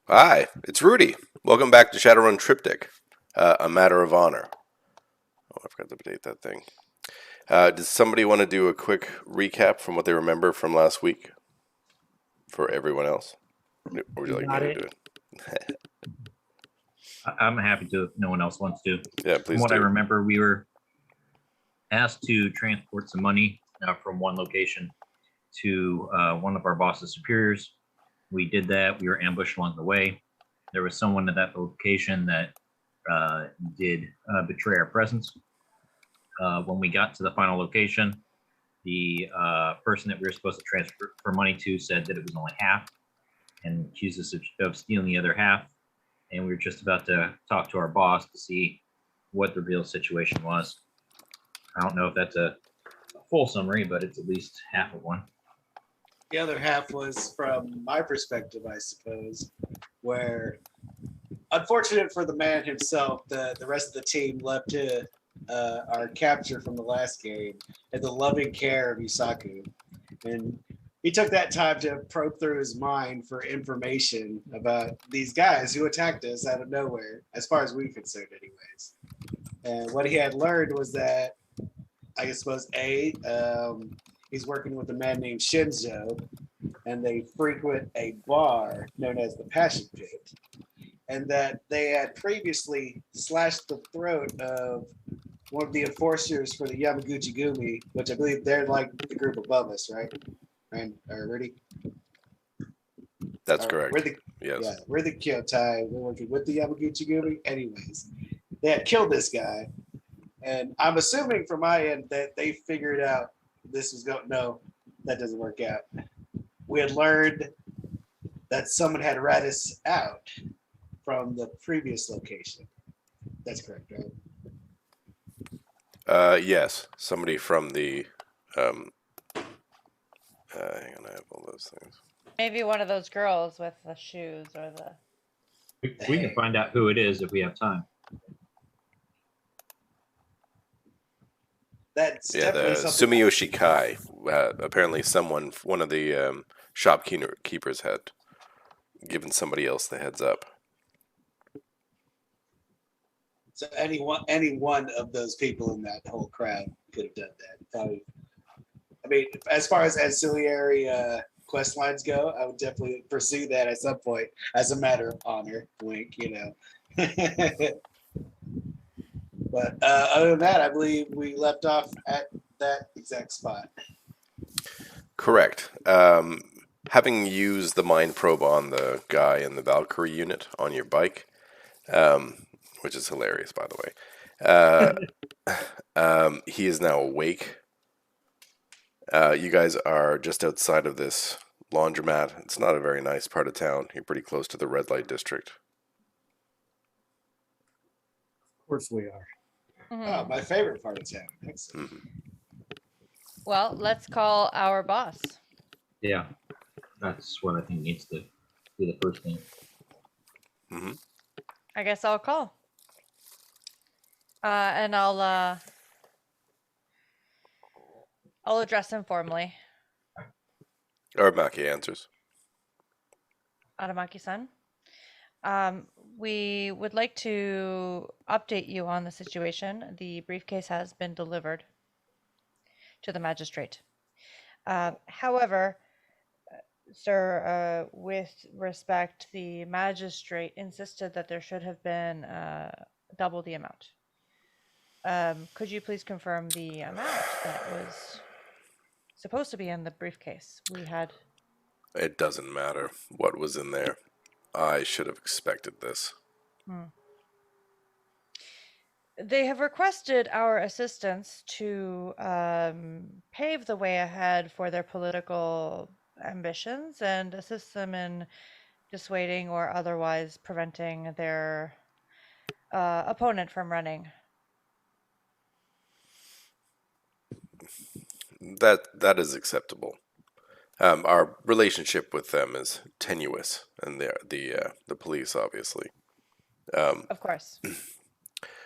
Hi, it's Rudy. Welcome back to Shadowrun Triptych, a matter of honor. Oh, I forgot to update that thing. Does somebody want to do a quick recap from what they remember from last week for everyone else? Or would you You like me got to it. do it? I'm happy to if no one else wants to. Yeah, From please what I do. remember, we were asked to transport some money from one location to one of our boss's superiors. We did that. We were ambushed along the way. There was someone at that location that did betray our presence. When we got to the final location, the person that we were supposed to transfer money to said that it was only half and accused us of stealing the other half. And we were just about to talk to our boss to see what the real situation was. I don't know if that's a full summary, but it's at least half of one. The other half was from my perspective, I suppose, where unfortunate for the man himself, the rest of the team left to our capture from the last game and the loving care of Isaku. And he took that time to probe through his mind for information about these guys who attacked us out of nowhere, as far as we're concerned, anyways. And what he had learned was that, I suppose, he's working with a man named Shinzo, and they frequent a bar known as the Passion Pit, and that they had previously slashed the throat of one of the enforcers for the Yamaguchi Gumi, which I believe they're like the group above us, right? And Rudy, That's correct. we're the Yes. we're the Kyotai. We're working with the Yamaguchi Gumi. Anyways, they had killed this guy, and I'm assuming from my end that they figured out this was going. No, that doesn't work out. We had learned that someone had rat us out from the previous location. That's correct, right? Yes. Somebody from the. Um, hang on, I have all those things. Maybe one of those girls with the shoes or the. We can find out who it is if we have time. That's Yeah, definitely the something. Sumiyoshi Kai. Apparently, one of the shopkeepers had given somebody else the heads up. So any one of those people in that whole crowd could have done that. Probably. I mean, as far as ancillary quest lines go, I would definitely pursue that at some point as a matter of honor. Wink, you know. But other than that, I believe we left off at that exact spot. Correct. Having used the mind probe on the guy in the Valkyrie unit on your bike, which is hilarious, by the way, he is now awake. You guys are just outside of this laundromat. It's not a very nice part of town. You're pretty close to the red light district. Of course we are. Oh, my favorite part of town. Excellent. Mhm. Well, let's call our boss. Yeah, that's what I think needs to be the first thing. Mhm. I guess I'll call. And I'll address him formally. Aramaki answers. Aramaki-san. We would like to update you on the situation. The briefcase has been delivered to the magistrate. However, sir, with respect, the magistrate insisted that there should have been double the amount. Could you please confirm the amount that was supposed to be in the briefcase? We had. It doesn't matter what was in there. I should have expected this. They have requested our assistance to pave the way ahead for their political ambitions and assist them in dissuading or otherwise preventing their opponent from running. That is acceptable. Our relationship with them is tenuous, and the police obviously. Of course.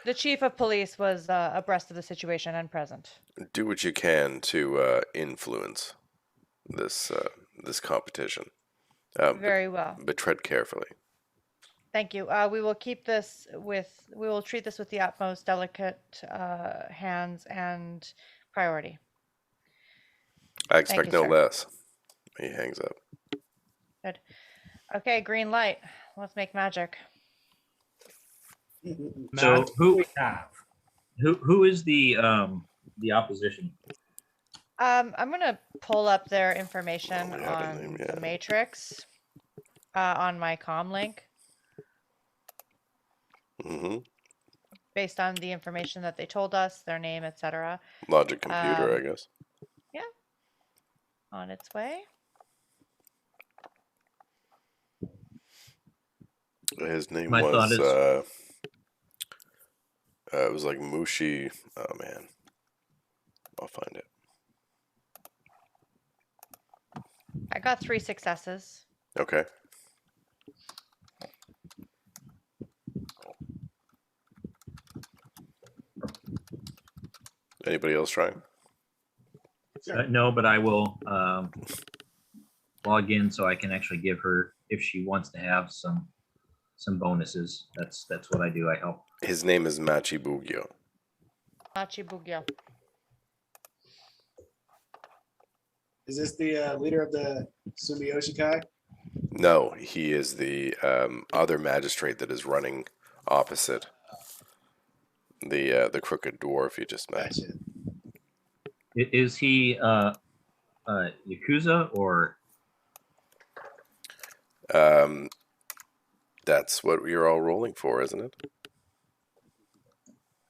The chief of police was abreast of the situation and present. Do what you can to influence this competition. Very well. But tread carefully. Thank you. We will keep this we will treat this with the utmost delicate hands and priority. I Thank expect you, no sir. less. He hangs up. Good. Okay, green light. Let's make magic. So Magic we have. who is the opposition? I'm gonna pull up their information we have a on name, the yeah. matrix on my comm link Mm-hmm. based on the information that they told us, their name, etc. Logic computer, I guess. Yeah, on its way. His name My thought was, is- it was like Mushi. Oh, man. I'll find it. I got 3 successes. Okay. Anybody else trying? No, but I will log in so I can actually give her, if she wants to have some bonuses. That's what I do. I help. His name is Machi Bugyo. Machibugyo. Is this the leader of the Sumiyoshi Kai? No, he is the other magistrate that is running opposite the crooked dwarf you just met. Gotcha. Is he Yakuza or? That's what you're all rolling for, isn't it?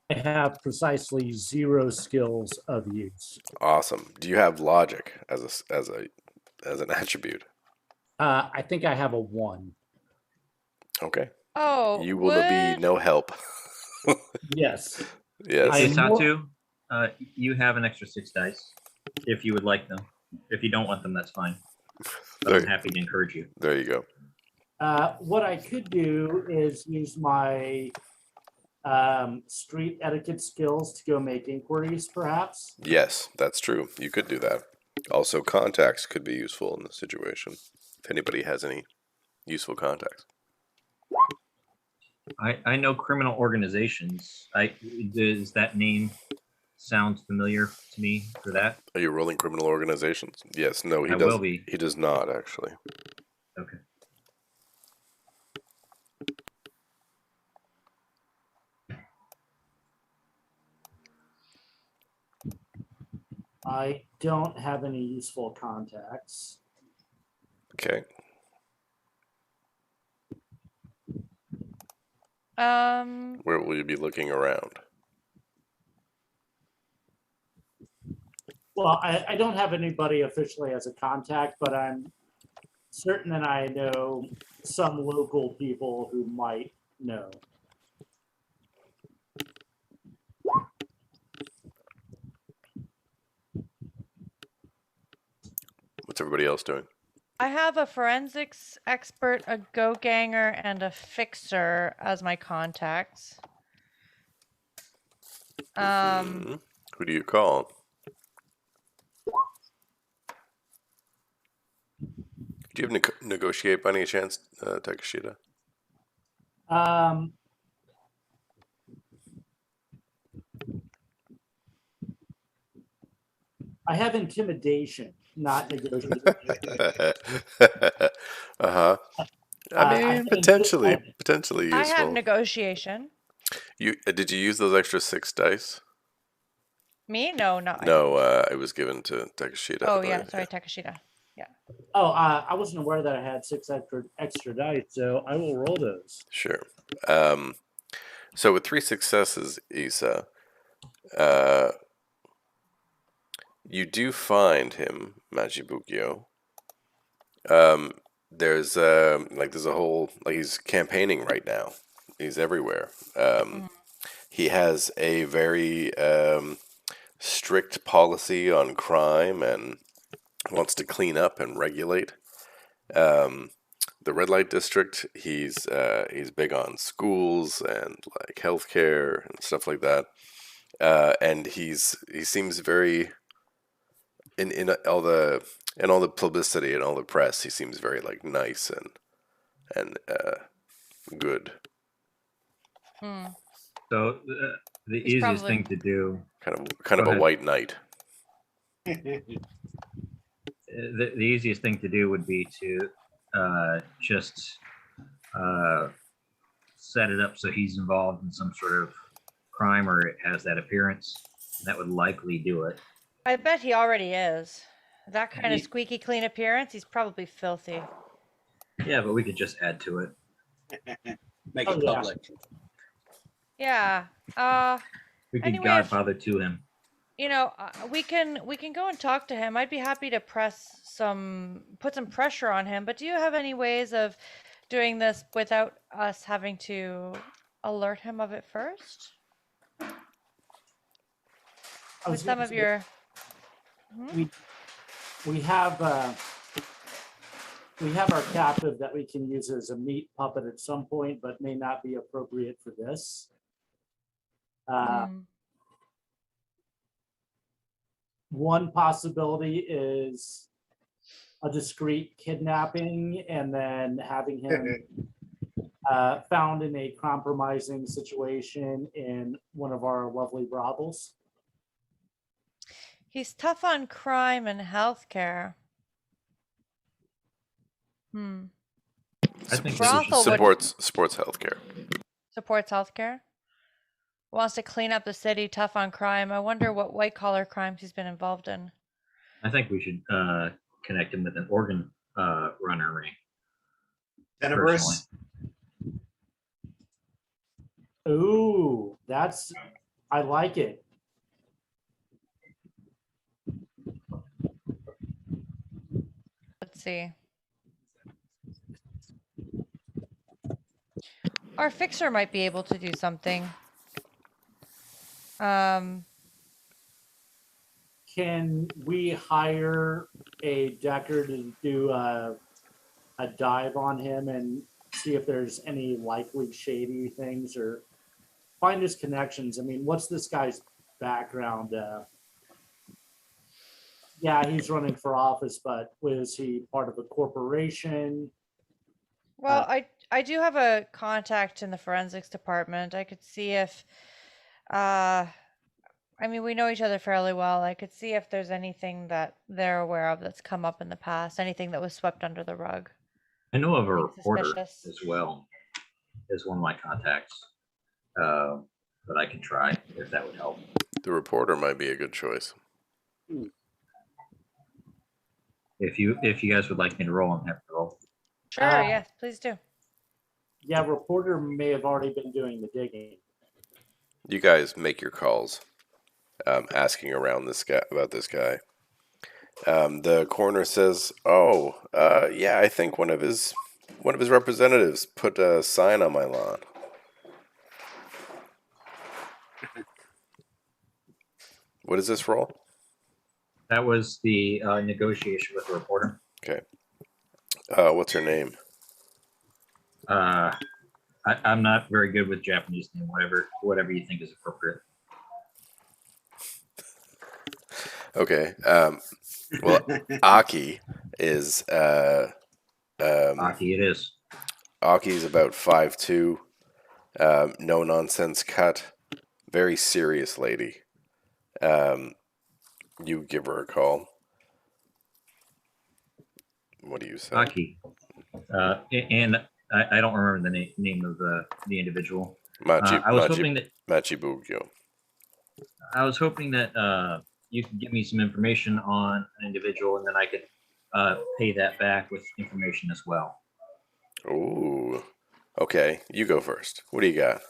I have precisely 0 skills of use. Awesome. Do you have logic as an attribute? I think I have a 1. Okay. Oh, You will be no help. Yes. Yes. I- Satu, you have an extra 6 dice if you would like them. If you don't want them, that's fine. But I'm There, happy to encourage you. there you go. What I could do is use my street etiquette skills to go make inquiries, perhaps. Yes, that's true. You could do that. Also, contacts could be useful in this situation. If anybody has any useful contacts. I know criminal organizations. Does that name sound familiar to me for that? Are you rolling criminal organizations? Yes. No, he I does. will be. He does not actually. Okay. I don't have any useful contacts. Okay. Where will you be looking around? Well, I don't have anybody officially as a contact, but I'm certain that I know some local people who might know. What's everybody else doing? I have a forensics expert, a go ganger, and a fixer as my contacts. Who do you call? Do you have negotiate by any chance, Takashita? I have intimidation, not negotiation. Uh-huh. I mean, potentially useful. I have negotiation. Did you use those extra 6 dice? Me? No, not No, it was given to Takashita. Oh I yeah, believe, sorry, Takashita. Oh, I wasn't aware that I had 6 extra dice, so I will roll those. Sure. So with 3 successes, Issa, you do find him, Majibukyo. There's a whole, like, he's campaigning right now. He's everywhere. He has a very strict policy on crime and wants to clean up and regulate. The red light district, he's big on schools and like healthcare and stuff like that. And he seems very in all the publicity and all the press, he seems very like nice and good. Hmm. So the He's easiest probably- thing to do, Kind of Go a ahead. white knight. the easiest thing to do would be to just set it up so he's involved in some sort of crime or it has that appearance. That would likely do it. I bet he already is. That kind of He- squeaky clean appearance, he's probably filthy. Yeah, but we could just add to it. Make Oh, it yeah. public. Yeah. We could Anyway, if- Godfather to him. You know, we can go and talk to him. I'd be happy to put some pressure on him. But do you have any ways of doing this without us having to alert him of it first? I With was some gonna of say, your. Hmm? we have our captive that we can use as a meat puppet at some point, but may not be appropriate for this. Hmm. One possibility is a discreet kidnapping and then having him found in a compromising situation in one of our lovely brothels. He's tough on crime and healthcare. Hmm. I think Brothel would- Supports healthcare. Supports healthcare. Wants to clean up the city, tough on crime. I wonder what white collar crimes he's been involved in. I think we should connect him with an organ runner ring. Tenebris. Ooh, I like it. Let's see. Our fixer might be able to do something. Can we hire a decker to do a dive on him and see if there's any likely shady things or find his connections? I mean, what's this guy's background? Yeah, he's running for office, but was he part of a corporation? Well, I do have a contact in the forensics department. I could see if I mean, we know each other fairly well. I could see if there's anything that they're aware of that's come up in the past, anything that was swept under the rug. I know of a Anything reporter suspicious? as well as one of my contacts, but I can try if that would help. The reporter might be a good choice. If you guys would like me to roll, I'm happy to roll. Sure, yes, please do. Yeah, reporter may have already been doing the digging. You guys make your calls, asking around about this guy. The coroner says, "Oh, yeah, I think one of his representatives put a sign on my lawn." What is this roll? That was the negotiation with the reporter. Okay. What's her name? I'm not very good with Japanese name. Whatever you think is appropriate. Okay. Well, Aki is Aki, it is. Aki's about 5'2", no nonsense cut, very serious lady. You give her a call. What do you say? Aki. And I don't remember the name of the individual. I was hoping that Machibugyo. I was hoping that you could give me some information on an individual, and then I could pay that back with information as well. Ooh. Okay, you go first. What do you got?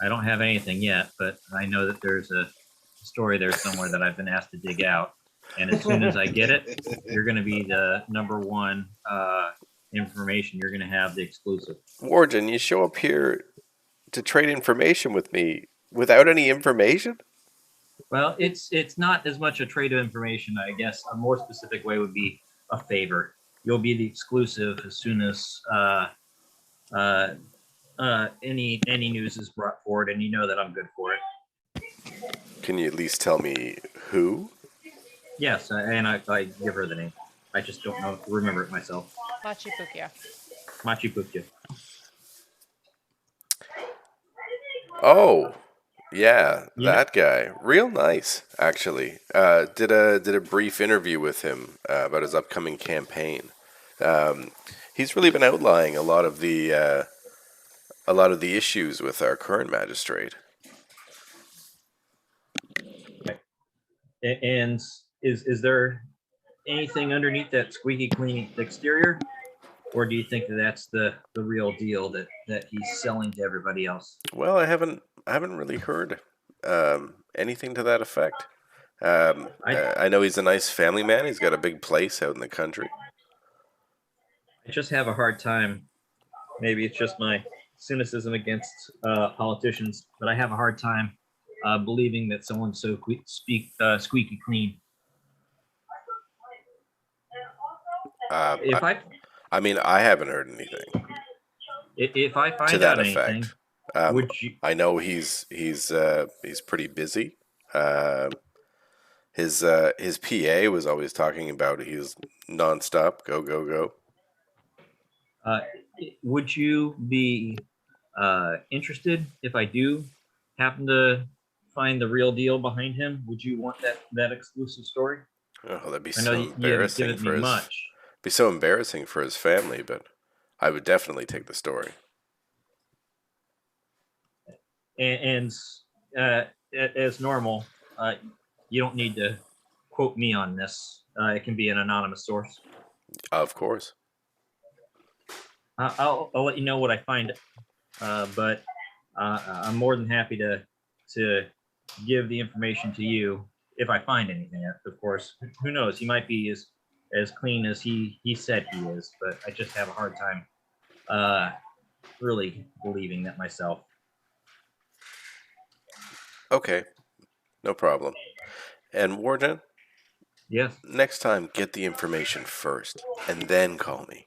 I don't have anything yet, but I know that there's a story there somewhere that I've been asked to dig out. And as soon as I get it, you're going to be the number one information. You're going to have the exclusive. Warden, you show up here to trade information with me without any information? Well, it's not as much a trade of information. I guess a more specific way would be a favor. You'll be the exclusive as soon as any news is brought forward, and you know that I'm good for it. Can you at least tell me who? Yes, and I give her the name. I just don't remember it myself. Machi Pukya. Machi Pukya. Oh, yeah, You know, that guy. Real nice, actually. Did a brief interview with him about his upcoming campaign. Um, he's really been outlining a lot of the issues with our current magistrate. and is there anything underneath that squeaky clean exterior, or do you think that that's the real deal that he's selling to everybody else? Well, I haven't really heard anything to that effect. I I know he's a nice family man. He's got a big place out in the country. I just have a hard time. Maybe it's just my cynicism against politicians, but I have a hard time believing that someone's so squeaky clean. Um, I, If I I mean, I haven't heard anything if I to find that out anything, effect. Um, would you? I know he's pretty busy. His PA was always talking about he's nonstop, go go go. Uh, would you be interested if I do happen to find the real deal behind him? Would you want that exclusive story? Oh, that'd be I know so you haven't embarrassing given me for his much, be so embarrassing for his family, but I would definitely take the story. and as normal, uh, you don't need to quote me on this. It can be an anonymous source. Of course. I'll let you know what I find, but I'm more than happy to give the information to you if I find anything. Of course, who knows? He might be as clean as he said he is, but I just have a hard time uh, really believing that myself. Okay, no problem. And Warden, Yes. next time get the information first and then call me.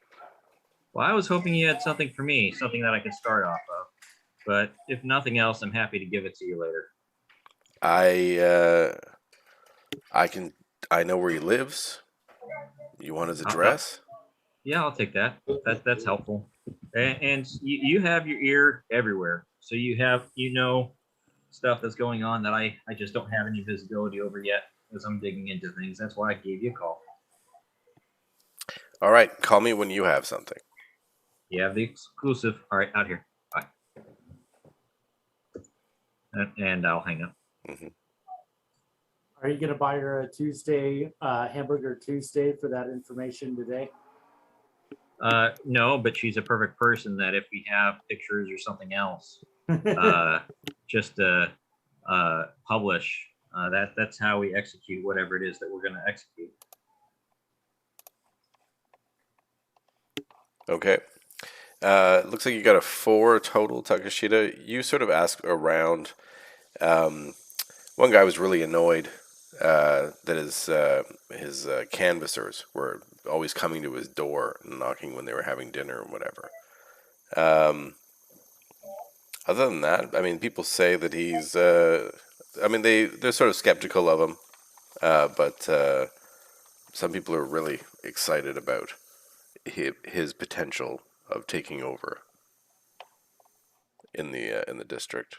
Well, I was hoping you had something for me, something that I could start off of. But if nothing else, I'm happy to give it to you later. I I can I know where he lives. You want his I'll, address? yeah, I'll take that. That's helpful. And you have your ear everywhere, so you know stuff that's going on that I just don't have any visibility over yet as I'm digging into things. That's why I gave you a call. All right, call me when you have something. You have the exclusive. All right, out here. Bye. And I'll hang up. Hmm. Are you going to buy her a Tuesday, hamburger Tuesday for that information today? No, but she's a perfect person that if we have pictures or something else, just publish. That's how we execute whatever it is that we're going to execute. Okay. Looks like you got a 4 total, Takashita. You sort of asked around. One guy was really annoyed that his canvassers were always coming to his door and knocking when they were having dinner or whatever. Other than that, I mean, people say that he's. I mean, they're sort of skeptical of him, but some people are really excited about his potential of taking over in the district.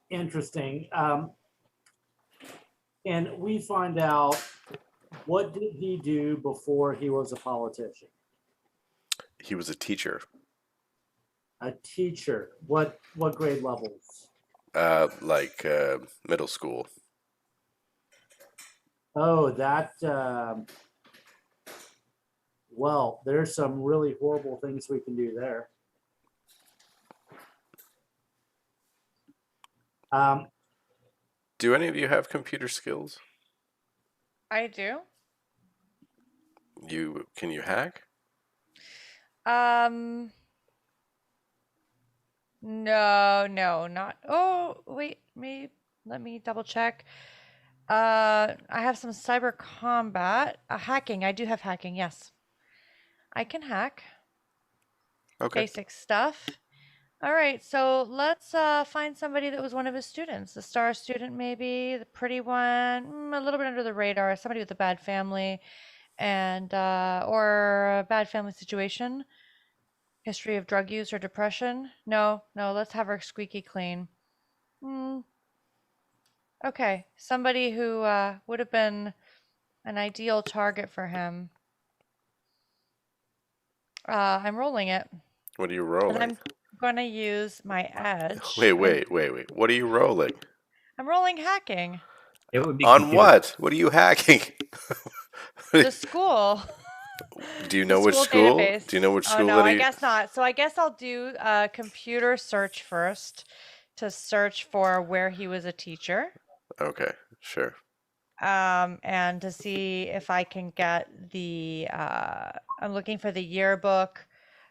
Interesting. And we find out, what did he do before he was a politician? He was a teacher, A teacher. What grade levels? like middle school. Oh, that. Well, there's some really horrible things we can do there. Do any of you have computer skills? I do. Can you hack? No, not. Oh, wait, let me double check. I have some cyber combat, hacking. I do have hacking. Yes, I can hack. Okay. Basic stuff. All right, so let's find somebody that was one of his students, the star student, maybe the pretty one, a little bit under the radar, somebody with a bad family, and or a bad family situation, history of drug use or depression. No, let's have her squeaky clean. Hmm. Okay, somebody who would have been an ideal target for him. I'm rolling it, What are you and rolling? I'm going to use my edge. Wait. What are you rolling? I'm rolling hacking. It would be On computer. what? What are you hacking? The school. Do you The know which school school? database. Do you know which Oh school no, that I guess not. So I guess I'll do a computer search first to search for where he was a teacher. Okay, sure. And to see if I can get the I'm looking for the yearbook.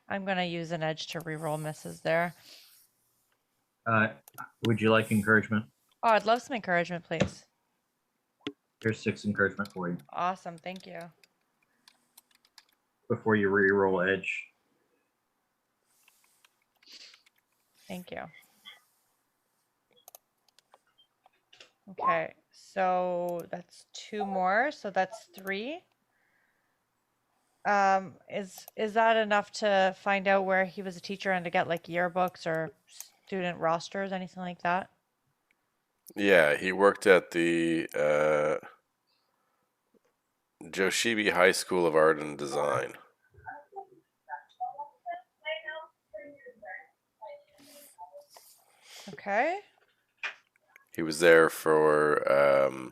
I'm gonna use an edge to reroll misses there. Would you like encouragement? Oh, I'd love some encouragement, please. Here's 6 encouragement for you Awesome, thank you. before you re-roll edge. Thank you. Okay, so that's 2 more, so that's 3. Is that enough to find out where he was a teacher and to get like yearbooks or student rosters, anything like that? Yeah, he worked at the Joshibi High School of Art and Design. Okay. He was there for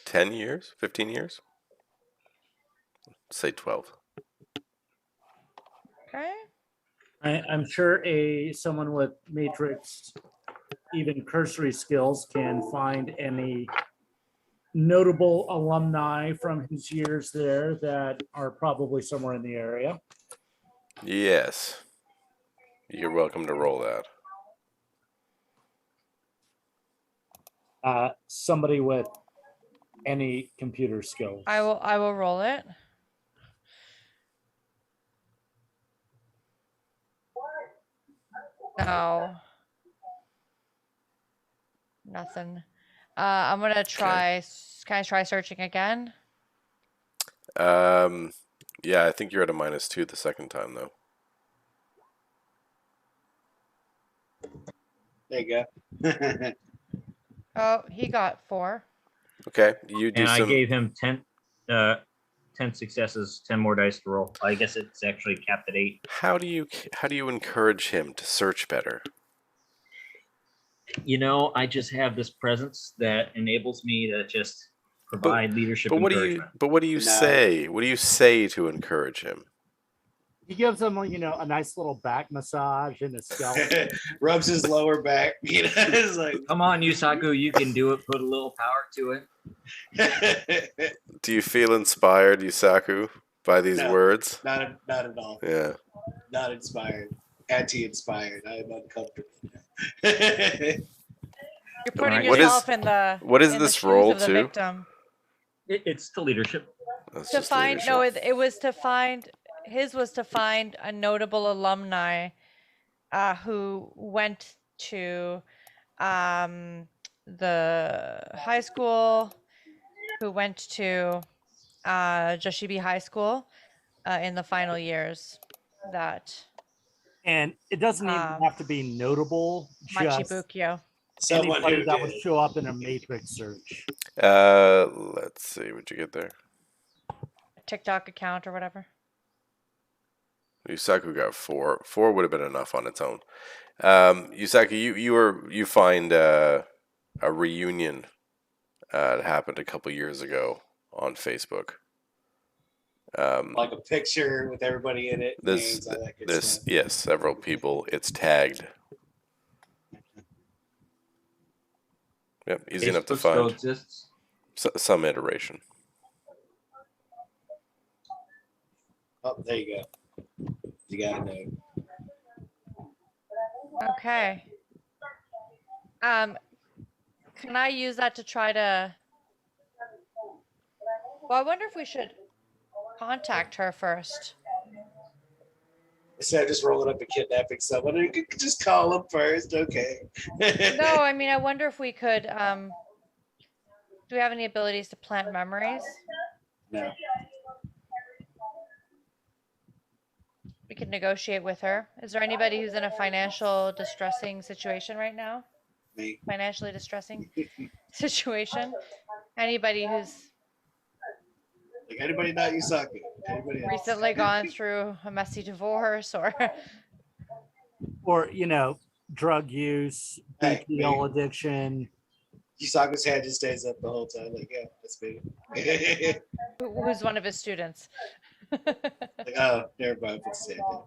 10 years, 15 years? Say 12. Okay. I'm sure someone with matrix, even cursory skills, can find any notable alumni from his years there that are probably somewhere in the area. Yes. You're welcome to roll that. Somebody with any computer skills. I will roll it. No. Nothing. I'm gonna try. Can I try searching again? Yeah, I think you're at a -2 the second time, though. There you go. Oh, he got 4. Okay, you do And I some. gave him 10 successes, 10 more dice to roll. I guess it's actually capped at 8. How do you encourage him to search better? You know, I just have this presence that enables me to just provide leadership But encouragement. what do you No. say? What do you say to encourage him? He gives them, a nice little back massage and a scalp. Rubs his lower back. It's like, Come on, Yusaku, you can do it. Put a little power to it. Do you feel inspired, Yusaku, by these No. words? not at all. Yeah. Not inspired. Anti-inspired. I am uncomfortable. You're putting What yourself in the what is in the this shoes roll of the to? victim. It's the leadership. That's To just find leadership. no, it was to find his was to find a notable alumni who went to the high school, who went to Joshibi High School in the final years. That And it doesn't even have to be notable, just Machibukyo. Someone anybody who that did. would show up in a matrix search. Let's see what you get there. TikTok account or whatever. Yusaku got 4. 4 would have been enough on its own. Yusaku, you find a reunion that happened a couple years ago on Facebook. Like a picture with everybody in it. Names, all that good stuff. Yes, several people. It's tagged. Yep, easy enough to Facebook still find. exists. Some iteration. Oh, there you go. You got to know. Okay. Can I use that to try to? Well, I wonder if we should contact her first. Instead of just rolling up and kidnapping someone, you could just call them first. Okay. No, I mean, I wonder if we could. Do we have any abilities to plant memories? No. We could negotiate with her. Is there anybody who's in a financial distressing situation right now? Me. financially distressing situation. Anybody who's Like anybody not Yusaku? Anybody else? recently gone through a messy divorce or Or, drug use, Hey, BPL addiction. Yusaku's hand just stays up the whole time. Like, yeah, that's me. who's one of his students. Like, oh, never mind. Put his hand down.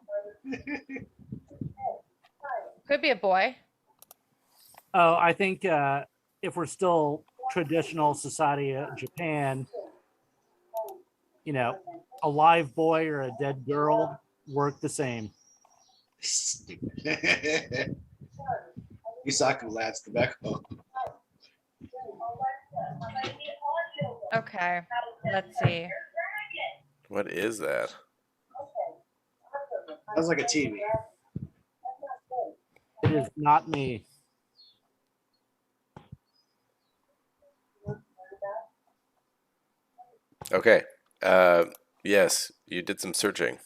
Could be a boy. Oh, I think if we're still traditional society of Japan, a live boy or a dead girl work the same. Stupid. Yusaku laughs the back home. Okay, let's see. What is that? Sounds like a TV. It is not me. Okay. Yes, you did some searching.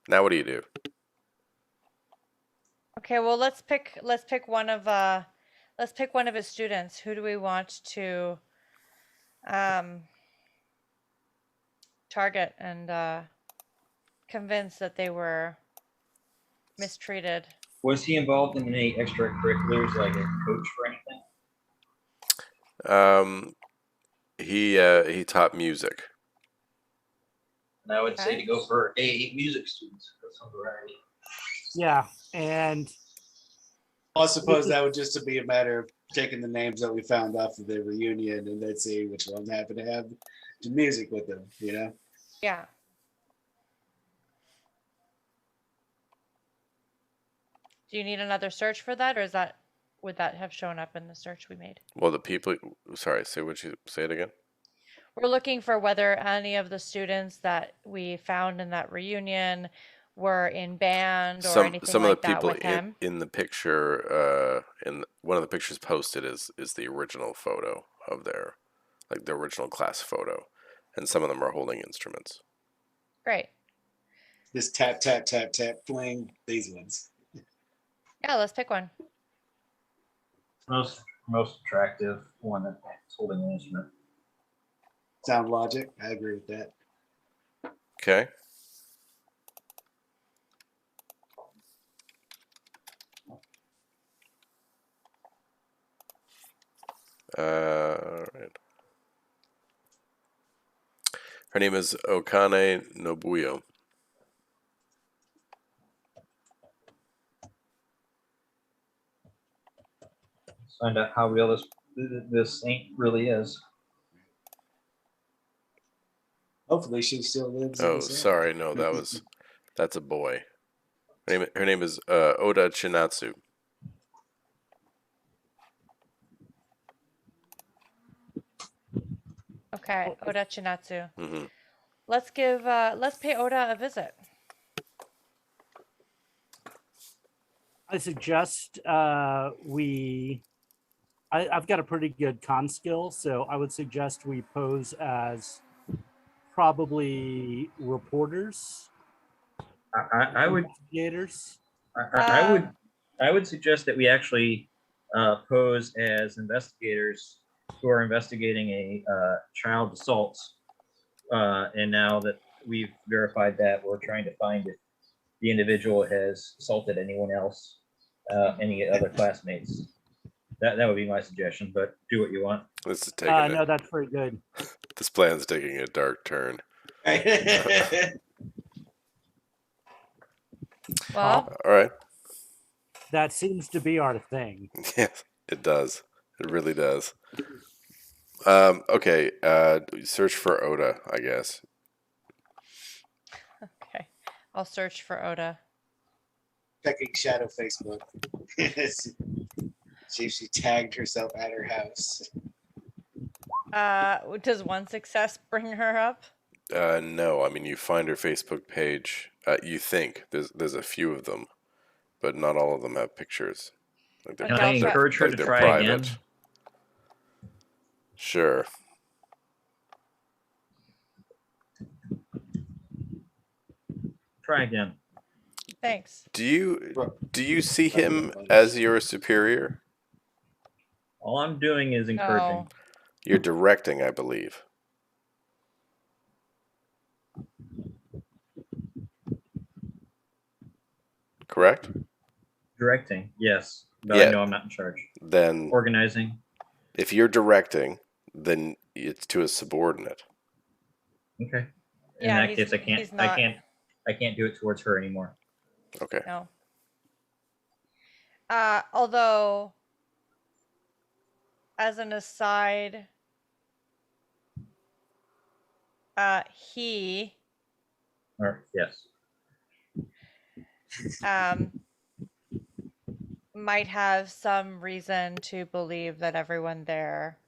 Now what do you do? Okay, well let's pick one of his students. Who do we want to target and convince that they were mistreated? Was he involved in any extracurriculars, like a coach for anything? He taught music. And I would say Okay. to go for a music student. That sounds right. Yeah, and I suppose that would just be a matter of taking the names that we found off of the reunion and then see which ones happen to have the music with them, Yeah. Do you need another search for that, or would that have shown up in the search we made? Well, the people. Sorry, say it again. We're looking for whether any of the students that we found in that reunion were in band or anything Some of like the that people with him. in the picture, one of the pictures posted is the original photo of their, like the original class photo, and some of them are holding instruments. Great. This tap, tap, tap, tap, fling, these ones. Yeah, let's pick one. Most attractive one that's holding an instrument. Sound logic. I agree with that. Okay. All right. Her name is Okane Nobuyo. Let's find out how real this saint really is. Hopefully she still lives. Oh, sorry, no, that's a boy. Her name is Oda Chinatsu. Okay, Oda Chinatsu. Mm-hmm. Let's pay Oda a visit. I suggest I've got a pretty good con skill, so I would suggest we pose as probably reporters. I would investigators. I would suggest that we actually pose as investigators who are investigating a child assault. And now that we've verified that, we're trying to find if the individual has assaulted anyone else, any other classmates. That would be my suggestion, but do what you want. This is taking No, that's pretty good. This plan's taking a dark turn. Well, All right. That seems to be our thing. Yes, it does. It really does. Okay. Search for Oda, I guess. okay. I'll search for Oda. Checking Shadow Facebook. See if she tagged herself at her house. Does one success bring her up? No, I mean you find her Facebook page. You think there's a few of them, but not all of them have pictures. Like Can I encourage her to they're try private. again? Sure. Try again. Thanks. Do you see him as your superior? All I'm doing is encouraging. No. You're directing, I believe. Correct? Directing, yes. But Yeah. I know I'm not in charge. Then Organizing. if you're directing, then it's to a subordinate. Okay. In Yeah, that case, I can't. he's not. I can't do it towards her anymore. Okay. No. Although, as an aside, he Or yes. might have some reason to believe that everyone there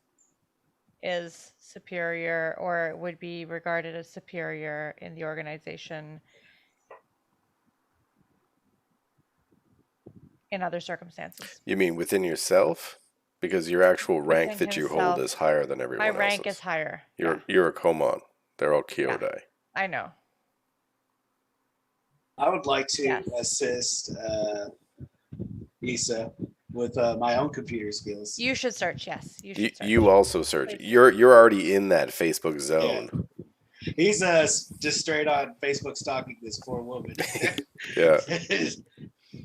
is superior or would be regarded as superior in the organization in other circumstances. You mean within yourself? Because your actual rank Within that you hold himself. is higher than everyone My else's. rank is higher. You're a Komon. They're all Kyodai. I know. I would like to Yes. assist Issa with my own computer skills. You should search. Yes, you should search. You also search. Please. You're already in that Facebook zone. He's just straight on Facebook stalking this poor woman. Yeah.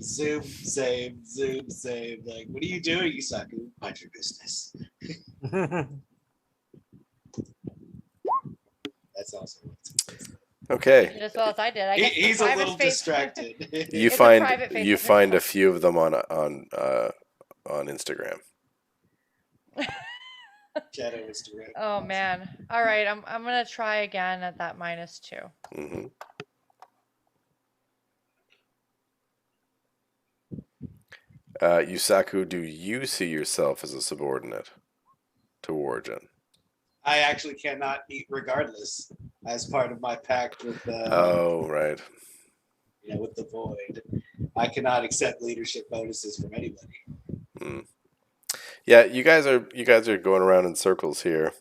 Zoom, save, zoom, save. Like, what are you doing, Isaku? Mind your business. That's awesome. Okay. As well as I did. I guess the He's a private little space- distracted. You It's a find private you Facebook find a account. few of them on Instagram. Shadow is direct. Oh man. All right, I'm gonna try again at that -2. Hmm. Yusaku, do you see yourself as a subordinate to Wargen? I actually cannot eat regardless, as part of my pact with Oh, right. with the void. I cannot accept leadership bonuses from anybody. Hmm. Yeah, you guys are going around in circles here.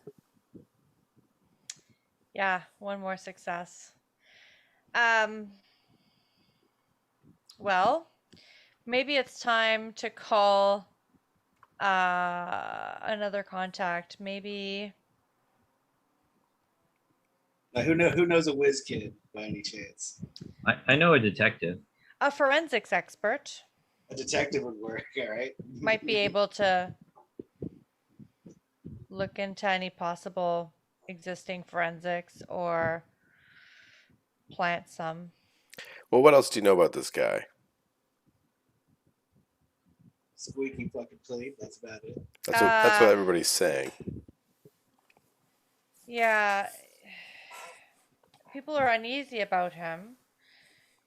Yeah, one more success. Well, maybe it's time to call another contact. Maybe Now, who knows a whiz kid by any chance? I know a detective. a forensics expert A detective would work, all right? might be able to look into any possible existing forensics or plant some. Well, what else do you know about this guy? Squeaky fucking clean. That's about it. That's what everybody's saying. Yeah, people are uneasy about him.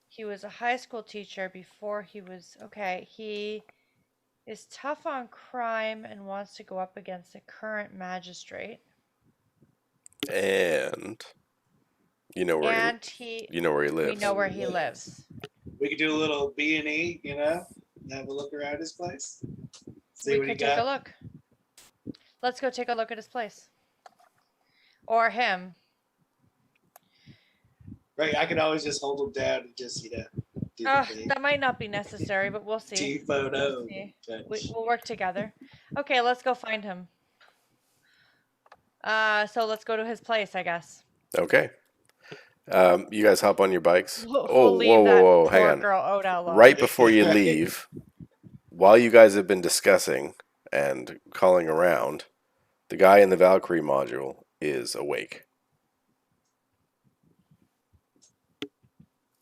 He was a high school teacher before he was okay. He is tough on crime and wants to go up against a current magistrate. And you know where And you know where he lives. we know where he lives. We could do a little B&E, and have a look around his place. See We what he could take a got. look. Let's go take a look at his place. Or him. Right, I could always just hold him down and just, do the thing. That might not be necessary, but we'll see. T-photo. See. We'll work together. Okay, let's go find him. So let's go to his place, I guess. Okay. You guys hop on your bikes. We'll leave that whoa! poor Hang on. girl Oda alone. Right before you leave, while you guys have been discussing and calling around, the guy in the Valkyrie module is awake.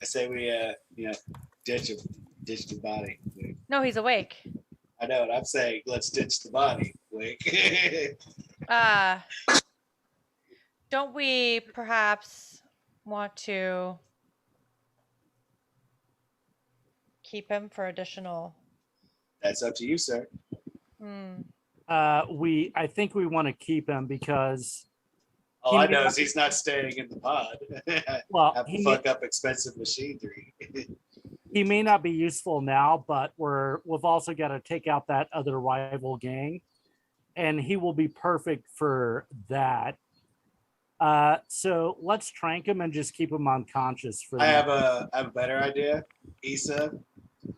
I say we, ditch the body. No, he's awake. I know what I'm saying. Let's ditch the body. Wake. Don't we perhaps want to keep him for additional? That's up to you, sir. I think we want to keep him because All I know is he's not staying in the pod. well, Have to fuck up expensive machinery. he may not be useful now, but we've also got to take out that other rival gang, and he will be perfect for that. So let's trank him and just keep him unconscious for. I have a better idea. Issa,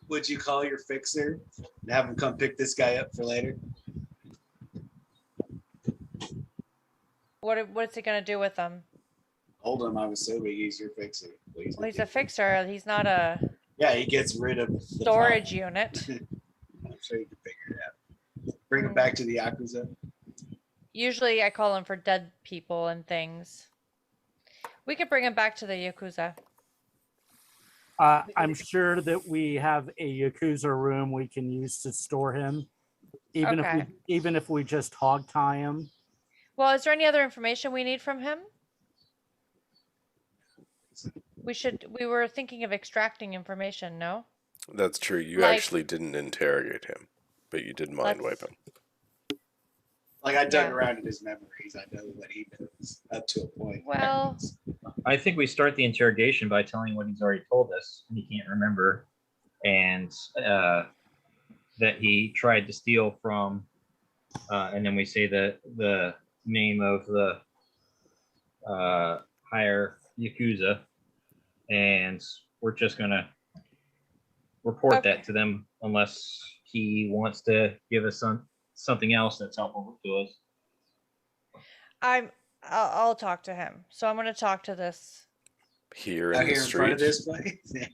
would you call your fixer and have him come pick this guy up for later? What's he gonna do with them? Hold him, I'm assuming he's your fixer. What Well, he's gonna a do? fixer. He's not a Yeah, he gets rid of the storage problem. unit. I'm sure you can figure it out. Bring him Mm. back to the Yakuza. Usually, I call him for dead people and things. We could bring him back to the Yakuza. I'm sure that we have a Yakuza room we can use to store him, Okay. even if we just hog tie him. Well, is there any other information we need from him? We were thinking of extracting information, no? That's true. You Like- actually didn't interrogate him, but you did mind wipe him. Like I dug Yeah. around in his memories. I know what he knows up to a point. Well- I think we start the interrogation by telling what he's already told us, and he can't remember, and that he tried to steal from, and then we say the name of the higher Yakuza, and we're just gonna report Okay. that to them unless he wants to give us something else that's helpful to us. I'll talk to him. So I'm gonna talk to this. Here Out in the here in front of street. this place.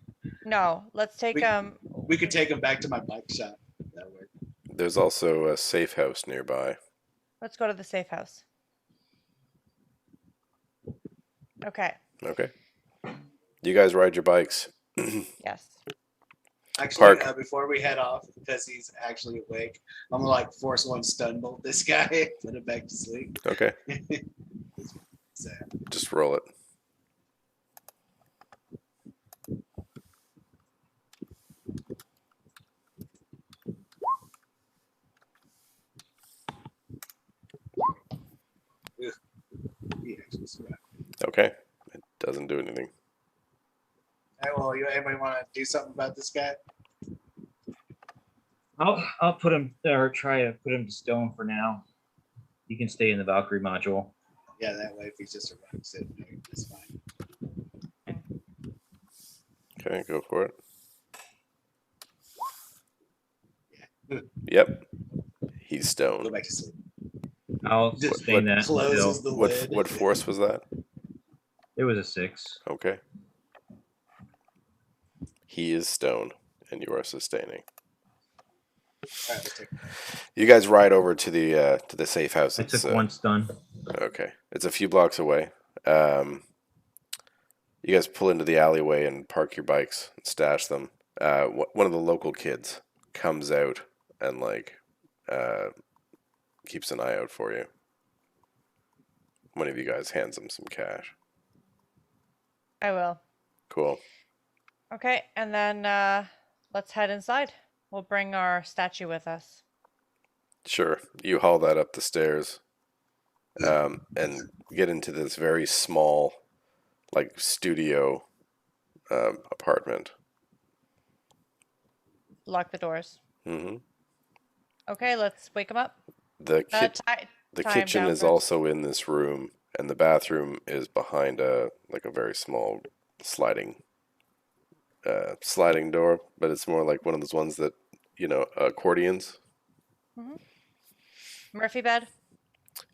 No, let's take him. We could take him back to my bike shop. That way. There's also a safe house nearby. Let's go to the safe house. Okay. Okay. You guys ride your bikes. Yes. Actually, Park. before we head off, because he's actually awake, I'm gonna like force one stun bolt this guy, put him back to sleep. Okay. So, Just roll it. he actually survived. Okay. It doesn't do anything. Hey, well, anybody want to do something about this guy? I'll put him or try to put him to stone for now. You can stay in the Valkyrie module. Yeah, that way if he's just around sitting there, that's fine. Okay, go for it. Yeah. Yep. He's Go stoned. back to sleep. I'll Just sustain that until Closes the lid. What force was that? it was a 6. Okay. He is stoned, and you are sustaining. All right, let's take it. You guys ride over to the safe house. I It's, took one stun. okay. It's a few blocks away. You guys pull into the alleyway and park your bikes and stash them. One of the local kids comes out and keeps an eye out for you. One of you guys hands him some cash. I will. Cool. Okay, and then let's head inside. We'll bring our statue with us. Sure. You haul that up the stairs and get into this very small, studio apartment. Lock the doors. Hmm. Okay, let's wake him up. The Tie kitchen him is down first. also in this room, and the bathroom is behind a very small sliding door, but it's more like one of those ones that accordions. Murphy bed.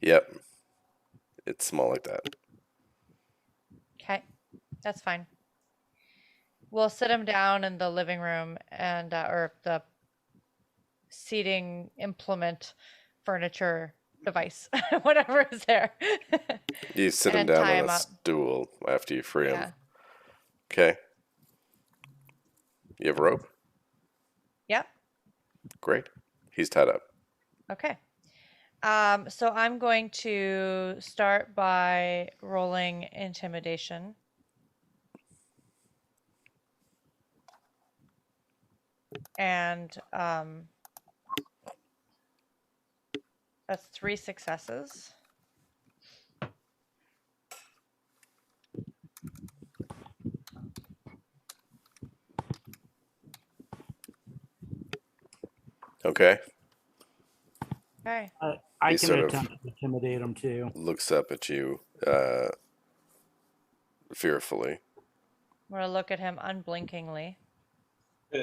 Yep, it's small like that. Okay, that's fine. We'll sit him down in the living room and or the seating implement, furniture device, whatever is there. You sit him And down tie on him a up. stool after you free him. Yeah. Okay. You have a rope? Yep. Great. He's tied up. Okay. So I'm going to start by rolling intimidation. And that's 3 successes. Okay. Okay. I He can sort of- attempt to intimidate him too. Looks up at you fearfully. I'm going to look at him unblinkingly. Uh,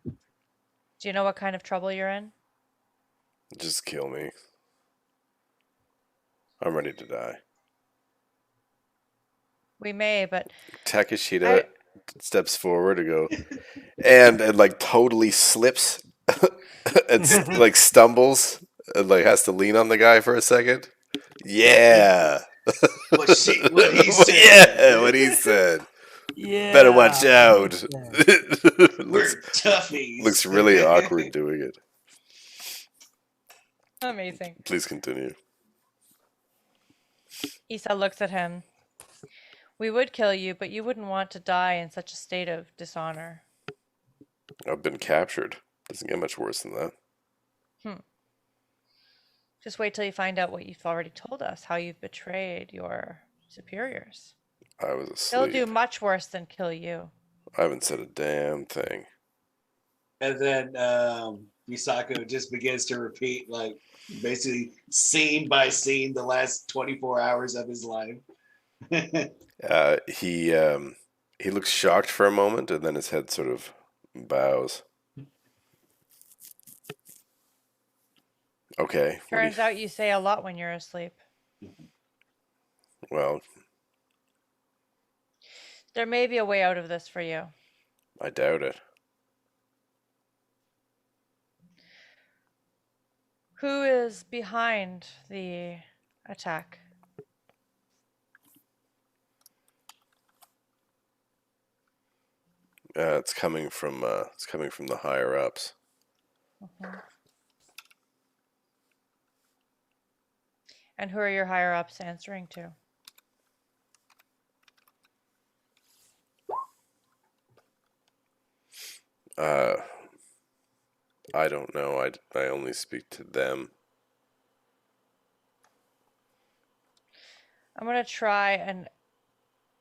Do you know what kind of trouble you're in? Just kill me. I'm ready to die. We may, but Takeshita steps forward to go, and like totally slips and like stumbles and like has to lean on the guy for a second. Yeah. What he Yeah, said. what he said. Yeah. Better watch out. We're looks, toughies. looks really awkward doing it. amazing. Please continue. Isa looks at him. We would kill you, but you wouldn't want to die in such a state of dishonor. I've been captured. Doesn't get much worse than that. Just wait till you find out what you've already told us, how you've betrayed your superiors. I was They'll asleep. do much worse than kill you. I haven't said a damn thing. And then Misako just begins to repeat, like, basically scene by scene, the last 24 hours of his life. He looks shocked for a moment, and then his head sort of bows. Okay. Turns out you say a lot when you're asleep. Well, There may be a way out of this for you. I doubt it. Who is behind the attack? It's coming from the higher ups. And who are your higher ups answering to? I don't know. I only speak to them. I'm gonna try and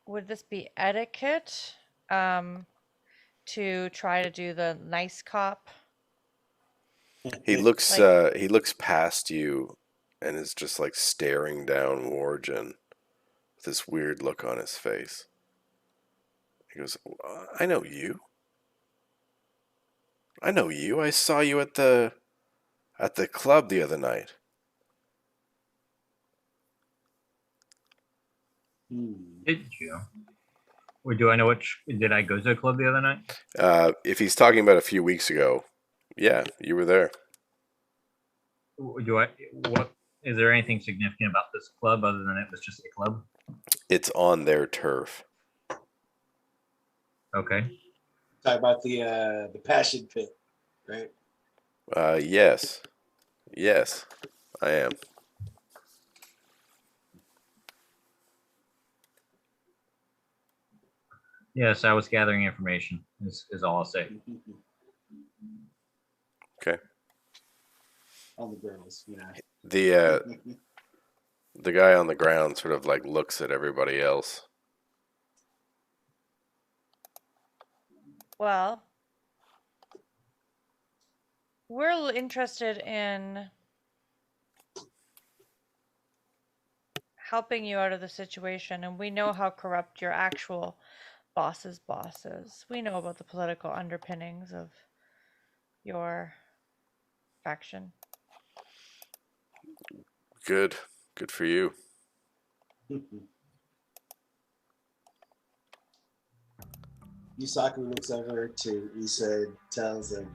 would this be etiquette? To try to do the nice cop. He looks past you and is just like staring down Wargen with this weird look on his face. He goes, I know you. I know you. I saw you at the club the other night. Did you? Or do I know which? Did I go to the club the other night? If he's talking about a few weeks ago, yeah, you were there. What is there anything significant about this club other than it was just a club? It's on their turf. Okay. Talk about the passion pit, right? Yes, I am. Yes, I was gathering information. Is all I'll say. Okay. On the girls, you know. The guy on the ground sort of like looks at everybody else. Well, we're interested in helping you out of the situation, and we know how corrupt your actual boss's boss is. We know about the political underpinnings of your faction. Good for you. Yusaku looks over to Issa and tells him,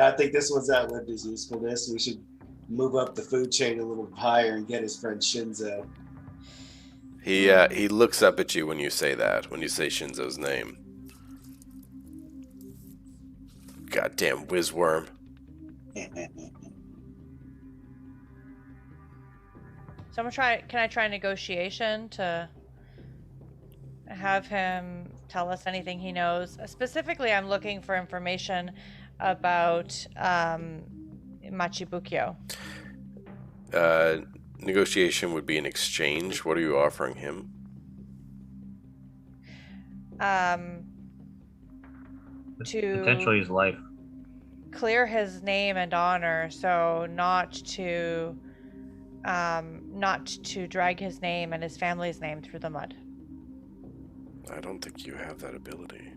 I think this one's outlived his usefulness. We should move up the food chain a little higher and get his friend Shinzo. He looks up at you when you say that, when you say Shinzo's name. Goddamn whizworm. So I'm gonna try. Can I try negotiation to have him tell us anything he knows? Specifically, I'm looking for information about Machibukyo. Negotiation would be an exchange. What are you offering him? Potentially his life. Clear his name and honor, so not to drag his name and his family's name through the mud. I don't think you have that ability.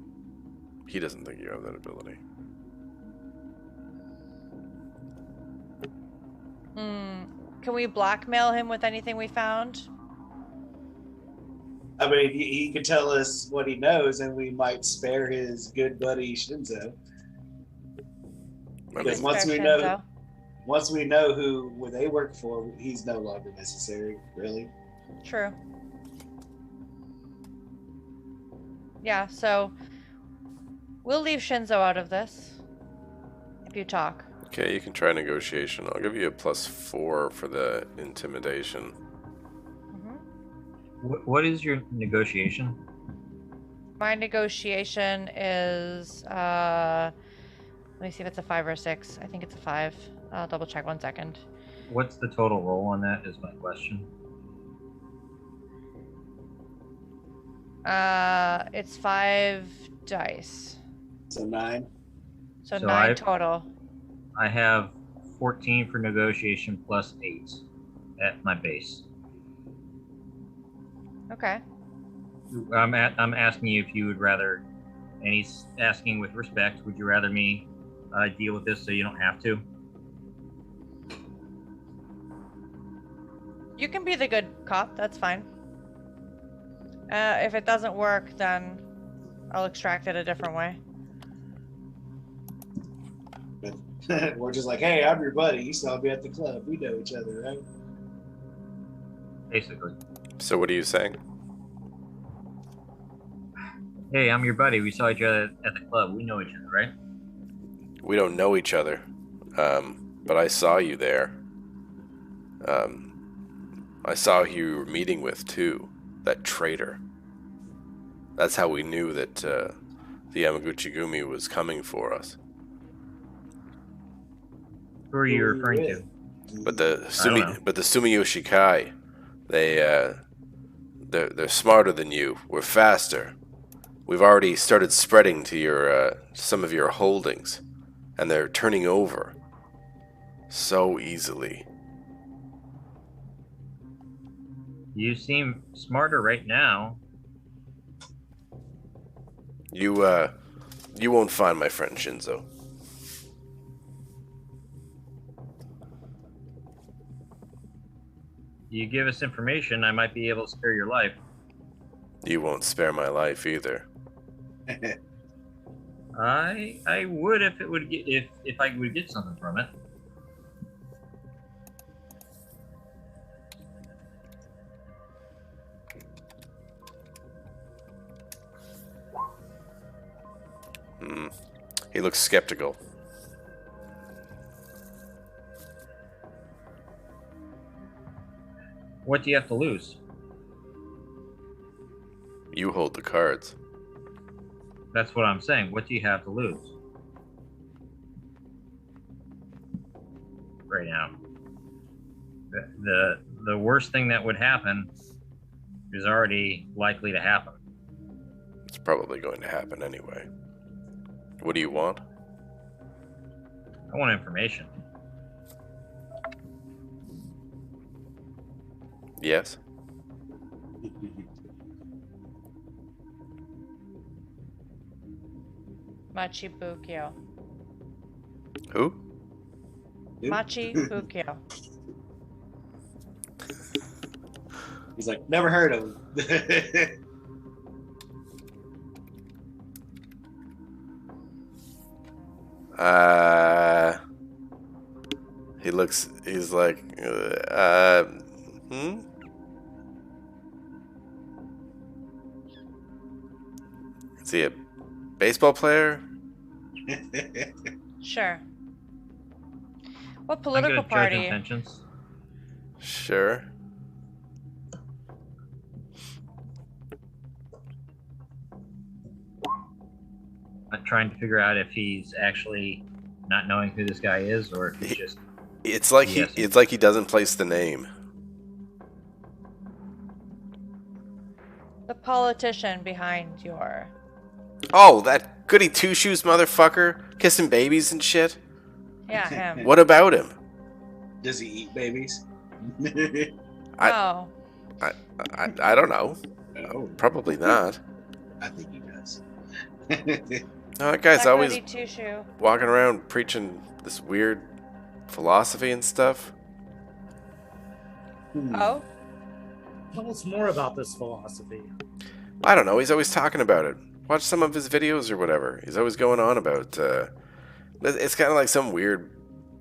He doesn't think you have that ability. Can we blackmail him with anything we found? I mean, he could tell us what he knows, and we might spare his good buddy Shinzo. I Because mean, once Fair we know, Shinzo. once we know who they work for, he's no longer necessary. Really. True. Yeah, so we'll leave Shinzo out of this. If you talk. okay, you can try negotiation. I'll give you a +4 for the intimidation. What is your negotiation? My negotiation is let me see if it's a 5 or a 6. I think it's a 5. I'll double check 1 second. What's the total roll on that? Is my question. It's 5 dice. So 9. So So 9 total. I have 14 for negotiation plus 8 at my base. Okay. I'm asking you if you would rather, and he's asking with respect, would you rather me deal with this so you don't have to? You can be the good cop, that's fine. If it doesn't work, then I'll extract it a different way. We're just like, hey, I'm your buddy. You saw me at the club. We know each other, right? Basically. So what are you saying? Hey, I'm your buddy. We saw each other at the club. We know each other, right? We don't know each other, but I saw you there. I saw who you were meeting with, too. That traitor. That's how we knew that the Yamaguchi-gumi was coming for us. Who are you referring to? But the I don't know. Sumiyoshi Kai, they're smarter than you. We're faster. We've already started spreading to your some of your holdings, and they're turning over so easily. You seem smarter right now. You won't find my friend Shinzo. You give us information, I might be able to spare your life. You won't spare my life either. I would if it would get if I would get something from it. He looks skeptical. What do you have to lose? You hold the cards. That's what I'm saying. What do you have to lose? Right now. The worst thing that would happen is already likely to happen. It's probably going to happen anyway. What do you want? I want information. Yes? Machi Bukyo. Who? Machi Bukyo. He's like, never heard of him. He's like, Is he a baseball player? Sure. What I'm political gonna judge party? intentions. Sure. I'm trying to figure out if he's actually not knowing who this guy is, or if he's just. It's like Yes. it's like he doesn't place the name. The politician behind your. Oh, that goody two shoes motherfucker kissing babies and shit. Yeah, him. What about him? Does he eat babies? Oh, I don't know. Oh, Probably not. I think he does. No, that guy's that always goody two-shoe. walking around preaching this weird philosophy and stuff. Hmm. Oh, Tell us more about this philosophy. I don't know. He's always talking about it. Watch some of his videos or whatever. He's always going on about. It's kind of like some weird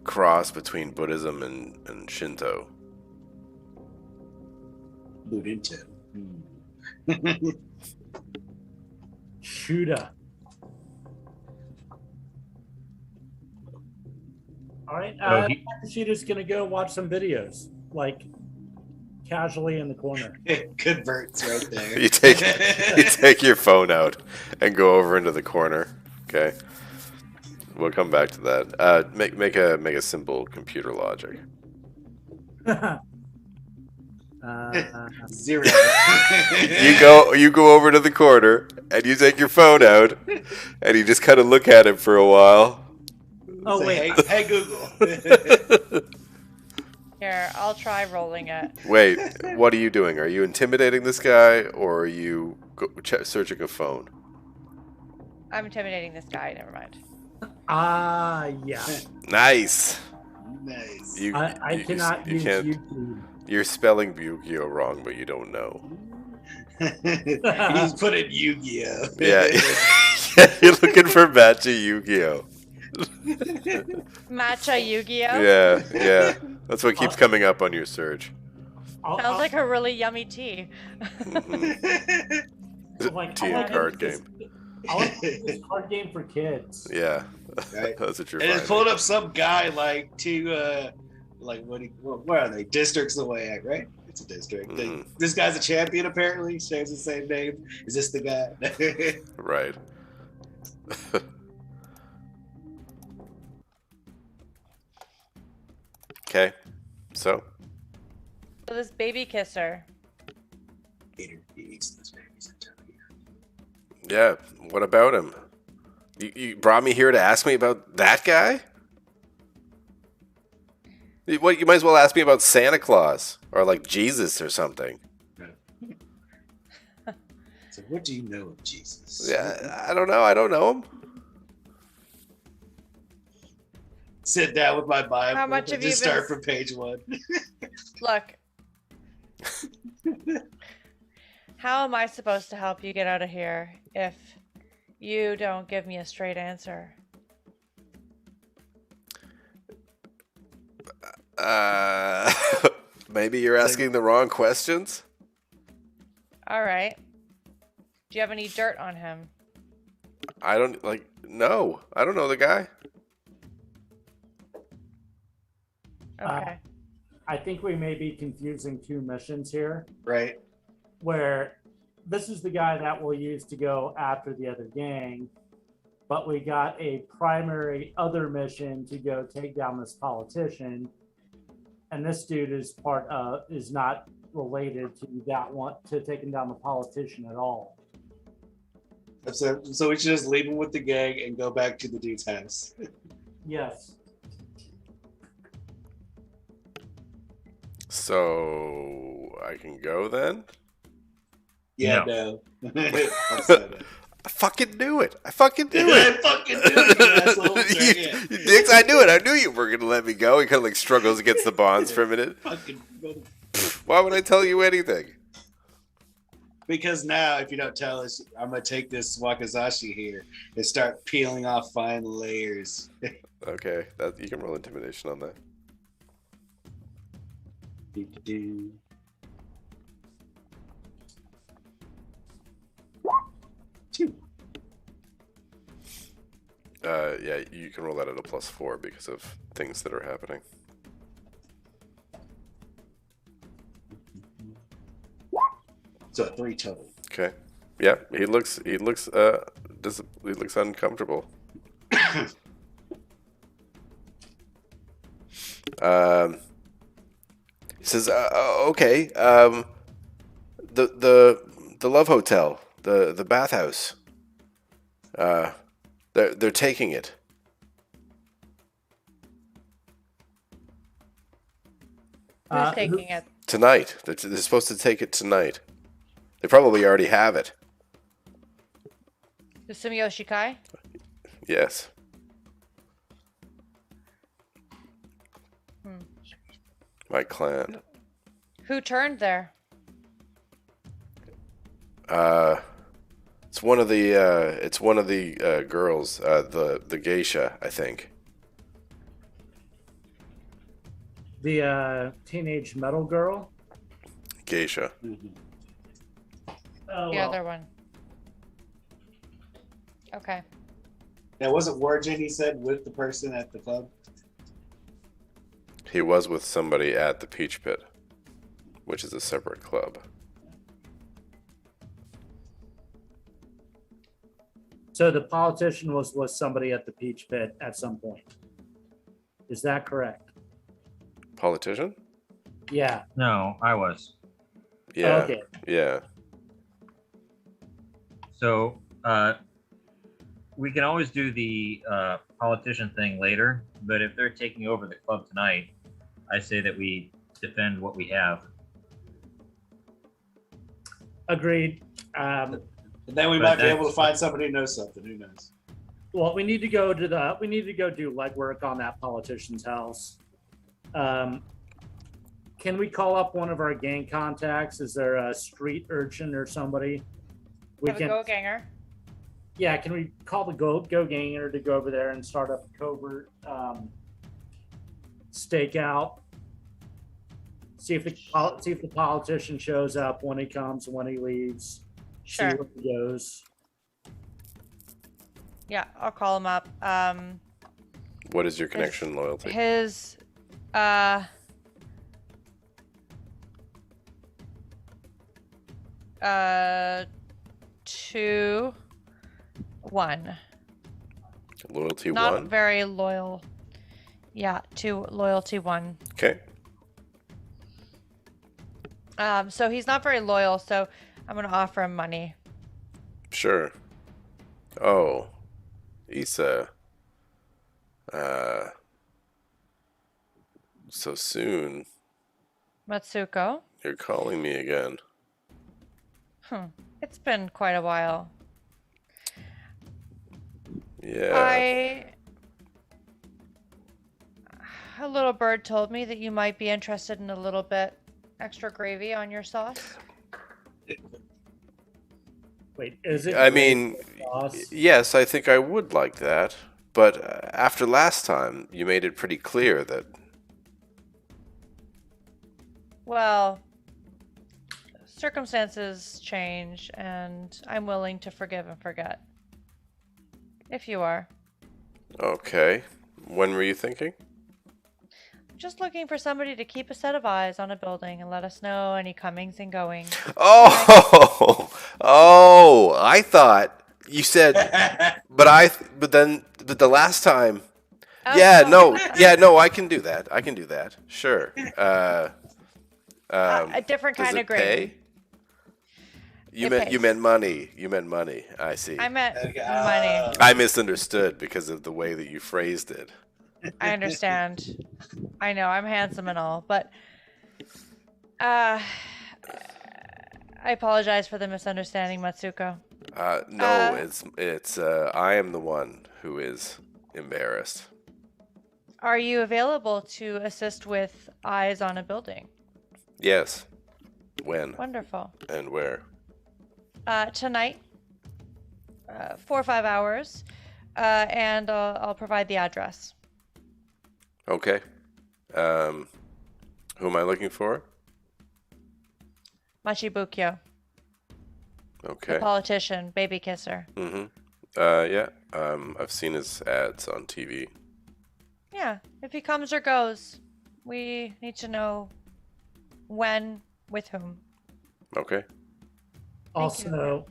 cross between Buddhism and Shinto. Buddhinto. Shuda. All right. Takashida's going to go watch some videos, like casually in the corner. It converts right there. You take your phone out and go over into the corner. Okay. We'll come back to that. Make a simple computer logic. 0. You go over to the corner and you take your phone out and you just kind of look at it for a while. Oh, Say, wait. hey Google. Here, I'll try rolling it. Wait, what are you doing? Are you intimidating this guy or are you searching a phone? I'm intimidating this guy. Never mind. Yeah. Nice. Nice. I cannot use can't. YouTube. You're spelling Yu-Gi-Oh wrong, but you don't know. He's put in Yu-Gi-Oh. Yeah, you're looking for matcha Yu-Gi-Oh. Matcha Yu-Gi-Oh. Yeah. That's what keeps coming up on your search. Sounds like a really yummy tea. Is it tea and card game? I want this card game for kids. Yeah, Right. that's what you're And it's finding. pulling up some guy like to where are they? Districts away, right? It's a district. Mhm. This guy's a champion apparently, shares the same name. Is this the guy? Right. Okay, so So this baby kisser. Peter, he eats those babies, I'm telling you. yeah, what about him? You brought me here to ask me about that guy? What, you might as well ask me about Santa Claus or like Jesus or something. So what do you know of Jesus? Yeah, I don't know. I don't know him. Sit down with my Bible. How much and have you just been- start from page 1. Look. How am I supposed to help you get out of here if you don't give me a straight answer? Maybe you're asking the wrong questions. All right. Do you have any dirt on him? I don't no, I don't know the guy. Okay. I think we may be confusing two missions here, Right. where this is the guy that we'll use to go after the other gang, but we got a primary other mission to go take down this politician, and this dude is not related to that one, to taking down the politician at all. So we should just leave him with the gang and go back to the dude's house. Yes. So I can go then? Yeah, No. no. I'm sorry. I fucking knew it. I fucking knew I it. fucking knew it, you assholes. You dicks, I knew it. I knew you were gonna let me go. He kind of like struggles against the bonds for a minute. Fucking Why would I tell you anything? because now, if you don't tell us, I'm gonna take this Wakizashi here and start peeling off fine layers. Okay, that you can roll intimidation on that. Do-do-do. Two. Yeah, you can roll that at a +4 because of things that are happening. So 3 total. Okay. Yeah, he looks uncomfortable. He says, "Okay, the Love Hotel, the bathhouse. They're taking it." Who's taking it? Tonight. They're supposed to take it tonight. They probably already have it. The Sumiyoshi Kai? Yes. Hmm. My clan. Who turned there? It's one of the girls, the geisha, I think. The teenage metal girl. Geisha. Mhm. Oh, The well. other one. Okay. Now, wasn't Warjin, he said, with the person at the club? He was with somebody at the Peach Pit, which is a separate club. So the politician was with somebody at the Peach Pit at some point. Is that correct? Politician? Yeah. No, I was. Yeah. Okay. Yeah. So we can always do the politician thing later, but if they're taking over the club tonight, I say that we defend what we have. Agreed. And then we But might be that's- able to find somebody who knows something. Who knows? Well, we need to go do legwork on that politician's house. Can we call up one of our gang contacts? Is there a street urchin or somebody? We Have a go ganger. Yeah, can we call the go ganger to go over there and start up a covert stakeout? See if the politician shows up, when he comes, when he leaves. Sure. See where he goes. Yeah, I'll call him up. What is your connection loyalty? His 2, 1. Loyalty Not 1? very loyal. Yeah, 2, loyalty 1. Okay. So he's not very loyal, so I'm gonna offer him money. Sure. Oh. Issa. So soon. Matsuko. You're calling me again. It's been quite a while. Yeah. A little bird told me that you might be interested in a little bit extra gravy on your sauce. Wait, is it? I mean, sauce? yes, I think I would like that. But after last time, you made it pretty clear that... Well, circumstances change, and I'm willing to forgive and forget. If you are. Okay. When were you thinking? Just looking for somebody to keep a set of eyes on a building and let us know any comings and goings. Oh! Oh! I thought you said... But the last time... Oh, Yeah, no. no, I can do that. I can do that. Sure. A different Does kind it of gravy. pay? You It meant money. You meant money. I see. I meant Okay, money. I misunderstood because of the way that you phrased it. I understand. I know I'm handsome and all, but I apologize for the misunderstanding, Matsuko. No, it's I am the one who is embarrassed. Are you available to assist with eyes on a building? Yes. When Wonderful. and where? Tonight, 4 or 5 hours, and I'll provide the address. Okay. Who am I looking for? Machibukyo, Okay. the politician, baby kisser. Mm-hmm. Yeah. I've seen his ads on TV. Yeah, if he comes or goes, we need to know when, with whom. Okay. Also,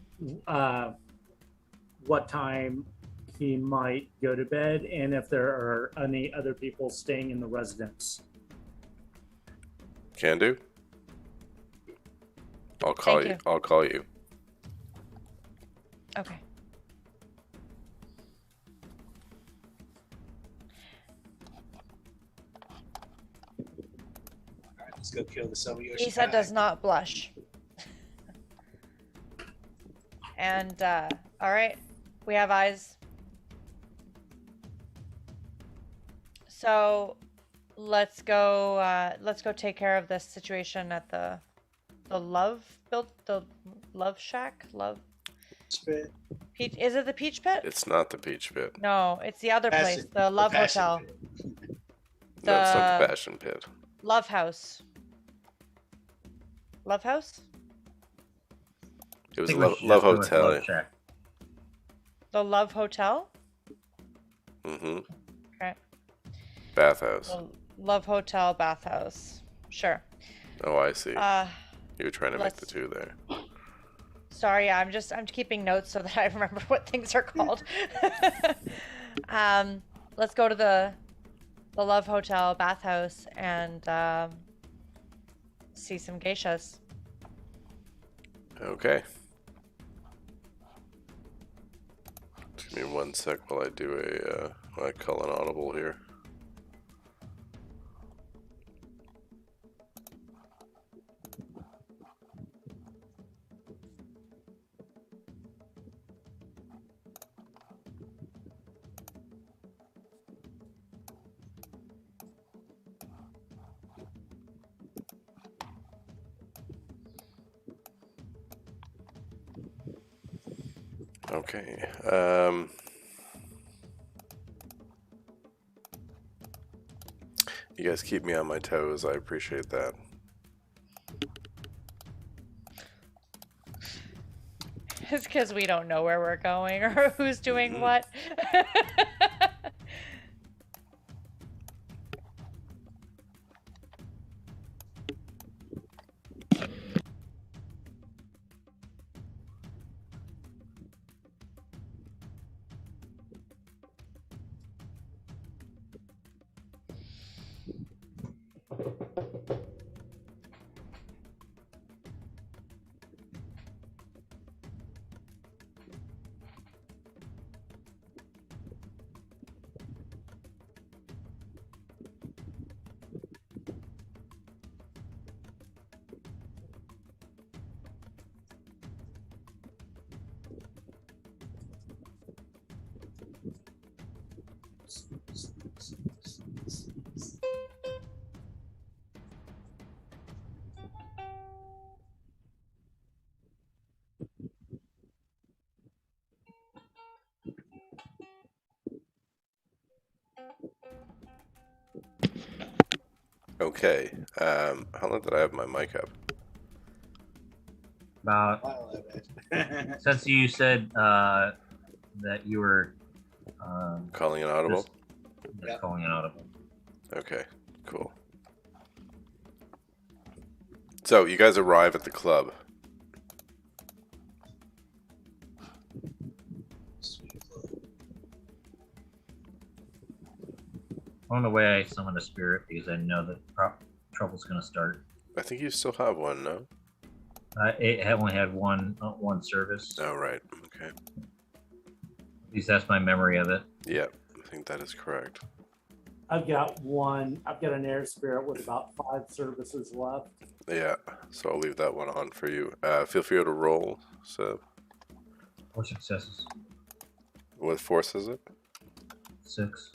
what time he might go to bed, and if there are any other people staying in the residence. Can do. I'll call Thank you. you. I'll call you. Okay. All right, let's go kill the Somayoshi. Issa does not blush. And, all right, we have eyes. So let's go take care of this situation at the the Love Shack? Spit. Peach, is it the Peach Pit? It's not the Peach Pit. No, it's the other place, Passion- the Love Passion Hotel. Pit. No, it's not the The- Passion Pit. Love House. Love House? It was I a think we Love, should love just go with Hotel. Love Shack. The Love Hotel? Mm-hmm. Okay. Bathhouse. The Love Hotel Bathhouse. Sure. Oh, I see. Uh, You were trying to make the let's- two there. sorry, I'm keeping notes so that I remember what things are called. Let's go to the Love Hotel Bathhouse and see some geishas. Okay. Just give me 1 sec while I do I call an audible here. Okay. You guys keep me on my toes. I appreciate that. It's because we don't know where we're going or who's doing what. Okay. How long did I have my mic up? About Wow, that since you said that you were Calling an audible? just Yeah. calling an audible. Okay, cool. So, you guys arrive at the club. On the way, I summoned a spirit because I know that trouble's going to start. I think you still have one, no? It only had one service. Oh, right. Okay. At least that's my memory of it. Yeah, I think that is correct. I've got one. I've got an air spirit with about 5 services left. Yeah, so I'll leave that one on for you. Feel free to roll. So, 4 successes. what force is it? 6.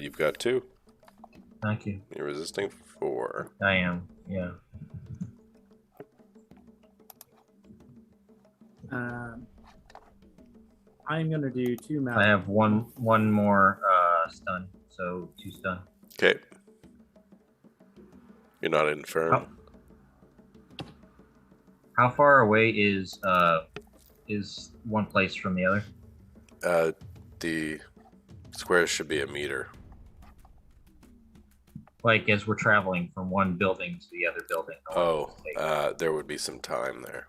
You've got 2. Thank you. You're resisting 4. I am. Yeah. I'm going to do 2 I magic. have one more stun, so 2 stun. Okay. You're not infirm. How far away is one place from the other? The squares should be a meter. Like as we're traveling from one building to the other building. how long does it take? There would be some time there.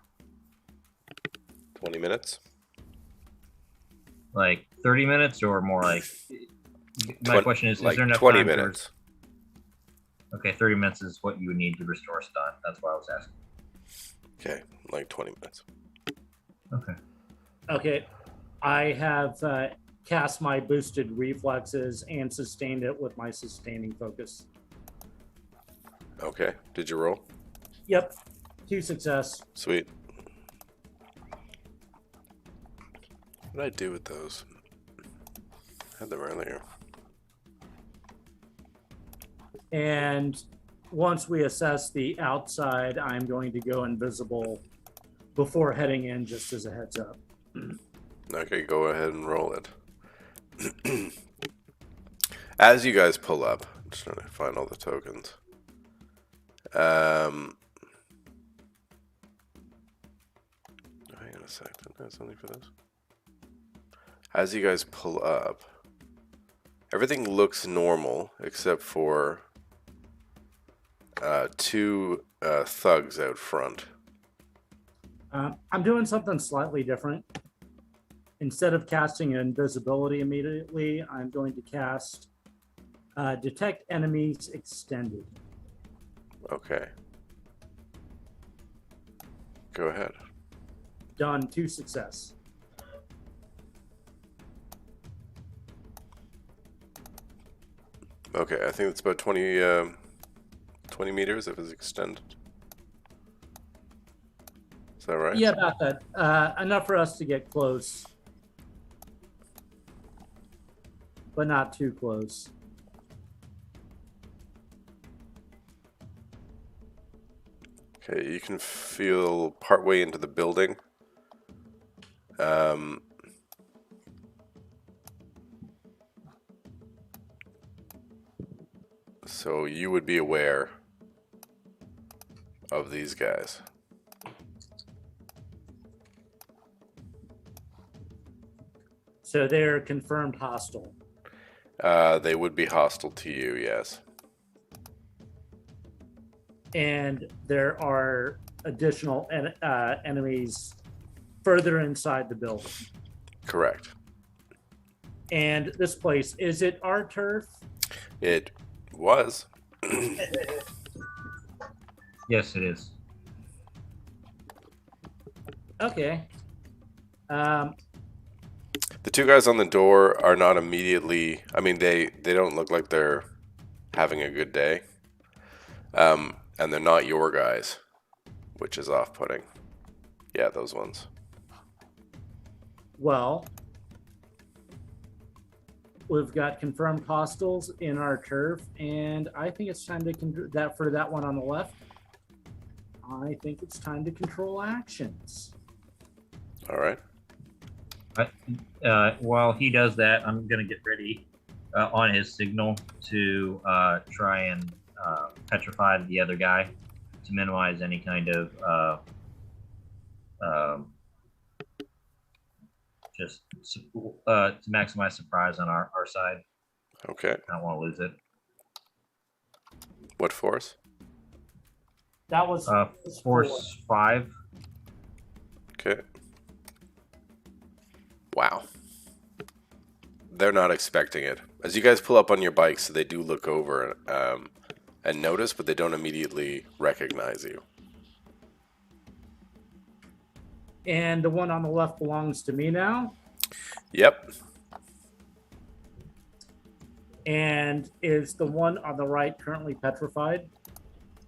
20 minutes? Like 30 minutes or more like. My question is like there enough 20 time to minutes. Okay, 30 minutes is what you would need to restore stun. That's why I was asking. Okay, like 20 minutes. Okay. Okay. I have cast my boosted reflexes and sustained it with my sustaining focus. Okay, did you roll? Yep. 2 success. Sweet. What did I do with those? I had them earlier. And once we assess the outside, I'm going to go invisible before heading in, just as a heads up. Okay, go ahead and roll it. As you guys pull up, I'm just trying to find all the tokens. Hang on a sec, didn't I have something for this? As you guys pull up, everything looks normal except for two thugs out front. I'm doing something slightly different. Instead of casting invisibility immediately, I'm going to cast Detect Enemies Extended. Okay. Go ahead. Done, 2 success. Okay, I think it's about 20 meters if it's extended. Is that right? Yeah, about that. Enough for us to get close, but not too close. Okay, you can feel partway into the building. So you would be aware of these guys. So they're confirmed hostile. They would be hostile to you, yes. And there are additional enemies further inside the building. Correct. And this place, is it our turf? It was. Yes, it is. Okay. The two guys on the door are not immediately... I mean, they don't look like they're having a good day. And they're not your guys, which is off-putting. Yeah, those ones. Well, we've got confirmed hostiles in our turf, and I think it's time to for that one on the left. I think it's time to control actions. All right. While he does that, I'm going to get ready on his signal to try and petrify the other guy to minimize any kind of just to maximize surprise on our side. Okay. I don't want to lose it. What force? That was Force 5. Okay. Wow. They're not expecting it. As you guys pull up on your bikes, they do look over and notice, but they don't immediately recognize you. And the one on the left belongs to me now. Yep. And is the one on the right currently petrified?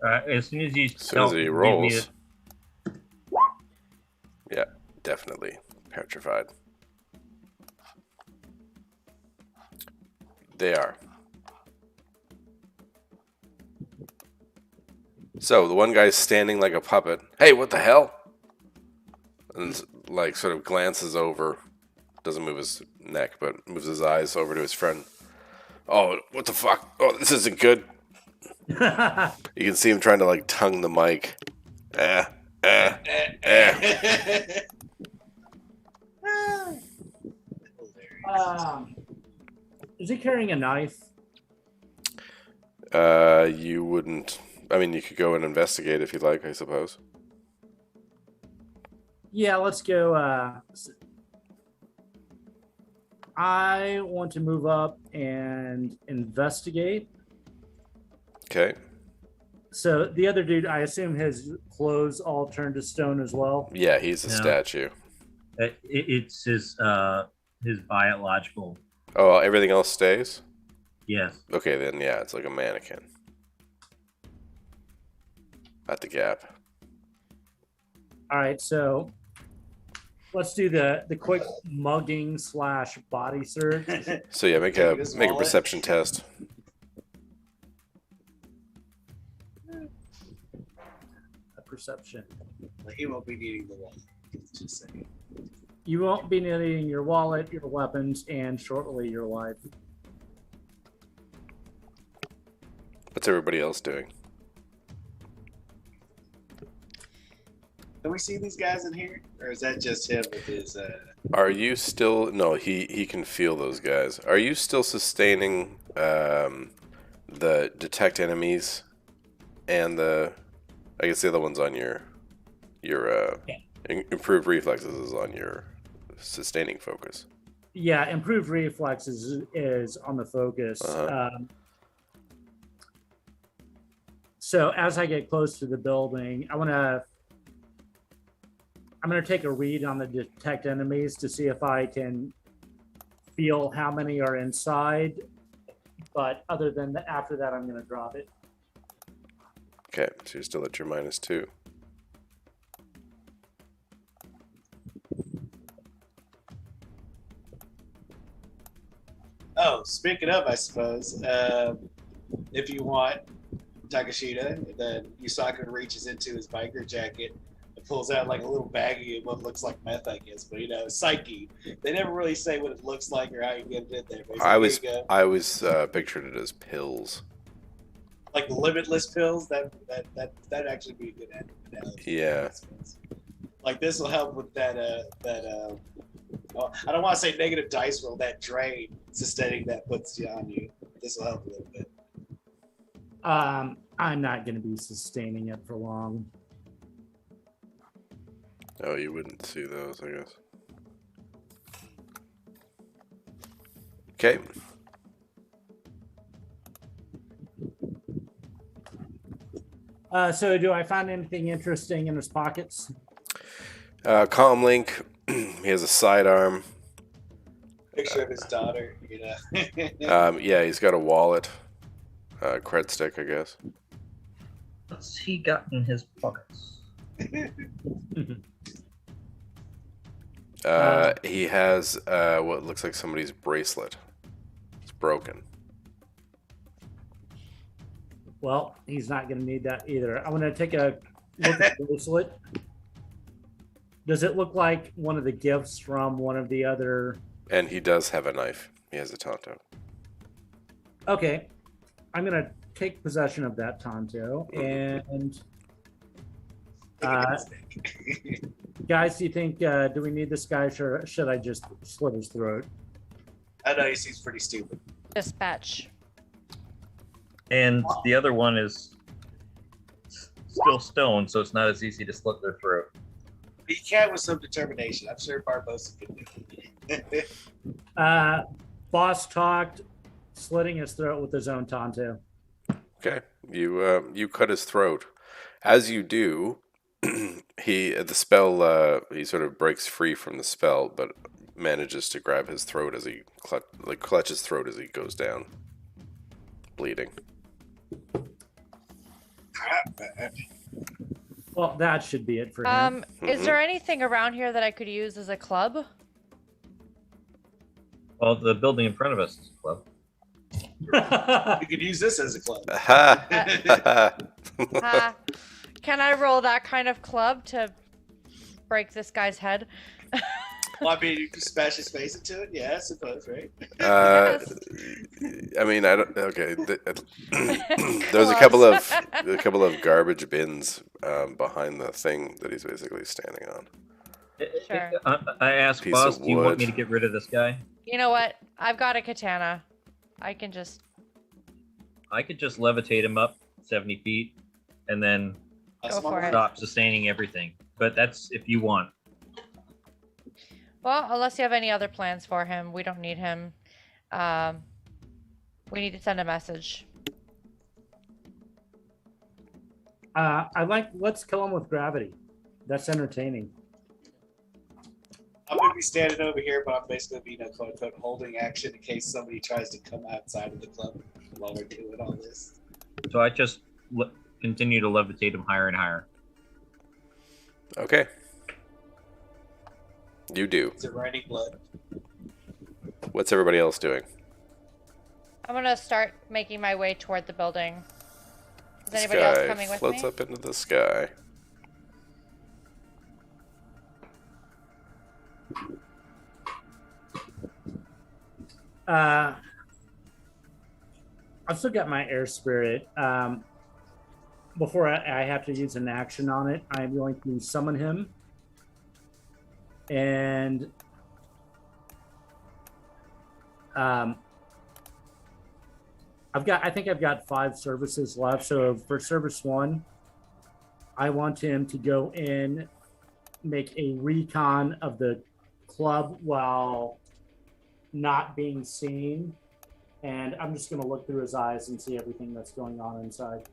As soon as He rolls. Yeah, definitely petrified. They are. So the one guy's standing like a puppet. Hey, what the hell? And like sort of glances over, doesn't move his neck, but moves his eyes over to his friend. Oh, what the fuck? Oh, this isn't good. You can see him trying to like tongue the mic. Is he carrying a knife? You wouldn't. I mean, you could go and investigate if you'd like, I suppose. Yeah, let's go. I want to move up and investigate. Okay. So the other dude, I assume his clothes all turned to stone as well. Yeah, he's a statue. It's his biological. Oh, everything else stays? Yes. Okay, then yeah, it's like a mannequin. At the Gap. All right, so let's do the quick mugging / body search. So yeah, make a perception test. perception. Like, he won't be needing the wallet. Just saying. You won't be needing your wallet, your weapons, and shortly your life. What's everybody else doing? Can we see these guys in here? Or is that just him with his Are you still... No, he can feel those guys. Are you still sustaining the detect enemies and the... I guess the other one's on your improved reflexes is on your sustaining focus. Yeah, improved reflexes is on the focus. So as I get close to the building, I'm gonna take a read on the detect enemies to see if I can feel how many are inside. But other than that, after that, I'm gonna drop it. Okay, so you're still at your -2. Oh, speaking of, I suppose, if you want, Takashita, then Yusaka reaches into his biker jacket and pulls out like a little baggie of what looks like meth, I guess. But psyche. They never really say what it looks like or how you get it in there. But he's like, I always pictured it as pills. like limitless pills. That'd actually be a good analogy. Yeah. Like this will help with that well, I don't want to say negative dice roll, that drain sustaining that puts you on you. This will help a little bit. I'm not going to be sustaining it for long. Oh, you wouldn't see those, I guess. Okay. So do I find anything interesting in his pockets? Comlink, he has a sidearm. Picture of his daughter, Yeah, he's got a wallet. Cred stick, I guess. What's he got in his pockets? He has what looks like somebody's bracelet. It's broken. Well, he's not going to need that either. I'm going to take a look at the bracelet. Does it look like one of the gifts from one of the other? And he does have a knife. He has a Tonto. Okay. I'm going to take possession of that Tonto. And guys, do you think, do we need this guy, or should I just slit his throat? I know he seems pretty stupid. Dispatch. And the other one is still stone, so it's not as easy to slit their throat. He can with some determination. I'm sure Barbosa can do it. Boss talked, slitting his throat with his own Tonto. Okay, you cut his throat. As you do, he sort of breaks free from the spell, but manages to grab his throat as he clutch his throat as he goes down, bleeding. Well, that should be it for him. Is there anything around here that I could use as a club? Well, the building in front of us is a club. You could use this as a club. Can I roll that kind of club to break this guy's head? Well, I mean, you can smash his face into it. Yeah, I suppose, right? I mean, I don't. Okay, there's a couple of garbage bins behind the thing that he's basically standing on. Sure. I asked Piece boss, of do you want wood. me to get rid of this guy? You know what? I've got a katana. I could just levitate him up 70 feet and then go for it. stop sustaining everything. But that's if you want. Well, unless you have any other plans for him, we don't need him. We need to send a message. Let's kill him with gravity. That's entertaining. I'm going to be standing over here, but I'm basically going to be, quote unquote, holding action in case somebody tries to come outside of the club while we're doing all this. So I just continue to levitate him higher and higher. Okay. You do. Is it raining blood? What's everybody else doing? I'm gonna start making my way toward the building. Is The anybody else sky coming with floats me? up into the sky. I've still got my air spirit. Before I have to use an action on it, I'm going to summon him. And I think I've got 5 services left. So for service 1, I want him to go in, make a recon of the club while not being seen. And I'm just going to look through his eyes and see everything that's going on inside.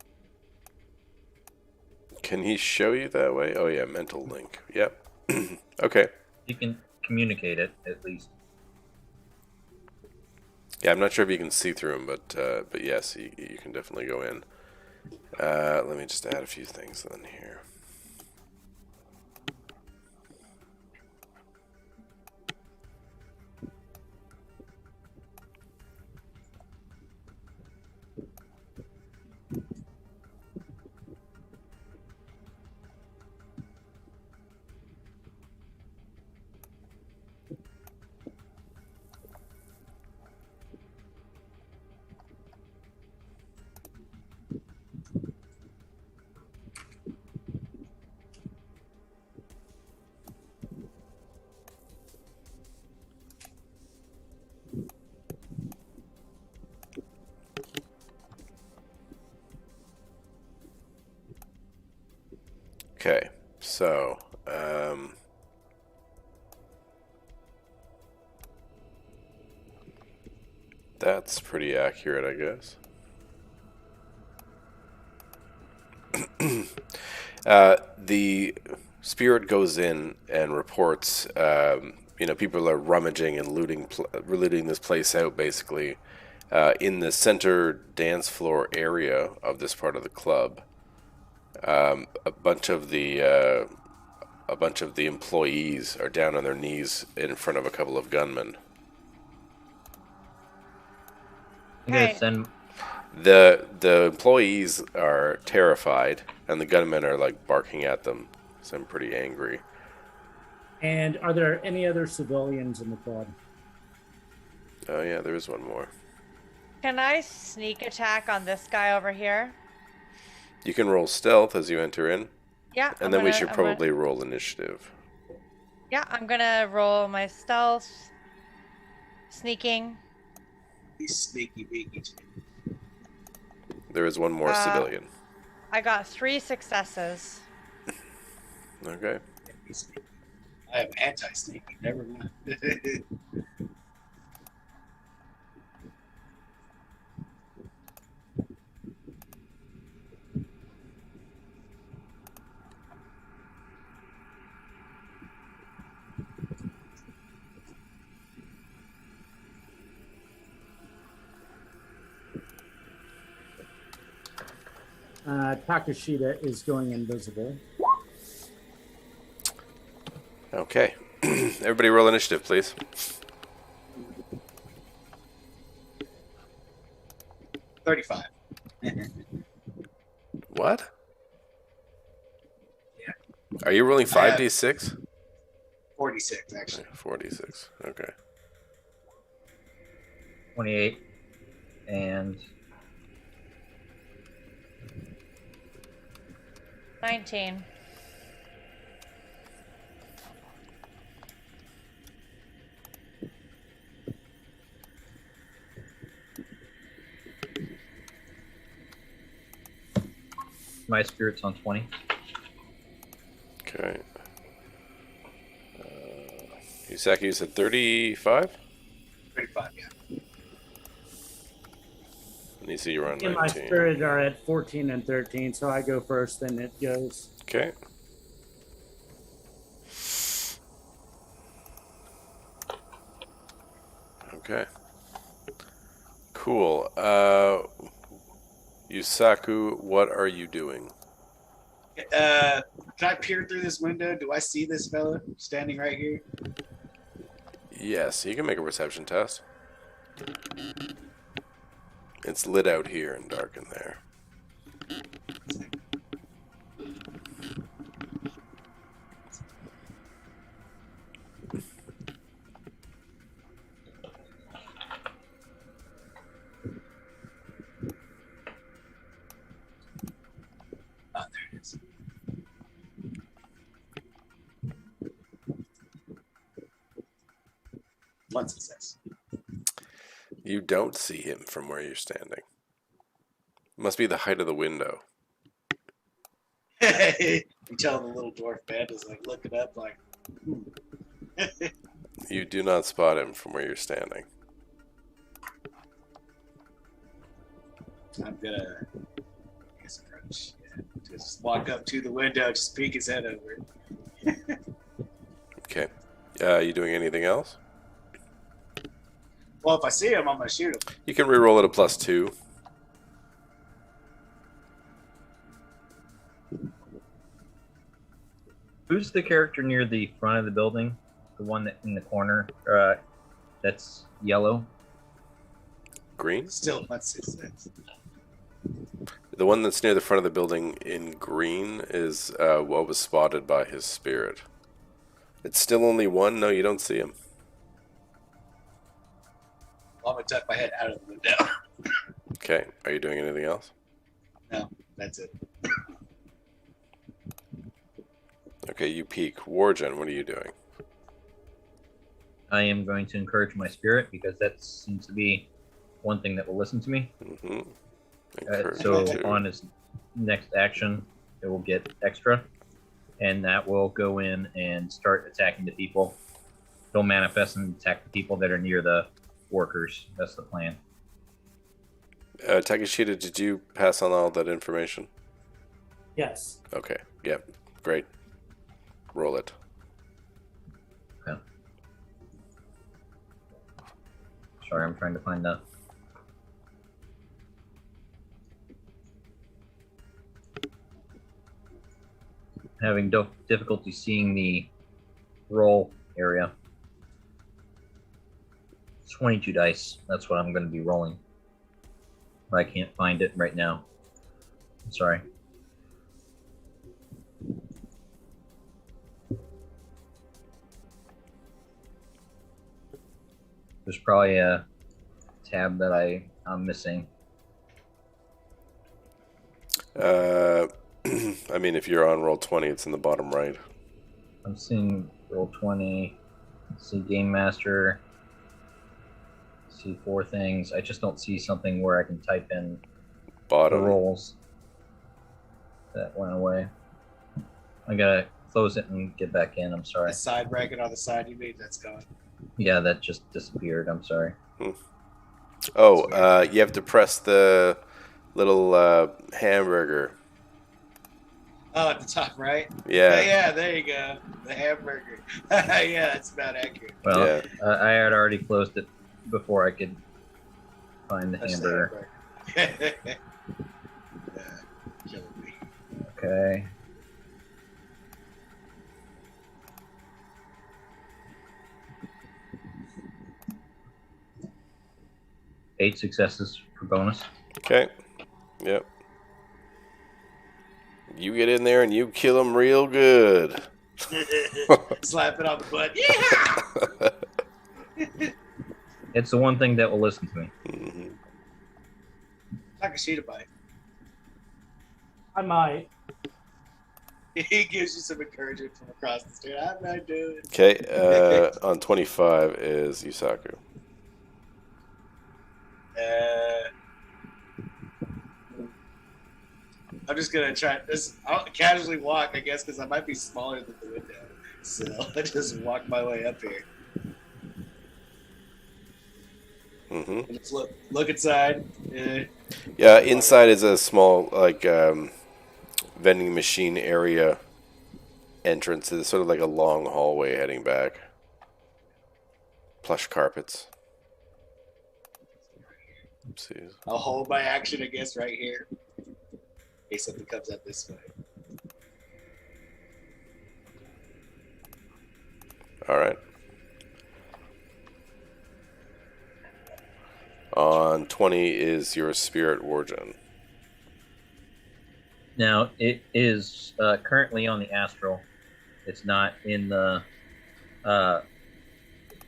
Can he show you that way? Oh yeah, mental link. Yep. Okay. You can communicate it at least. Yeah, I'm not sure if you can see through him, but yes, you can definitely go in. Let me just add a few things then here. Okay, so that's pretty accurate, I guess. The spirit goes in and reports, people are rummaging and looting this place out, basically. In the center dance floor area of this part of the club, a bunch of the employees are down on their knees in front of a couple of gunmen. I'm gonna Okay. send. The employees are terrified, and the gunmen are like barking at them. So I'm pretty angry. And are there any other civilians in the club? Oh yeah, there is one more. Can I sneak attack on this guy over here? You can roll stealth as you enter in, Yeah. and then we should probably roll initiative. Yeah, I'm gonna roll my stealth, sneaking. He's sneaky beaky. There is one more civilian. I got 3 successes. Okay. I am anti-sneaky. Never mind. Takashita is going invisible. Okay. Everybody roll initiative, please. $35. What? Yeah. Are you rolling 5d6? 46, actually. 46. Okay. 28 and 19. my spirit's on 20. Okay. Yusaki, you said 35? 35, yeah. And you see you're on 19. And my spirit are at 14 and 13, so I go first, then it goes. Okay. Okay. Cool. Yusaku, what are you doing? Can I peer through this window? Do I see this fella standing right here? Yes, you can make a perception test. It's lit out here and dark in there. One success. You don't see him from where you're standing. Must be the height of the window. You tell the little dwarf man is like looking up like, You do not spot him from where you're standing. I'm gonna, I guess approach. Yeah, just walk up to the window, just peek his head over. Okay. You doing anything else? Well, if I see him, I'm gonna shoot him. You can reroll it a +2. Who's the character near the front of the building? The one that in the corner that's yellow? Green? Still one success. The one that's near the front of the building in green is what was spotted by his spirit. It's still only one? No, you don't see him. Well, I'm gonna tuck my head out of the window. Okay. Are you doing anything else? No, that's it. Okay, you peek. Wargen, what are you doing? I am going to encourage my spirit because that seems to be one thing that will listen to me. Mm-hmm. So on his next action, it will get extra, and that will go in and start attacking the people. They'll manifest and attack the people that are near the workers. That's the plan. Takeshita, did you pass on all that information? Yes. Okay. Yep. Great. Roll it. Okay. Sorry, I'm trying to find that. Having difficulty seeing the roll area. 22 dice. That's what I'm going to be rolling. But I can't find it right now. I'm sorry. There's probably a tab that I'm missing. I mean, if you're on Roll20, it's in the bottom right. I'm seeing Roll20, see Game Master, see 4 things. I just don't see something where I can type in the Bottom. rolls. That went away. I gotta close it and get back in. I'm sorry. The side bracket on the side you made, that's gone. Yeah, that just disappeared. I'm sorry. Oh, you have to press the little hamburger. Oh, at the top right? Yeah. Yeah, there you go. The hamburger. Yeah, that's about accurate. Well, Yeah. I had already closed it before I could find the That's hamburger. the hamburger. Killing me. Okay. Eight successes for bonus. Okay. Yep. You get in there and you kill him real good. Slap it on the butt. Yeah! It's the one thing that will listen to me. Mm-hmm. Takeshita bite. I might. He gives you some encouragement from across the stage. I'm not doing it. Okay. On 25 is Yusaku. I'm just gonna try this. I'll casually walk, I guess, because I might be smaller than the window. So I just walk my way up here. Mm-hmm. And just look inside. Yeah, inside is a small, like, vending machine area entrance. It's sort of like a long hallway heading back. Plush carpets. Oopsies. I'll hold my action, I guess, right here. In case something comes up this way. All right. On 20 is your spirit Wargen. Now, it is currently on the astral. It's not in the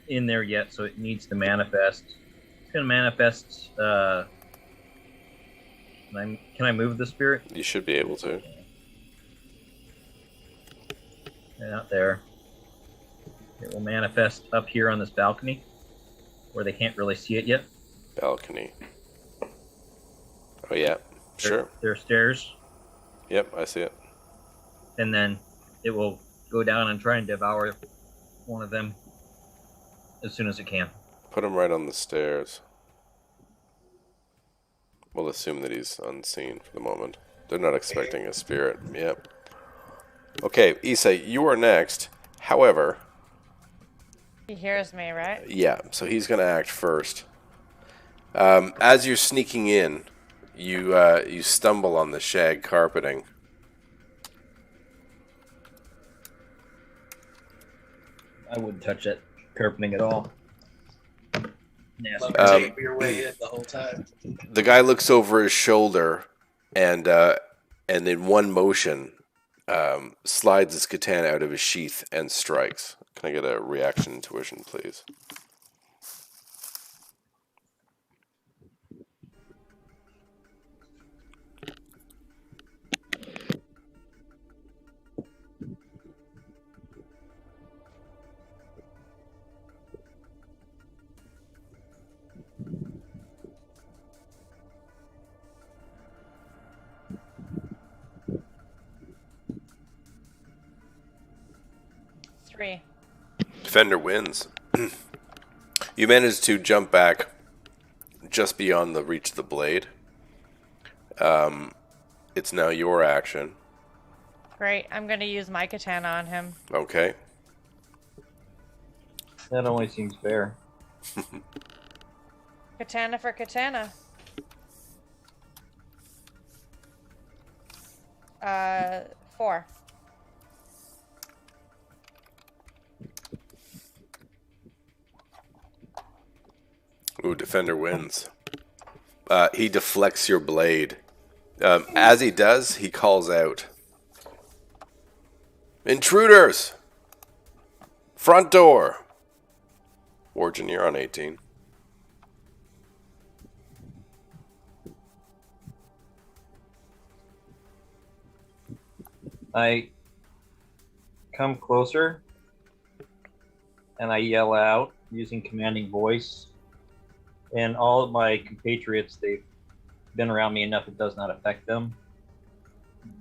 in there yet, so it needs to manifest. It's going to manifest. Can I move the spirit? You should be able to. Out there. It will manifest up here on this balcony. where they can't really see it yet. Balcony. Oh yeah, sure. There are stairs, Yep, I see it. and then it will go down and try and devour one of them as soon as it can. Put him right on the stairs. We'll assume that he's unseen for the moment. They're not expecting a spirit. Yep. Okay, Issei, you are next. However, He hears me, right? yeah, so he's going to act first. As you're sneaking in, you stumble on the shag carpeting. I wouldn't touch that carpeting at all. Nasty. Love to tape your way in the whole time. The guy looks over his shoulder and in one motion slides his katana out of his sheath and strikes. Can I get a reaction intuition, please? Three. Defender wins. You manage to jump back just beyond the reach of the blade. It's now your action. Great. I'm going to use my katana on him. Okay. That only seems fair. Katana for katana. 4. Ooh, defender wins. He deflects your blade. As he does, he calls out, "Intruders! Front door!" Origin, you're on 18. I come closer and I yell out using commanding voice. And all of my compatriots, they've been around me enough it does not affect them.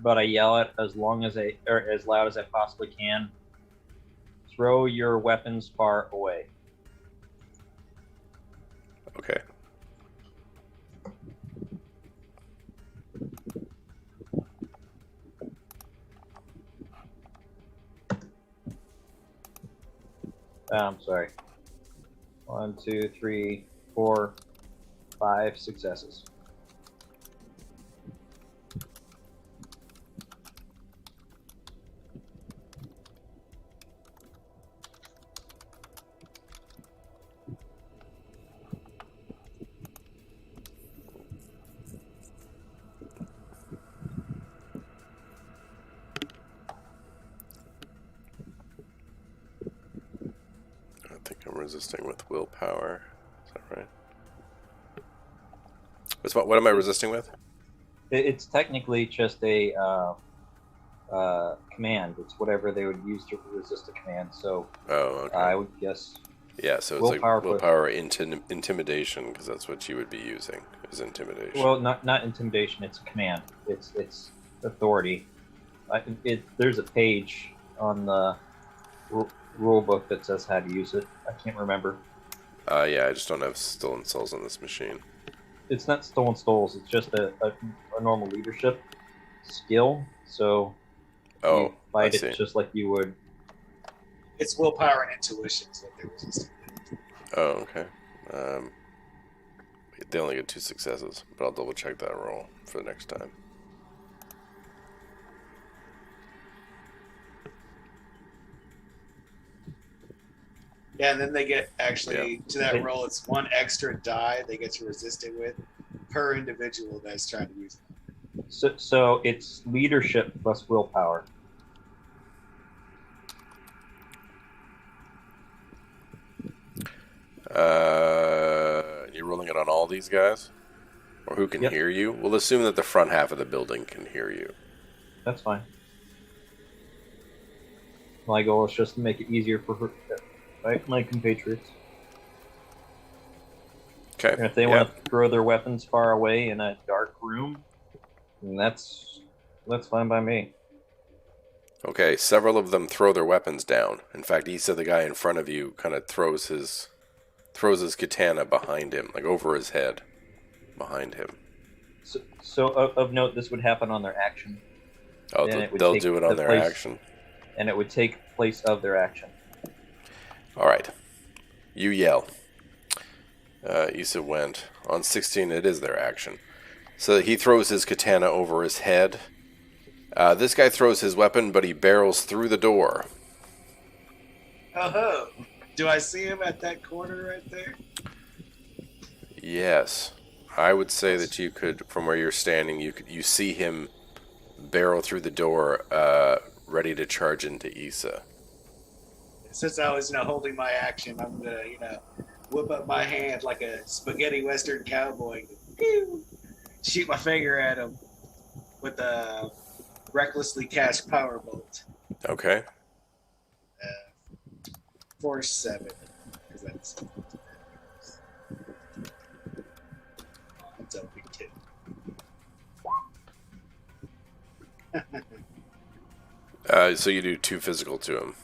But I yell it as loud as I possibly can. Throw your weapons far away. Okay. I'm sorry. 1, 2, 3, 4, 5 successes. I think I'm resisting with willpower. Is that right? What am I resisting with? It's technically just a command. It's whatever they would use to resist a command. So Oh, okay. I would guess. Yeah, so it's willpower like willpower intimidation, because that's what you would be using, is intimidation. Well, not intimidation. It's a command. It's authority. There's a page on the rule book that says how to use it. I can't remember. Yeah, I just don't have stolen souls on this machine. It's not stolen souls. It's just a normal leadership skill. So you fight I see. it just like you would. It's willpower and intuition is what they're resisting. Oh, okay. They only get 2 successes, but I'll double check that roll for the next time. Yeah, and then they get to that roll. It's 1 extra die they get to resist it with per individual that's trying to use it. So it's leadership plus willpower. You're rolling it on all these guys? Or who can hear you? We'll assume that the front half of the building can hear you. That's fine. My goal is just to make it easier for my compatriots. Okay. And if they want to throw their weapons far away in a dark room, then that's fine by me. Okay, several of them throw their weapons down. In fact, Issa, the guy in front of you, kind of throws his katana behind him, like over his head, behind him. So of note, this would happen on their action. Oh, they'll do it on their action. And it would take place of their action. All right. You yell. Issa went. On 16, it is their action. So he throws his katana over his head. This guy throws his weapon, but he barrels through the door. Oh, do I see him at that corner right there? Yes. I would say that you could, from where you're standing, you see him barrel through the door, ready to charge into Issa. Since I was, holding my action, I'm gonna, whip up my hand like a spaghetti western cowboy, pew, shoot my finger at him with a recklessly cast power bolt. Okay. Force 7, because that's OP 2. So you do 2 physical to him.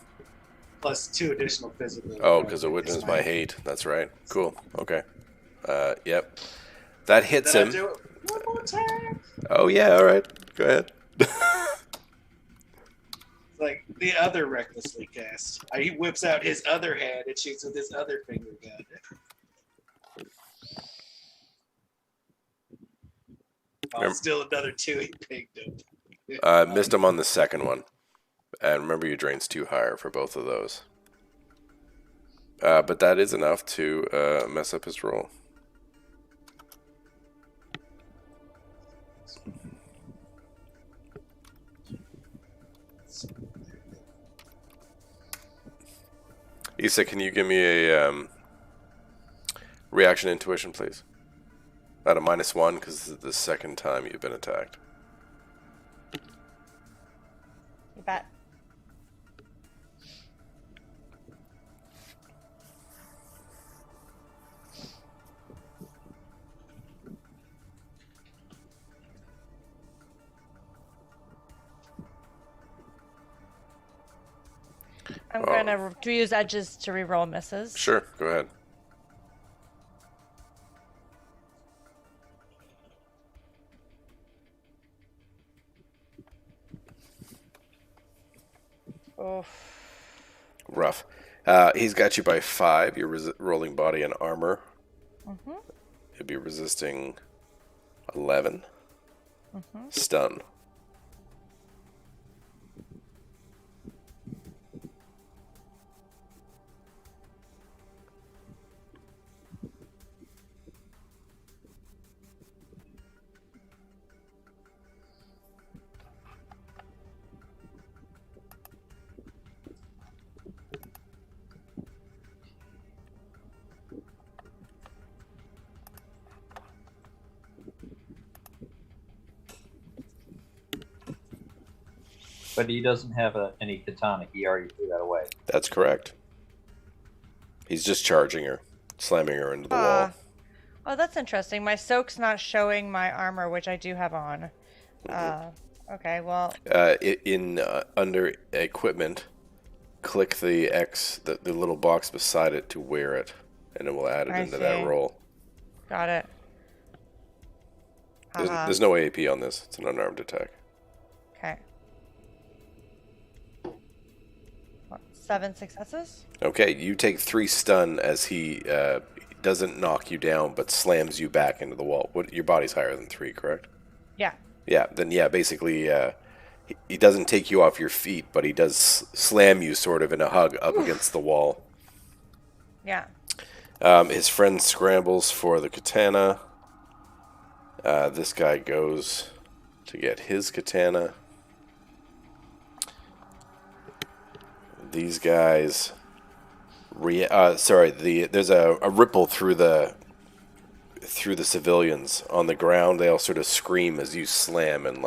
Plus 2 additional physical. Oh, because it witnessed my hate. That's right. Cool. Okay. Yep. That hits him. Do it one more time. Oh, yeah. All right. Go ahead. Like the other recklessly cast. He whips out his other hand and shoots with his other finger gun. Oh, still another 2 he picked him. Missed him on the second one. And remember, your drain's 2 higher for both of those. But that is enough to mess up his roll. Issa, can you give me a reaction intuition, please? At a -1, because this is the second time you've been attacked. You bet. I'm going to use edges to reroll misses. Sure, go ahead. Oof. Rough. He's got you by 5. You're rolling body and armor. Mm-hmm. You'll be resisting 11. Mm-hmm. Stun. But he doesn't have any katana. He already threw that away. That's correct. He's just charging her, slamming her into the wall. Oh, that's interesting. My soak's not showing my armor, which I do have on. Okay, well... Under equipment, click the X, the little box beside it to wear it, and it will add it into that roll. Got it. There's no AP on this. It's an unarmed attack. Okay. 7 successes? Okay, you take 3 stun as he doesn't knock you down, but slams you back into the wall. Your body's higher than 3, correct? Yeah. Yeah, then basically he doesn't take you off your feet, but he does slam you sort of in a hug up against the wall. Yeah. His friend scrambles for the katana. This guy goes to get his katana. These guys, there's a ripple through the civilians on the ground. They all sort of scream as you slam and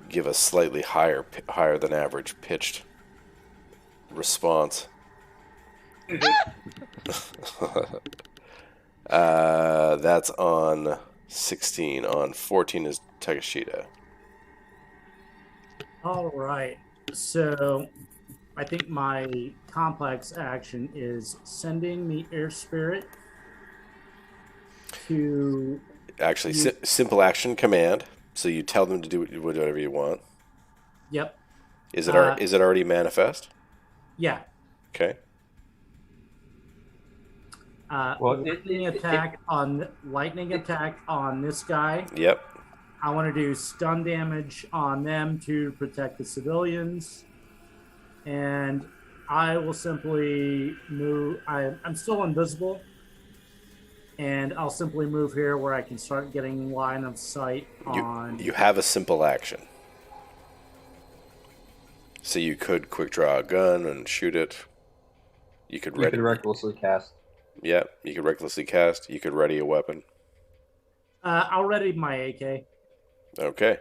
give a slightly higher than average pitched response. That's on 16. On 14 is Takashita. All right. So I think my complex action is sending the air spirit to. Actually, simple action command. So you tell them to do whatever you want. Yep. Is it already manifest? Yeah. Okay. Lightning attack on this guy. Yep. I want to do stun damage on them to protect the civilians. And I will simply move. I'm still invisible. And I'll simply move here where I can start getting line of sight on. You have a simple action. So you could quick draw a gun and shoot it. You could recklessly cast. Yeah, you could recklessly cast. You could ready a weapon. I'll ready my AK. Okay.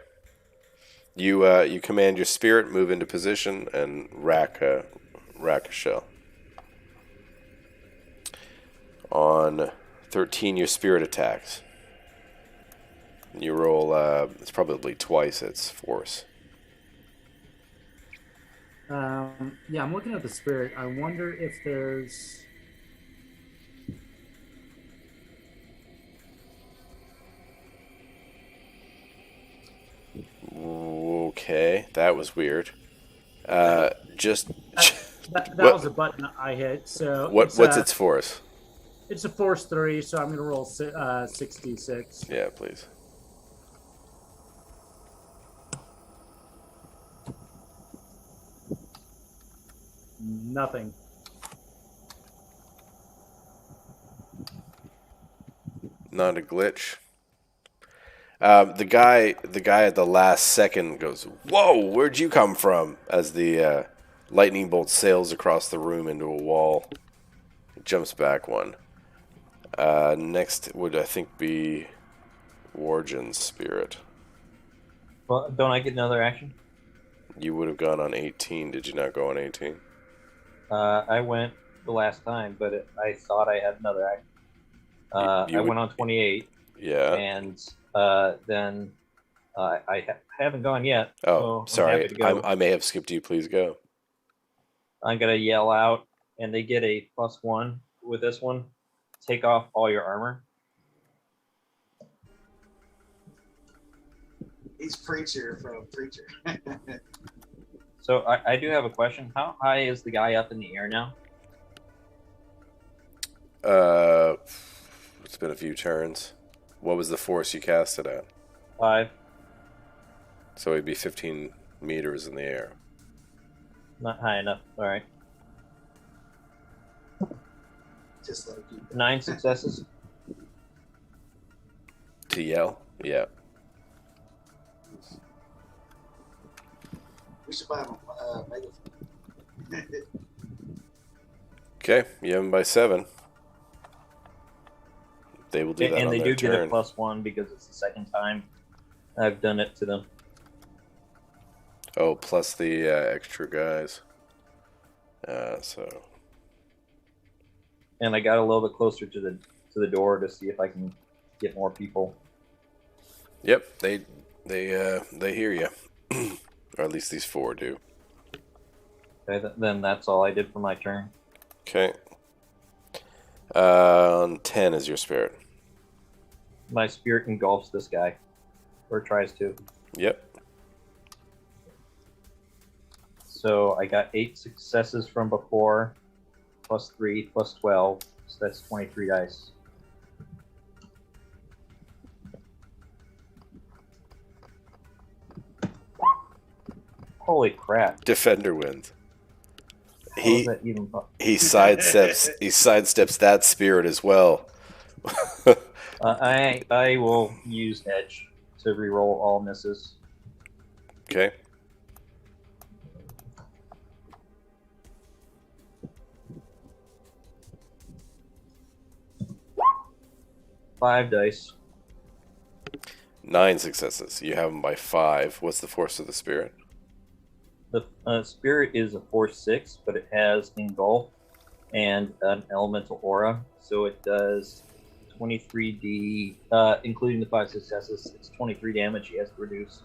You command your spirit, move into position, and rack a shell. On 13, your spirit attacks. You roll. It's probably twice its force. Yeah, I'm looking at the spirit. I wonder if there's. Okay, that was weird. Just that was a button I hit. So what's its force? It's a force 3, so I'm going to roll 66. Yeah, please. Nothing. Not a glitch. The guy at the last second goes, "Whoa, where'd you come from?" As the lightning bolt sails across the room into a wall. It jumps back one. Next would, I think, be Wargen's spirit. Well, don't I get another action? You would have gone on 18. Did you not go on 18? I went the last time, but I thought I had another action. I went on 28. Yeah. And then I haven't gone yet. Oh, so sorry. I'm happy to go. I may have skipped you. Please go. I'm going to yell out, and they get a +1 with this one. Take off all your armor. He's Preacher from Preacher. So I do have a question. How high is the guy up in the air now? It's been a few turns. What was the force you cast it at? 5. So it'd be 15 meters in the air. Not high enough. All right. Just like you. 9 successes. To yell? Yeah. We should buy him a megaphone. Okay, you have them by 7. They will do that And on they their do turn. get a +1 because it's the second time I've done it to them. Oh, plus the extra guys. So. And I got a little bit closer to the door to see if I can get more people. Yep, they hear you, or at least these 4 do. Okay, then that's all I did for my turn. Okay. On 10 is your spirit. My spirit engulfs this guy, or tries to. Yep. So I got 8 successes from before, +3, +12. So that's 23 dice. Holy crap! Defender wins. How is that even? He sidesteps that spirit as well. I will use edge to reroll all misses. Okay. Five dice. 9 successes. You have them by 5. What's the force of the spirit? The spirit is a force 6, but it has engulf and an elemental aura, so it does 23d, including the 5 successes. It's 23 damage he has to reduce.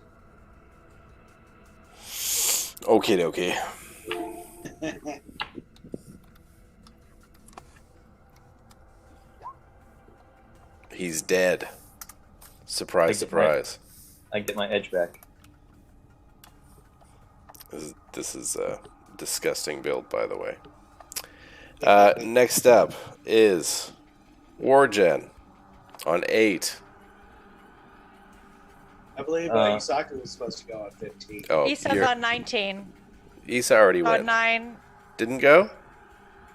Okay. He's dead. Surprise, surprise. I get my edge back. This is a disgusting build, by the way. Next up is Wargen on 8. I believe Yusaku was supposed to go on 15. Oh, Isa's on 19. Isa already went. On 9. Didn't go?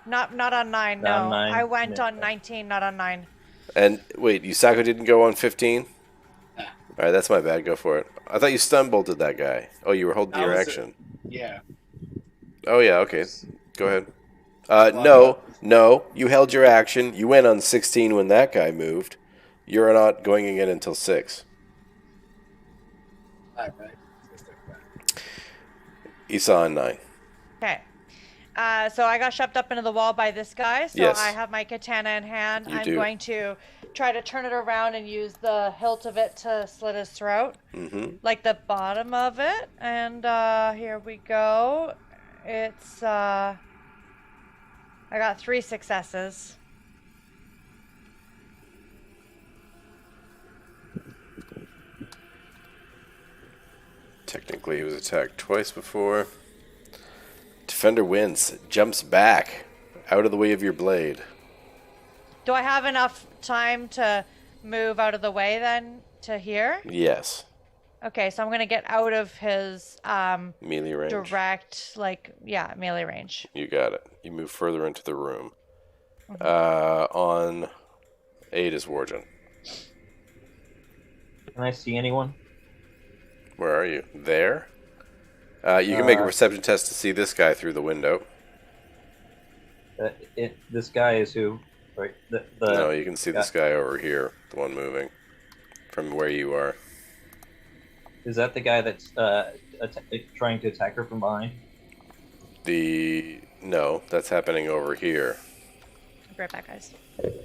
Not on 9, no. On 9, I went yeah. on 19, not on 9. And wait, Yusaku didn't go on 15? Alright, that's my bad. Go for it. I thought you stun bolted that guy. Oh, you were holding your action. Yeah. Oh, yeah, okay. Go ahead. No. You held your action. You went on 16 when that guy moved. You're not going again until 6. All right. Isa on 9. Okay. So I got shoved up into the wall by this guy. So Yes. I have my katana in hand. You I'm do. going to try to turn it around and use the hilt of it to slit his throat. Mm-hmm. Like the bottom of it. And here we go. It's, I got 3 successes. Technically, he was attacked twice before. Defender wins. Jumps back. Out of the way of your blade. Do I have enough time to move out of the way then to here? Yes. Okay, so I'm going to get out of his Melee range. direct, melee range. You got it. You move further into the room. Mm-hmm. On 8 is Wargen. Can I see anyone? Where are you? There? You can make a perception test to see this guy through the window. This guy is who? Right. No, you can see this guy over here, the one moving, from where you are. Is that the guy that's trying to attack her from behind? No, that's happening over here. I'll be right back, guys.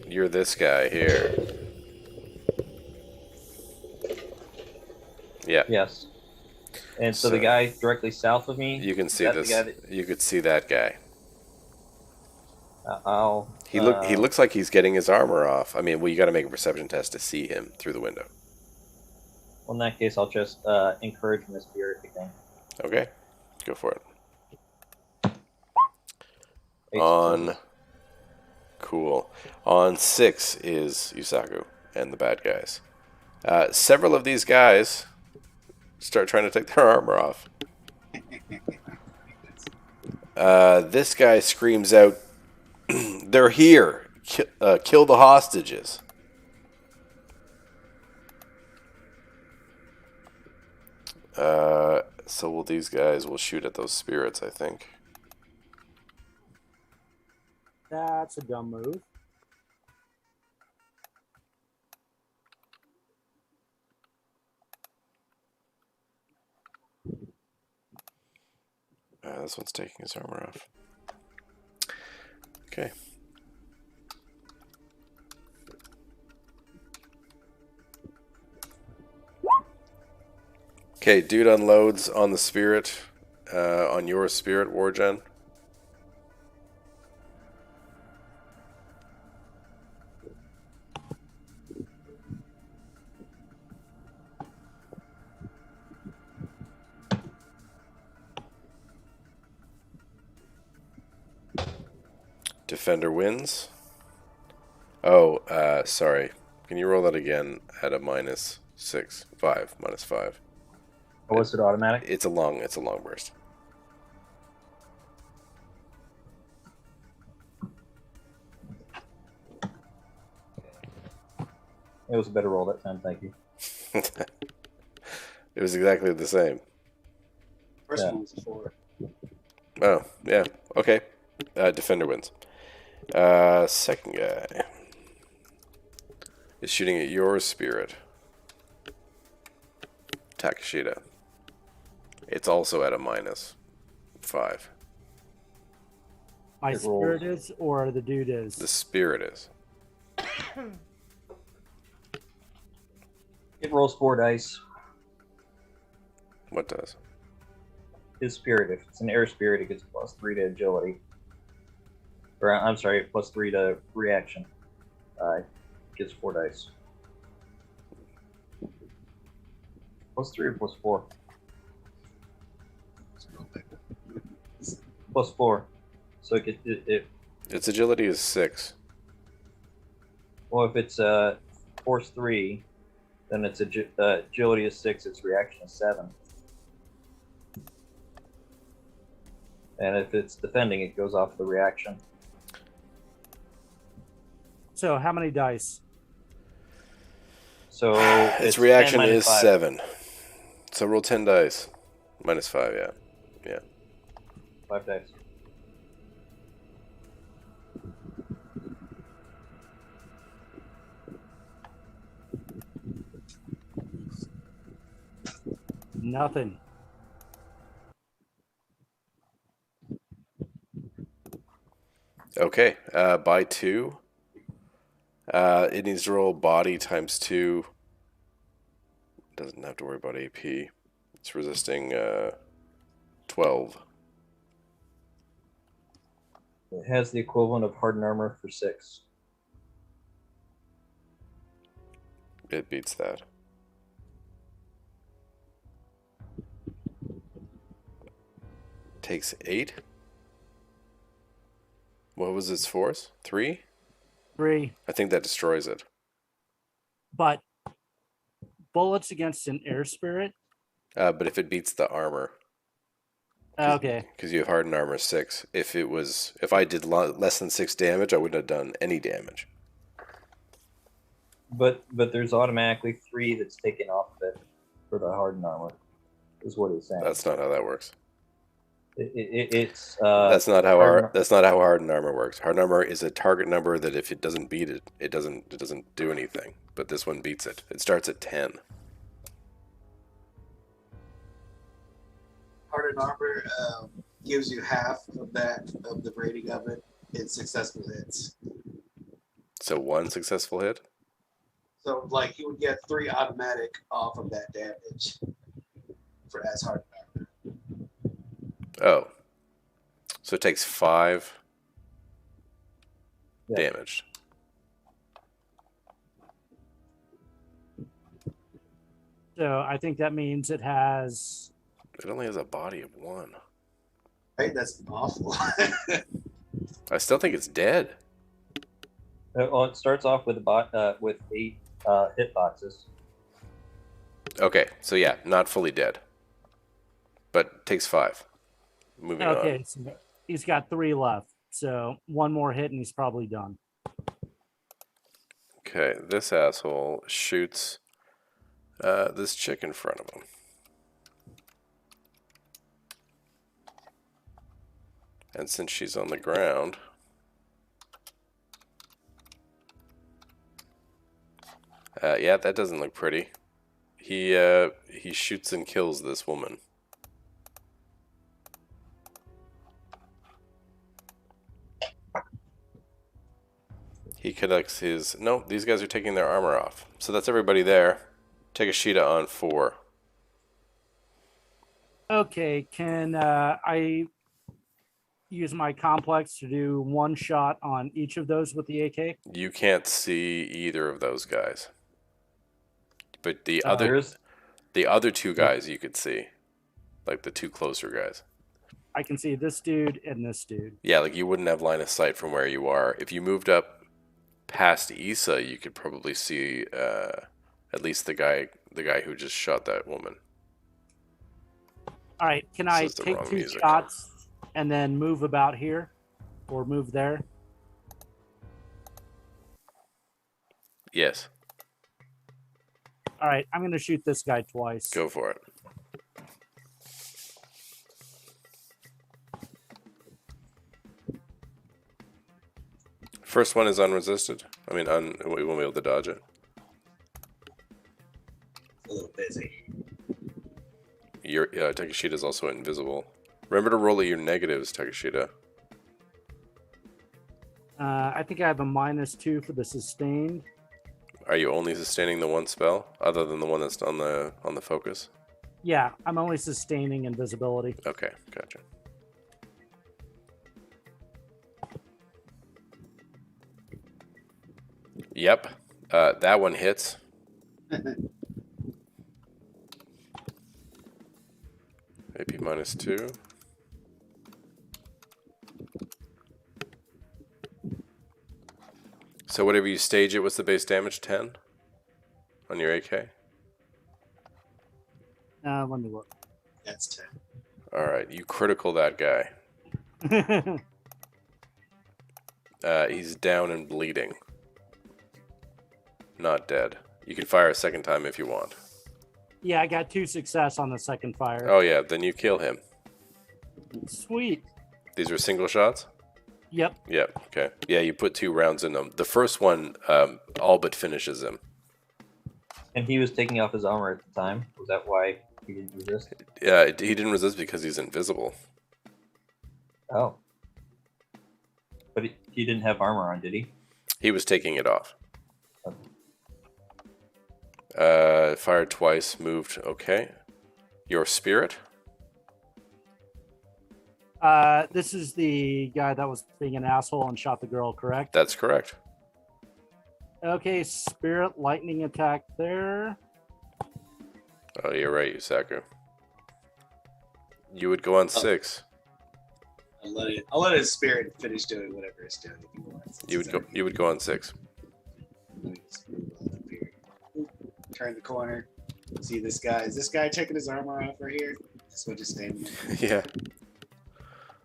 You're this guy here. Yeah. Yes. And so the guy directly south of me. You can see this. You could see that guy. He looks like he's getting his armor off. I mean, well, you got to make a perception test to see him through the window. Well, in that case, I'll just encourage my spirit again. Okay, go for it. 8 On cool. On 6 is Yusaku and the bad guys. Several of these guys start trying to take their armor off. This guy screams out, "They're here! Kill the hostages!" So these guys will shoot at those spirits, I think. That's a dumb move. This one's taking his armor off. Okay. Okay, dude unloads on the spirit, on your spirit, Wargen. Defender wins. Oh, sorry. Can you roll that again at a -5? -5. Or was it automatic? It's a long burst. It was a better roll that time, thank you. It was exactly the same. First one was a 4. Oh, yeah. Okay. Defender wins. Second guy is shooting at your spirit. Takashita. It's also at a -5. My It spirit rolls. is, or the dude is? The spirit is. It rolls 4 dice. What does? His spirit. If it's an air spirit, it gets +3 to agility. Or I'm sorry, +3 to reaction. It gets 4 dice. +3 or +4? +4. So Its agility is 6. well, if it's force 3, then its agility is 6. Its reaction is 7. And if it's defending, it goes off the reaction. So how many dice? So Its 10 reaction minus is 5. 7. So roll 10 dice. -5, yeah. Yeah. 5 dice. Nothing. Okay, by 2. It needs to roll body times 2. Doesn't have to worry about AP. It's resisting 12. It has the equivalent of hardened armor for 6. It beats that. Takes 8. What was its force? 3? 3. I think that destroys it. But bullets against an air spirit? But if it beats the armor, Okay. because you have hardened armor 6. If I did less than 6 damage, I wouldn't have done any damage. But there's automatically 3 that's taken off of it for the hardened armor, is what he's saying. That's not how that works. It's That's not how hardened- hardened armor works. Hardened armor is a target number that if it doesn't beat it, it doesn't do anything. But this one beats it. It starts at 10. Hardened armor gives you half of the rating of it in successful hits. So 1 successful hit. So like you would get 3 automatic off of that damage for as hardened armor. Oh. So it takes 5 Yeah. damage. So I think that means it has. It only has a body of 1. Right? That's awful. I still think it's dead. Well, it starts off with 8 hit boxes. Okay, so yeah, not fully dead. But takes 5. Moving on. Okay. So he's got 3 left. So 1 more hit and he's probably done. Okay, this asshole shoots this chick in front of him. And since she's on the ground, yeah, that doesn't look pretty. He shoots and kills this woman. He collects his... No, these guys are taking their armor off. So that's everybody there. Take a Sheeta on 4. Okay. Can I use my complex to do 1 shot on each of those with the AK? You can't see either of those guys. But the There's other 2 guys you could see. Like the 2 closer guys. I can see this dude and this dude. Yeah, like you wouldn't have line of sight from where you are. If you moved up past Issa, you could probably see at least the guy who just shot that woman. All right. Can This I is the take wrong 2 music. shots and then move about here or move there? Yes, All right. I'm going to shoot this guy twice. go for it. First one is unresisted. I mean, we won't be able to dodge it. A little busy. Your Takashita is also invisible. Remember to roll at your negatives, Takashita. I think I have a -2 for the sustained. Are you only sustaining the one spell, other than the one that's on the focus? Yeah, I'm only sustaining invisibility. Okay, gotcha. Yep, that one hits. AP -2. So whatever you stage it, what's the base damage? 10 on your AK? Let me look. That's 10. All right, you critical that guy. He's down and bleeding. Not dead. You can fire a second time if you want. Yeah, I got 2 success on the second fire. Oh yeah, then you kill him. Sweet. These are single shots? Yep. Yep, okay. Yeah, you put 2 rounds in them. The first one all but finishes him. And he was taking off his armor at the time. Was that why he didn't resist? Yeah, he didn't resist because he's invisible. Oh. But he didn't have armor on, did he? He was taking it off. Okay. Fired twice, moved, okay. Your spirit? This is the guy that was being an asshole and shot the girl, correct? That's correct. Okay, spirit lightning attack there. Oh, you're right, Yusaku. You would go on 6. I'll let his spirit finish doing whatever it's doing if he wants. You would go on 6. Let me just move on up here. Oop, turn the corner. See this guy. Is this guy taking his armor off right here? This one just standing there. Yeah.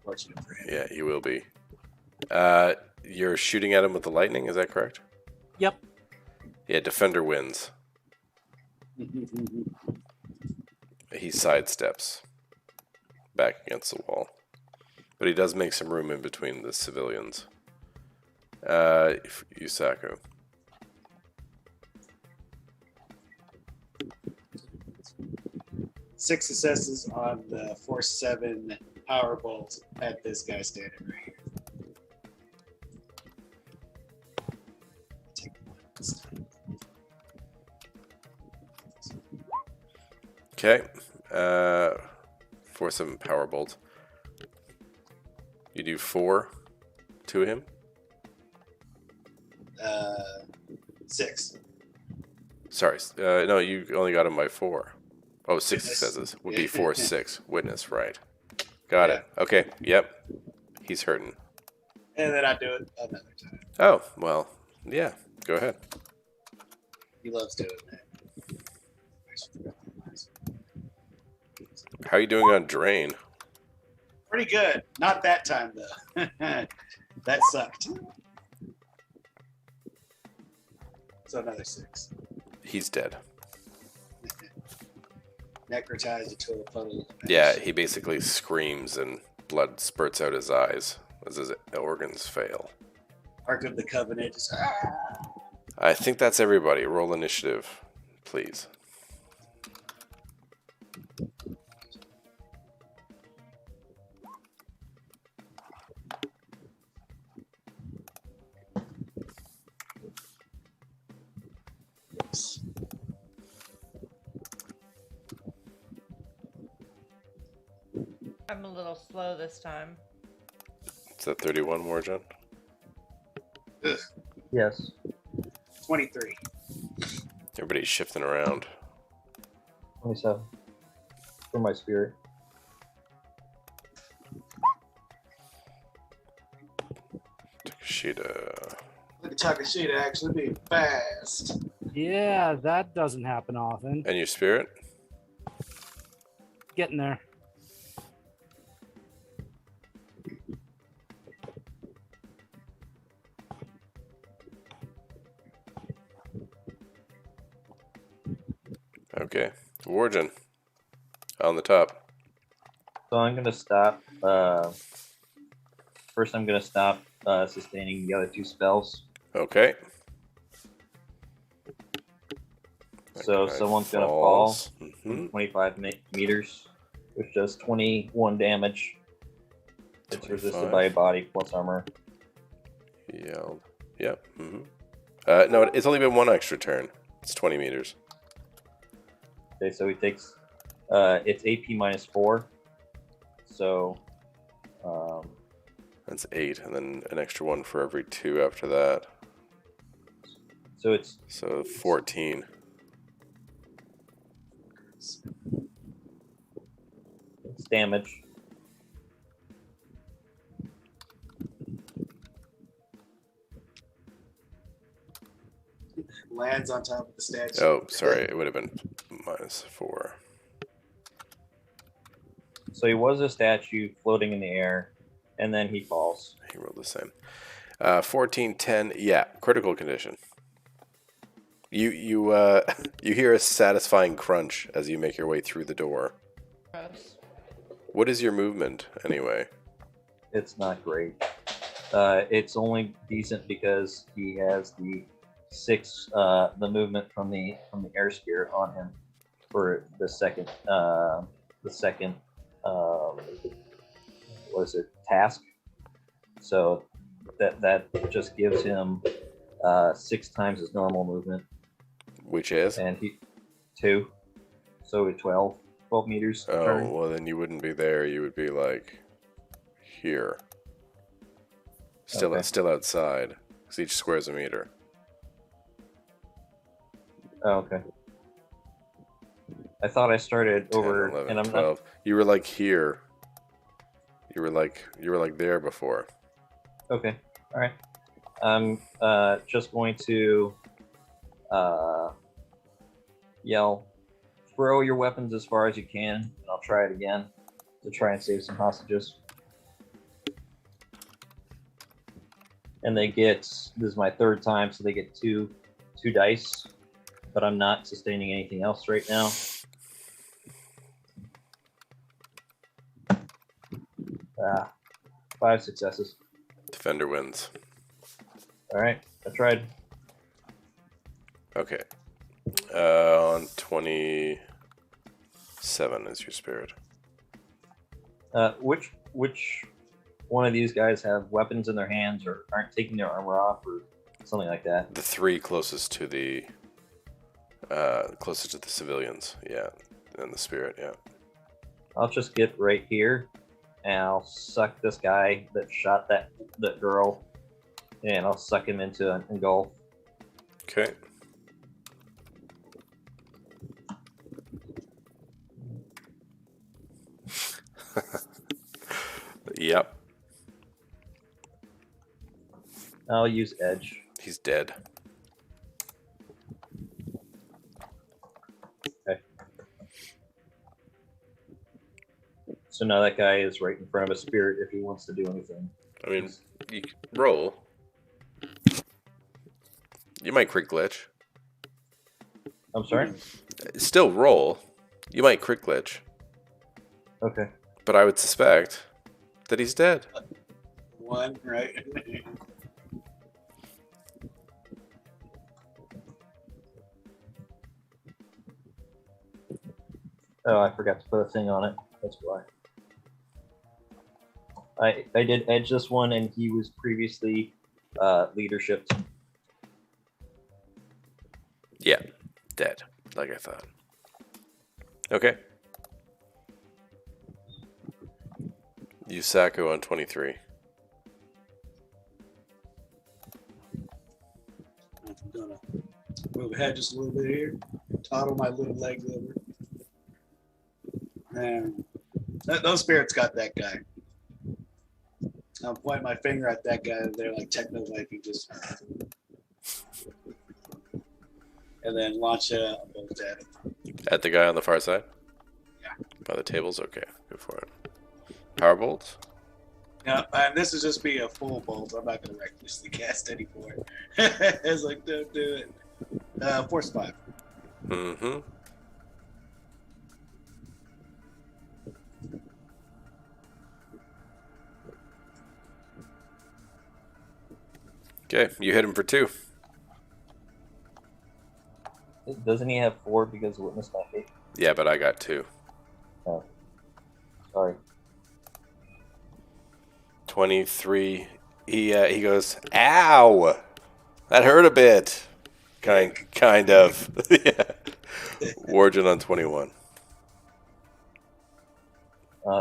Fortunate for him. Yeah, he will be. You're shooting at him with the lightning, is that correct? Yep. Yeah, defender wins. He sidesteps back against the wall. But he does make some room in between the civilians. Yusaku. Six successes on the Force 7 power bolt at this guy standing right here. Take one this time. Okay. 4/7 power bolt. You do 4 to him. 6. Sorry. No, you only got him by 4. Oh, 6 Witness. successes. Would be 4, 6. Witness, right. Got it. Okay. Yep. He's hurting. And then I do it another time. Oh, well, yeah. Go ahead. He loves doing that. How are you doing on drain? Pretty good. Not that time though. That sucked. So another 6. He's dead. Necrotized into a puddle. of ash. Yeah, he basically screams and blood spurts out his eyes as his organs fail. Ark of the Covenant. Just, ah! I think that's everybody. Roll initiative, please. I'm a little slow this time. Is that 31 more, John? Yes. 23. Everybody's shifting around. 27. For my spirit. Takashita. Look at Takashita actually being fast. Yeah, that doesn't happen often. And your spirit? Getting there. Okay. Warden. On the top. So I'm gonna stop. First, I'm gonna stop sustaining the other 2 spells. Okay. So That guy someone's gonna fall falls. Mhm. from 25 meters, which does 21 damage. It's resisted 25. by a body plus armor. Yelled. Yep. No, it's only been one extra turn. It's 20 meters. Okay, so he takes it's AP -4. So That's 8, and then an extra one for every 2 after that. so it's So 14. damage. Lands on top of the statue. Oh, sorry, it would have been -4. So he was a statue floating in the air, and then he falls. He rolled the same. 14, 10, yeah, critical condition. You you hear a satisfying crunch as you make your way through the door. Gross. What is your movement anyway? It's not great. It's only decent because he has the 6 the movement from the air spear on him for the second what is it, task. So that just gives him 6 times his normal movement, Which is? and he 2, so 12 meters. Oh, turn. well then you wouldn't be there. You would be like here. Still Okay. still outside. Because each square is a meter. Oh, okay. I thought I started 10, over, 11, and I'm 12. You were like here. You were like there before. not. Okay, all right. I'm just going to yell, "Throw your weapons as far as you can," and I'll try it again to try and save some hostages. And they get, this is my 3rd time, so they get two dice, but I'm not sustaining anything else right now. Ah, 5 successes. Defender wins. All right, I tried. Okay. On 27 is your spirit. Which one of these guys have weapons in their hands or aren't taking their armor off or something like that? The 3 closest to the civilians, yeah, and the spirit, yeah. I'll just get right here and I'll suck this guy that shot that girl, and I'll suck him into an engulf. Okay. Yep, I'll use edge. he's dead. Okay. So now that guy is right in front of a spirit if he wants to do anything. I mean, you can roll. You might crit glitch. I'm sorry? Still roll. You might crit glitch. Okay. But I would suspect that he's dead. 1, right? Oh, I forgot to put a thing on it. That's why. I did edge this one, and he was previously leadership. Yeah, dead, like I thought. Okay. Yusaku on 23. I'm gonna move ahead just a little bit here. Toddle my little legs over. And those spirits got that guy. I'll point my finger at that guy. They're like techno Viking, just, and then launch a bolt at him. At the guy on the far side? Yeah. By the tables? Okay, go for it. Power bolt? Yeah, and this is just be a full bolt. I'm not gonna recklessly cast any more. It's like, don't do it. Force 5. Mm-hmm. Okay, you hit him for 2. Doesn't he have 4 because of witness my fate? Yeah, but I got 2. Oh, sorry. 23. He goes, ow! That hurt a bit. Kind of. Yeah. Warden on 21.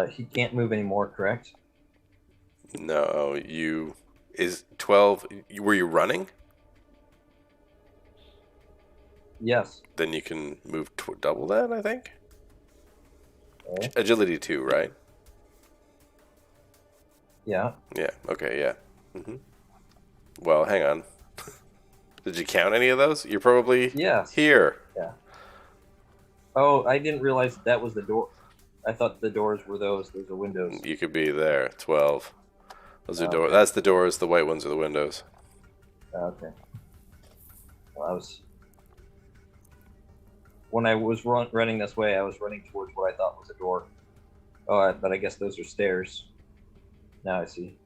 He can't move anymore, correct? No, is 12. Were you running? Yes. Then you can move double that, I think. Okay. Agility 2, right? Yeah. Yeah. Okay. Yeah. Well, hang on. Did you count any of those? You're probably Yes. here. Yeah. Oh, I didn't realize that was the door. I thought the doors were those. Those are windows. You could be there. 12. Those are Okay. doors. That's the doors. The white ones are the windows. Okay. Well, when I was running this way, I was running towards what I thought was a door. Oh, but I guess those are stairs. Now I see.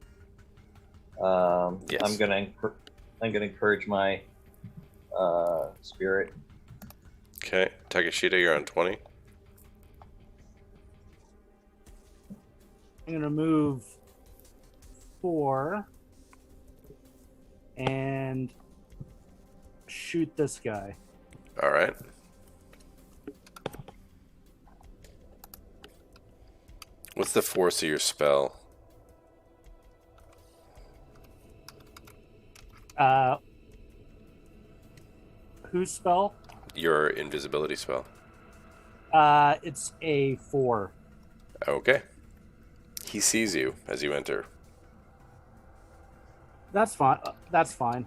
Yes. I'm gonna encourage my spirit. Okay. Takashita, you're on 20. I'm gonna move 4 and shoot this guy. All right. What's the force of your spell? Whose spell? Your invisibility spell. It's a 4. Okay. He sees you as you enter. That's fine. That's fine.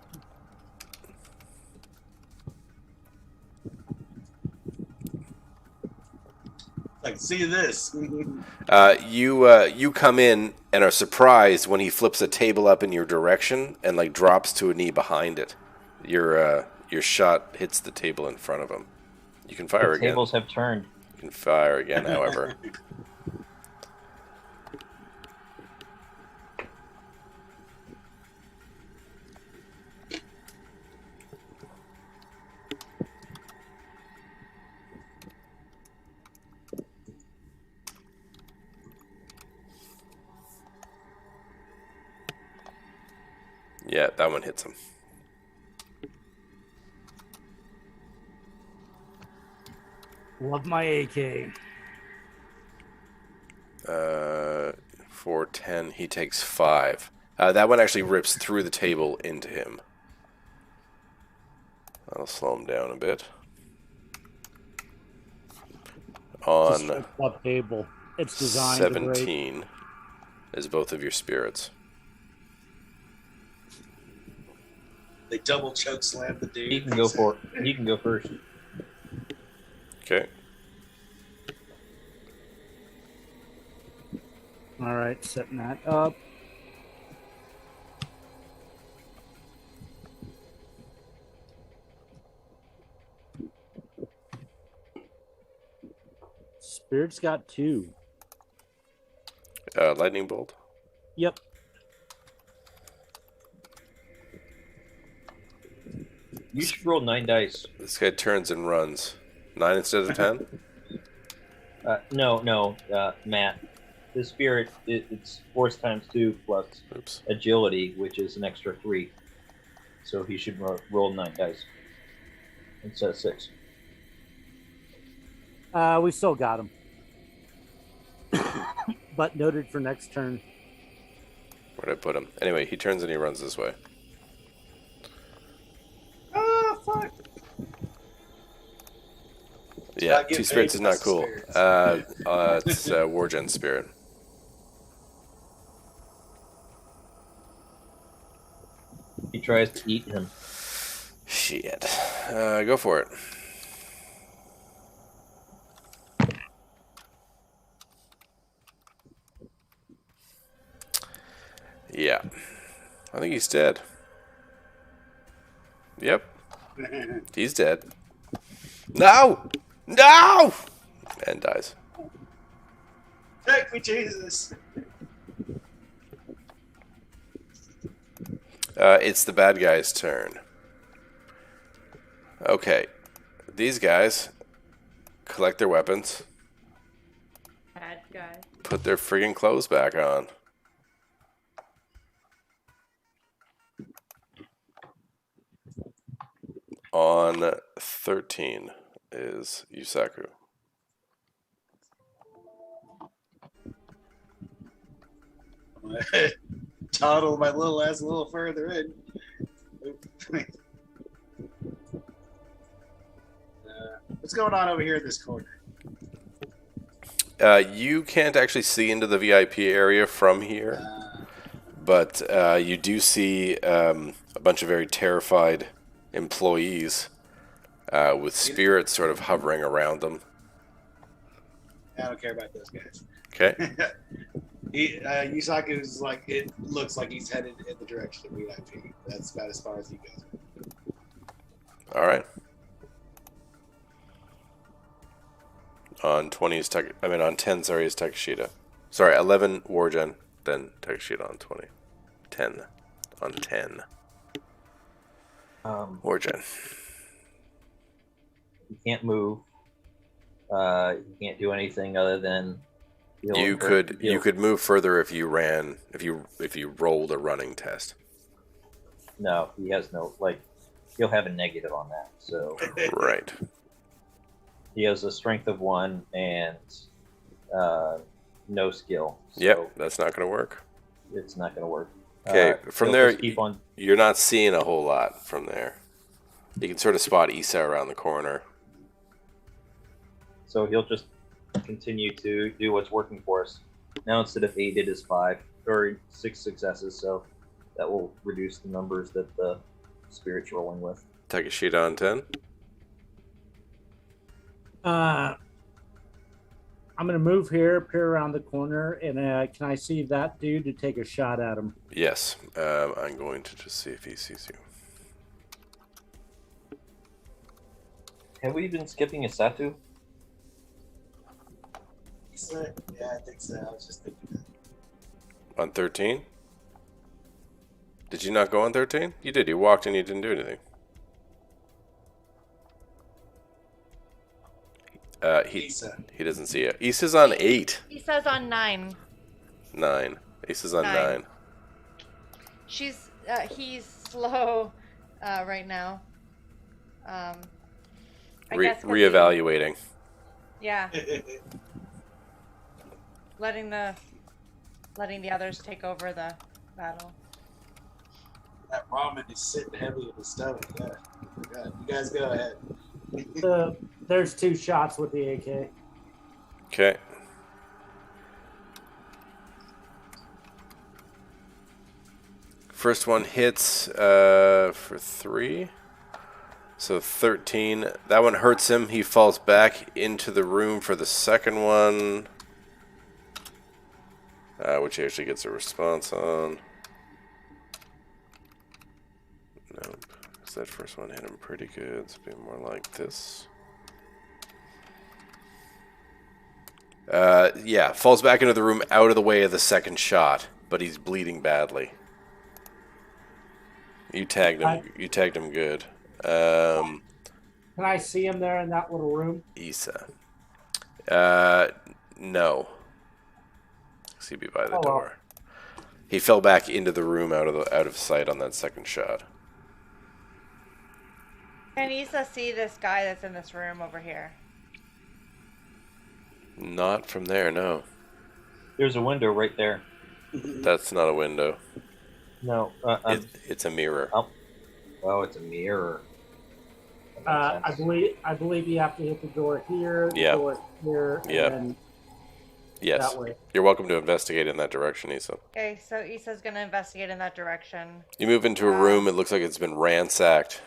Like, see this. You come in and are surprised when he flips a table up in your direction and like drops to a knee behind it. Your shot hits the table in front of him. You can fire The again. tables have turned. You can fire again, however. Yeah, that one hits him. Love my AK. 410. He takes 5. That one actually rips through the table into him. I'll slow him down a bit. On Up table. It's designed to break. 17 is both of your spirits. They double choke slam the dude. He can go for it. He can go first. Okay. All right, setting that up. Spirit's got 2. Lightning bolt. Yep. You should roll 9 dice. This guy turns and runs. 9 instead of 10? No, Matt. The spirit, it's force times 2 plus Oops. agility, which is an extra 3. So he should roll 9 dice instead of 6. We still got him. But noted for next turn. Where'd I put him? Anyway, he turns and he runs this way. Oh, fuck. Yeah, not get 2 spirits paid is not plus cool. spirits. It's Wargen spirit. He tries to eat him. Shit. Go for it. Yeah. I think he's dead. Yep. He's dead. No! No! And dies. Thank me, Jesus. It's the bad guy's turn. Okay. These guys collect their weapons, Bad guy. put their friggin' clothes back on. On 13 is Yusaku. Toddle my little ass a little further in. What's going on over here in this corner? You can't actually see into the VIP area from here, but you do see a bunch of very terrified employees with spirits sort of hovering around them. I don't care about those guys. Okay. Yusaku's like, it looks like he's headed in the direction of VIP. That's about as far as he goes. All right. On 20 is on 10, sorry, is Takeshita. Sorry, 11 Wargen, then Takeshita on 20. 10 on 10. Wargen. You can't move. You can't do anything other than You could move further if you ran, if you rolled a running test. No, he has no, like, he'll have a negative on that. So Right. he has a strength of 1 and no skill. So Yep, that's not going to work. it's not going to work. Okay, from he'll there, just keep on. you're not seeing a whole lot from there. You can sort of spot Issa around the corner. So he'll just continue to do what's working for us. Now instead of 8, it is 5 or 6 successes. So that will reduce the numbers that the spirit's rolling with. Takeshita on 10. I'm gonna move here, peer around the corner, and can I see that dude to take a shot at him? Yes, I'm going to just see if he sees you. Have we been skipping a Satu? Yeah, I think so. I was just thinking that. On 13? Did you not go on 13? You did. You walked and you didn't do anything. He doesn't see you. Issa's on 8. He says on 9. 9. Issa's on 9. 9. He's slow right now. I guess 'cause Reevaluating. yeah, letting the others take over the battle. That ramen is sitting heavy in his stomach. Yeah. God, you guys go ahead. There's 2 shots with the AK. Okay. First one hits for 3. So 13. That one hurts him. He falls back into the room for the second one, which he actually gets a response on. Nope. Because that first one hit him pretty good. It's be more like this. Yeah, falls back into the room out of the way of the second shot, but he's bleeding badly. You tagged him good. Can I see him there in that little room? Issa. No. He'd be by the door. He fell back into the room out of sight on that second shot. Can Issa see this guy that's in this room over here? Not from there, no. There's a window right there. That's not a window. No, it's a mirror. Oh, it's a mirror. I believe you have to hit the door here, the door here, and then yes. that way. You're welcome to investigate in that direction, Issa. Okay, so Issa's gonna investigate in that direction. You move into a room, it looks like it's been ransacked.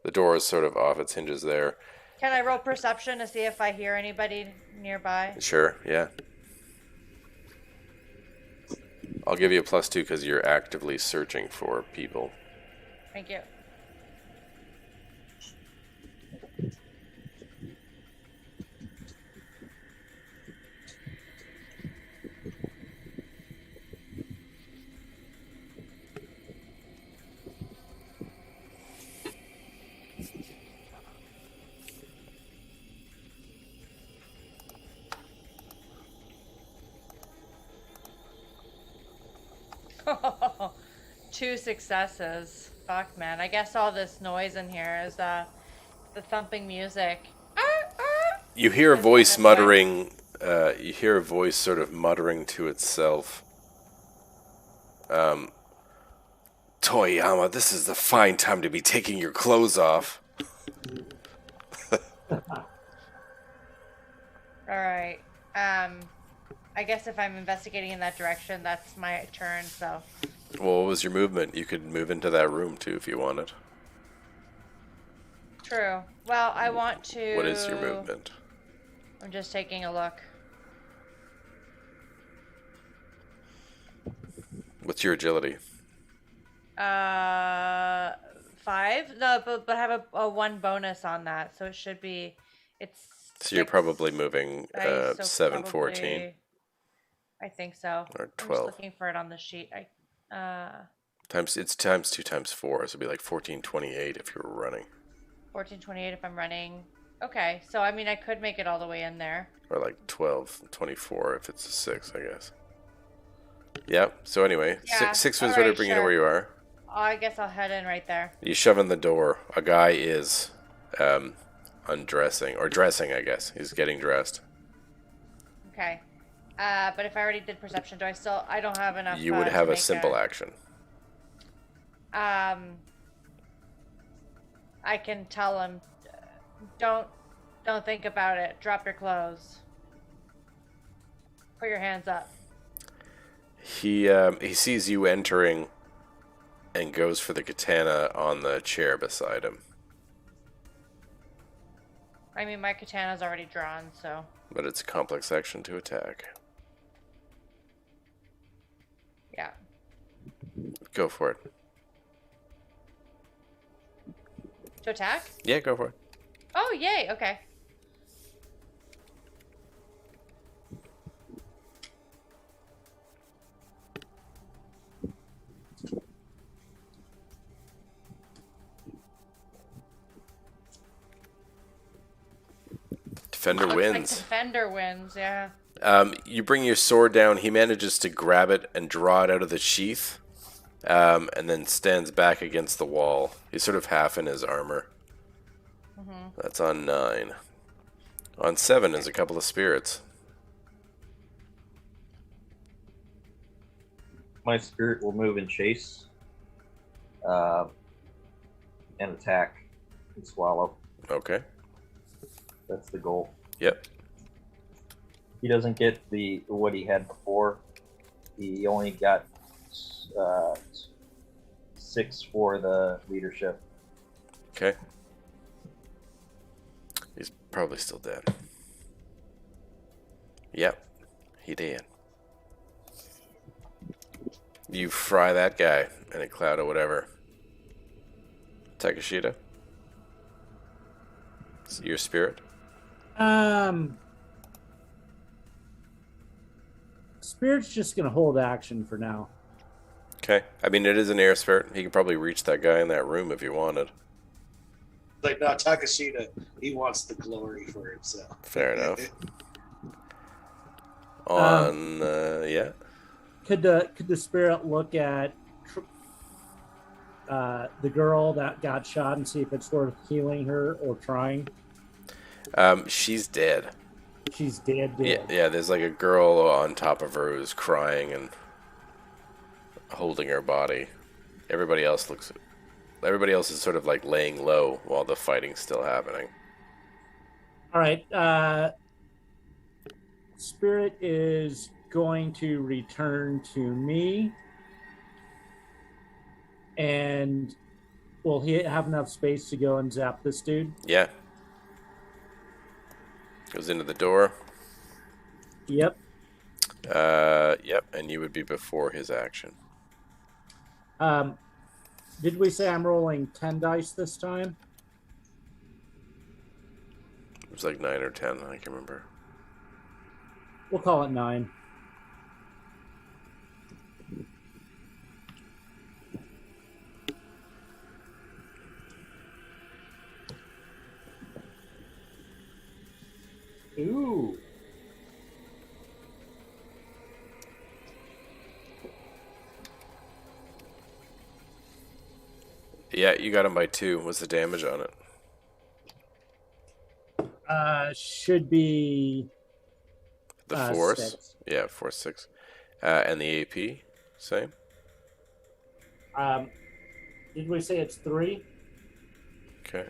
The door is sort of off its hinges there. Can I roll perception to see if I hear anybody nearby? Sure, yeah. I'll give you a +2 because you're actively searching for people. Thank you. Two successes. Fuck, man. I guess all this noise in here is the thumping music. You hear a Is voice this way? muttering. You hear a voice sort of muttering to itself. Toyama, this is the fine time to be taking your clothes off. All right. I guess if I'm investigating in that direction, that's my turn. So Well, what was your movement? You could move into that room too if you wanted. true. Well, I want to. What is your movement? I'm just taking a look. What's your agility? 5. No, but I have a 1 bonus on that, so it should be. It's. So you're 6 probably moving dice, so 7, 14, probably- I think so. or I'm just 12. looking for it on the sheet. It's times 2 times 4, so it'd be like 14, 28 if you were running. 1428 if I'm running. Okay, so I mean I could make it all the way in there. Or like 12, 24 if it's a 6, I guess. Yeah, so anyway, Yeah, 6 was alright, to bring you to sure. where you are. I guess I'll head in right there. You shove in the door. A guy is undressing, or dressing, I guess. He's getting dressed. Okay. But if I already did perception, I don't have enough. You would to have a make simple action. I can tell him, don't think about it. Drop your clothes. Put your hands up. He sees you entering and goes for the katana on the chair beside him. I mean, my katana's already drawn, so. But it's a complex action to attack. Yeah. Go for it. To attack? Yeah, go for it. Oh, yay. Okay. Defender Looks wins. like Defender wins, yeah. You bring your sword down. He manages to grab it and draw it out of the sheath, and then stands back against the wall. He's sort of half in his armor. That's on 9. On 7 is a couple of spirits. My spirit will move and chase, and attack and swallow. Okay. That's the goal. Yep. He doesn't get what he had before. He only got 6 for the leadership. Okay. He's probably still dead. Yep. He did. You fry that guy in a cloud of whatever. Takashita? Your spirit? Spirit's just gonna hold action for now. Okay. I mean, it is an air spirit. He could probably reach that guy in that room if he wanted. Like, no, Takashita, he wants the glory for himself. Fair enough. On, yeah. Could the spirit look at the girl that got shot and see if it's worth healing her or trying? She's dead. She's dead. Yeah, there's like a girl on top of her who's crying and holding her body. Everybody else is sort of like laying low while the fighting's still happening. All right. Spirit is going to return to me. And will he have enough space to go and zap this dude? Yeah. Goes into the door. Yep. Yep, and you would be before his action. Did we say I'm rolling 10 dice this time? It was like 9 or 10, I can't remember. We'll call it 9. Ooh. Yeah, you got him by 2. What's the damage on it? Should be The force? 6. Yeah, force 6. And the AP? Same? Did we say it's 3? Okay.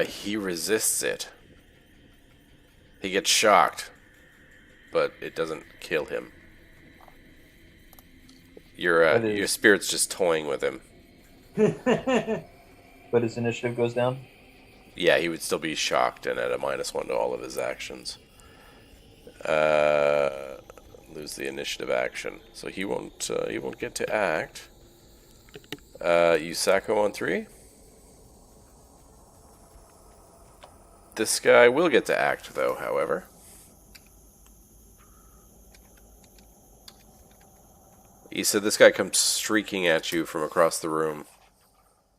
He resists it. He gets shocked, but it doesn't kill him. Your spirit's just toying with him. But his initiative goes down? Yeah, he would still be shocked and at a -1 to all of his actions. Lose the initiative action, so he won't get to act. Yusako on 3. This guy will get to act, though, however. Issa, this guy comes streaking at you from across the room.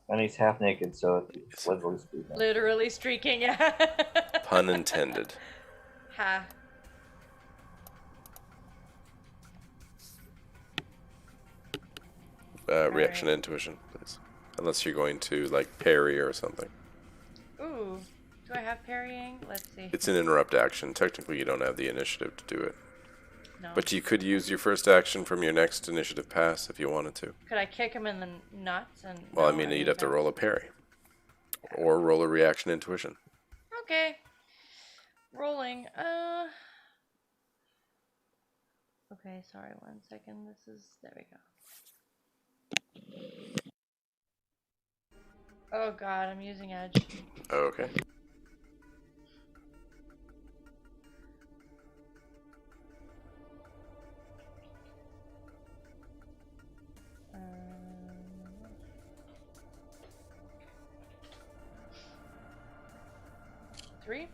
And he's half naked, so it's literally speaking. Literally streaking, yeah. Pun intended. Ha. Reaction and intuition, please. Unless you're going to, like, parry or something. Ooh. Do I have parrying? Let's see. It's an interrupt action. Technically, you don't have the initiative to do it. No. But you could use your first action from your next initiative pass if you wanted to. Could I kick him in the nuts? And Well, no, I mean, you'd need have to that. roll a parry. Or roll a reaction intuition. Okay. Rolling. Okay, sorry, 1 second. There we go. Oh god, I'm using edge. Oh, okay. Three?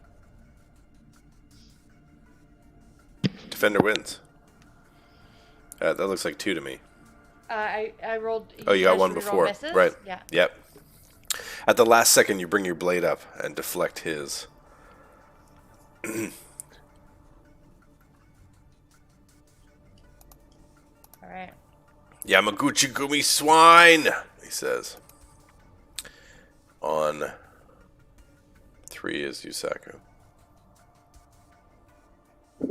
Defender wins. That looks like 2 to me. I rolled. Oh, you got guys one reroll before. misses? Right. Yeah. Yep. At the last second, you bring your blade up and deflect his. Alright. Yamaguchi Gumi swine, he says. On 3 is Yusaku.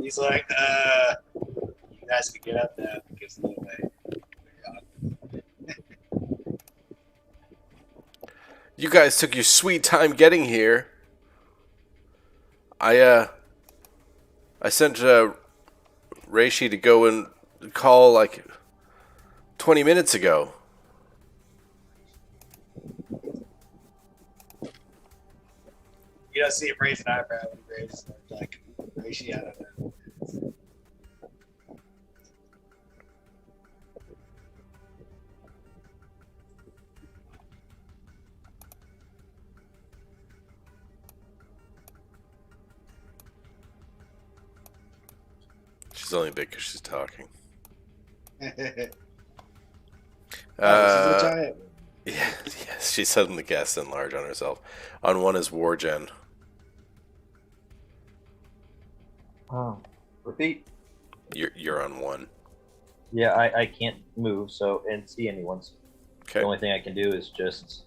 He's like, you guys can get up now because no way. You guys took your sweet time getting here. I sent Reishi to go and call like 20 minutes ago. You don't see him raise an eyebrow when he raises like Reishi, I don't know. She's only big because she's talking. This is a giant. Yeah, yes, she suddenly casts enlarge on herself. On 1 is Wargen. Oh. Repeat. You're on 1. Yeah, I can't move and see anyone. So Okay. the only thing I can do is just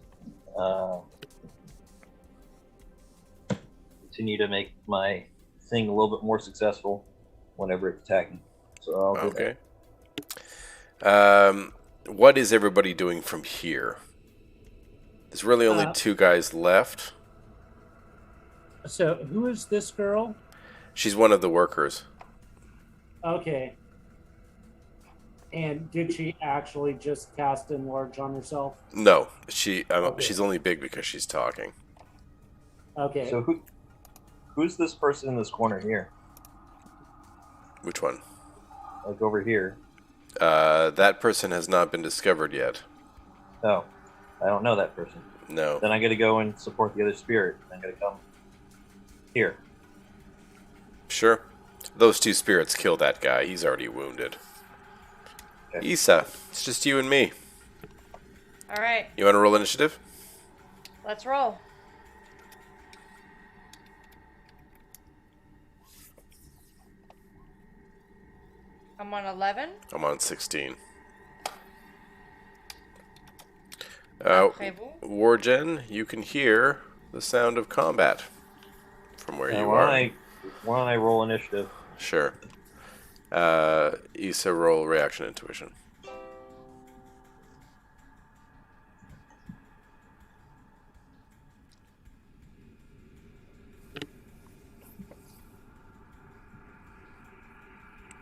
continue to make my thing a little bit more successful whenever it's attacking. So I'll do that. Okay. What is everybody doing from here? There's really only 2 guys left. So who is this girl? She's one of the workers. Okay. And did she actually just cast enlarge on herself? No, Okay. she's only big because she's talking. Okay. So who's this person in this corner here? Which one? Like over here. That person has not been discovered yet. Oh, I don't know that person. No. Then I got to go and support the other spirit. I'm going to come here. Sure. Those 2 spirits kill that guy. He's already wounded. Okay. Issa, it's just you and me. Alright, You want to roll initiative? let's roll. I'm on 11. I'm on 16. Après-vous. Wargen, you can hear the sound of combat from where you are. Why don't I roll initiative? Sure. Issa, roll reaction intuition.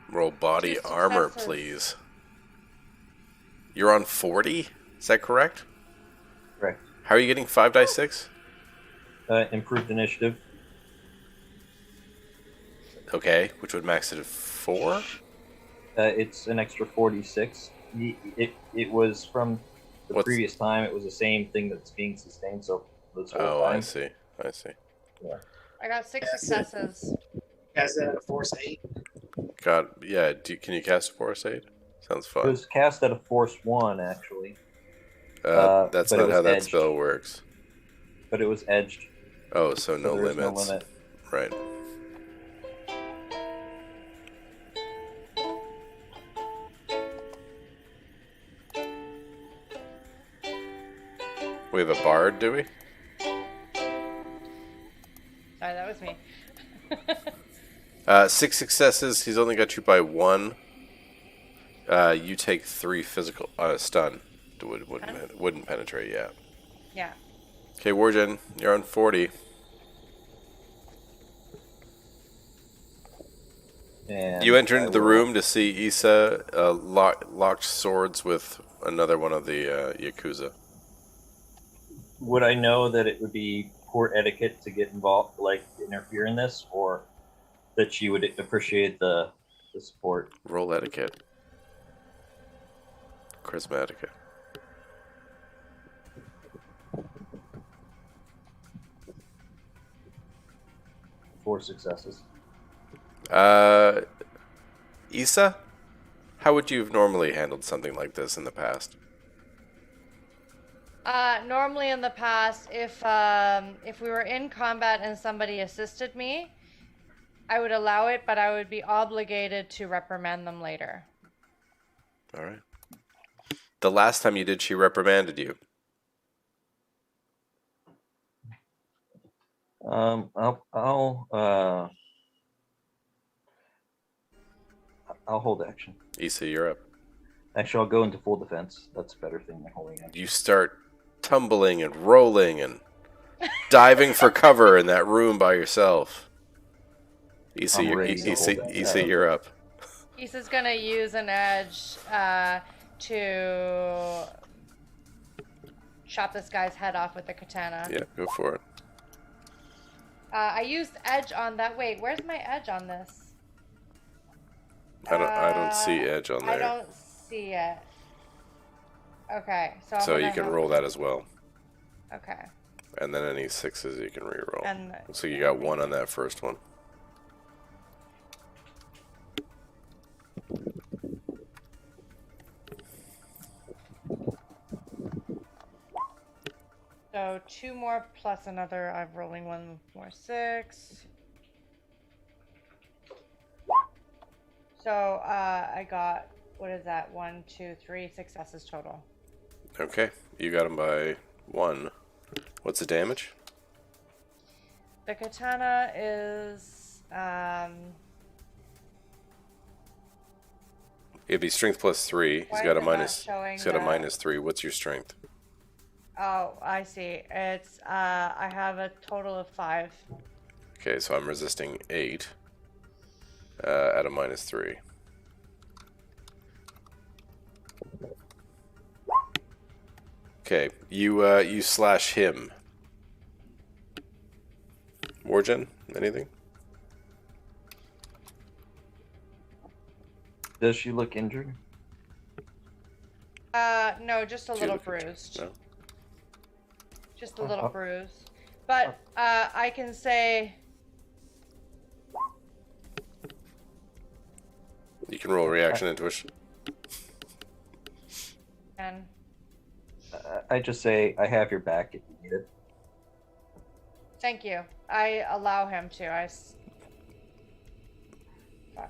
Roll body 2 armor, successes. please. You're on 40? Is that correct? Correct. How are you getting 5 dice 6? Improved initiative. Okay, which would max it at 4? It's an extra 46. It was from the previous time. It was the same thing that's being sustained. So this whole time. I see. Yeah. I got 6 successes. Has that a force 8? God, yeah. Can you cast a Force Aid? Sounds It fun. was cast at a force 1 actually. That's but not it was how that edged. spell works. But it was edged. Oh, so no there's limits. no limit. Right. We have a bard, do we? Sorry, that was me. 6 successes. He's only got you by 1. You take 3 physical stun. Wouldn't penetrate. Yeah. Yeah. Okay, Wargen, you're on 40. And You enter into I the will- room to see Issa locked swords with another one of the Yakuza. Would I know that it would be poor etiquette to get involved, like interfere in this, or that she would appreciate the support? Roll etiquette. Charisma etiquette. Four successes. Issa, how would you have normally handled something like this in the past? Normally in the past, if we were in combat and somebody assisted me, I would allow it, but I would be obligated to reprimand them later. All right. The last time you did, she reprimanded you. I'll hold action. Issa, you're up. Actually, I'll go into full defense. That's a better thing than holding action. You start tumbling and rolling and diving for cover in that room by yourself. Issa, you're up. Issa's gonna use an edge to chop this guy's head off with the katana. Yeah, go for it. I used edge on that. Wait, where's my edge on this? I don't see edge on there. I don't see it. Okay, so So you can roll that as well. Okay. And then any 6s you can re-roll. And So you got 1 on that first one. So 2 more plus another. I'm rolling 1 more 6. So I got, what is that? 1, 2, 3 successes total. Okay, you got him by 1. What's the damage? The katana is It'd be strength plus 3. Why He's got a is it not minus. showing He's got a the- minus 3. What's your strength? Oh, I see. It's I have a total of 5. Okay, so I'm resisting 8 at a minus 3. Okay, you slash him. Wargen, anything? Does she look injured? No, just a Do you little look at- bruised. No? Just a little bruised. But I can say You can roll reaction intuition. and I just say I have your back if you need it. thank you. I allow him to. Fuck.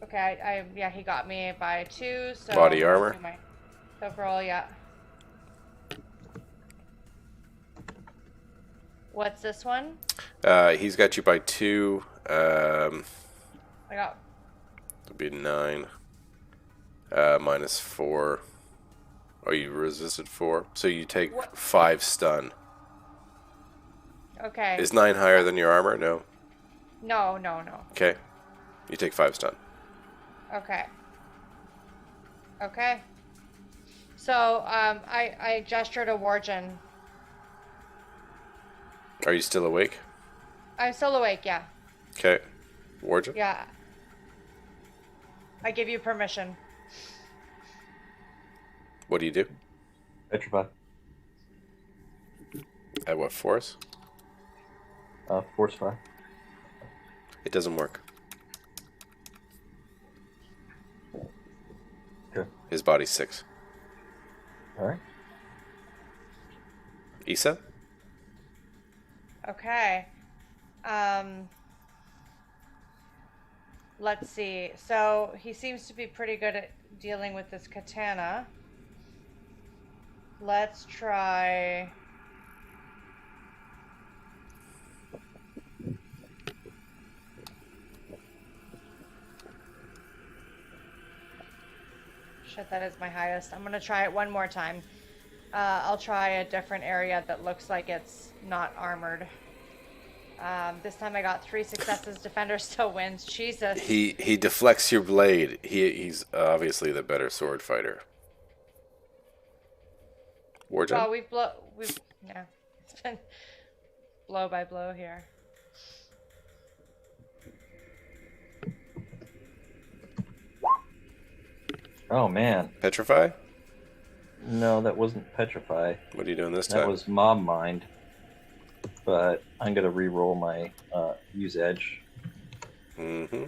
Okay, yeah, he got me by 2, so Body I'll armor. do my silk roll, yeah. What's this one? He's got you by 2. I got It'd be 9. Minus 4. Oh, you resisted 4. So you take What? 5 stun. okay. Is 9 higher than your armor? No. No. Okay. You take 5 stun. Okay. Okay. So I gesture to Wargen. Are you still awake? I'm still awake, yeah. Okay. Warden? Yeah. I give you permission. What do you do? Petrify. At what force? Force 5. It doesn't work. Okay. His body's 6. All right. Issa? Okay. Let's see. So he seems to be pretty good at dealing with this katana. Let's try. Shit, that is my highest. I'm gonna try it one more time. I'll try a different area that looks like it's not armored. This time I got 3 successes. Defender still wins. Jesus. He deflects your blade. He's obviously the better sword fighter. Warden? Well, we've yeah. It's been blow by blow here. Oh man. Petrify? No, that wasn't Petrify. What are you doing this That time? was Mob Mind. But I'm gonna re-roll my use Edge. Mm-hmm.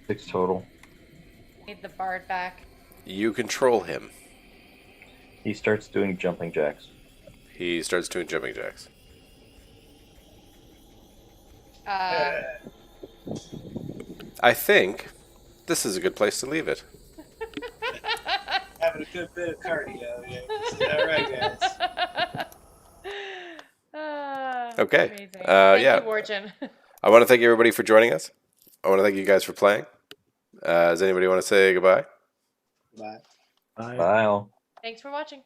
Six total. Need the bard back. You control him. He starts doing jumping jacks. He starts doing jumping jacks. I think this is a good place to leave it. Having a good bit of cardio. Yeah. All right, guys. Okay. Amazing. Yeah. Thank you, Wargen. I want to thank everybody for joining us. I want to thank you guys for playing. Does anybody want to say goodbye? Bye. Bye. Bye all. Thanks for watching.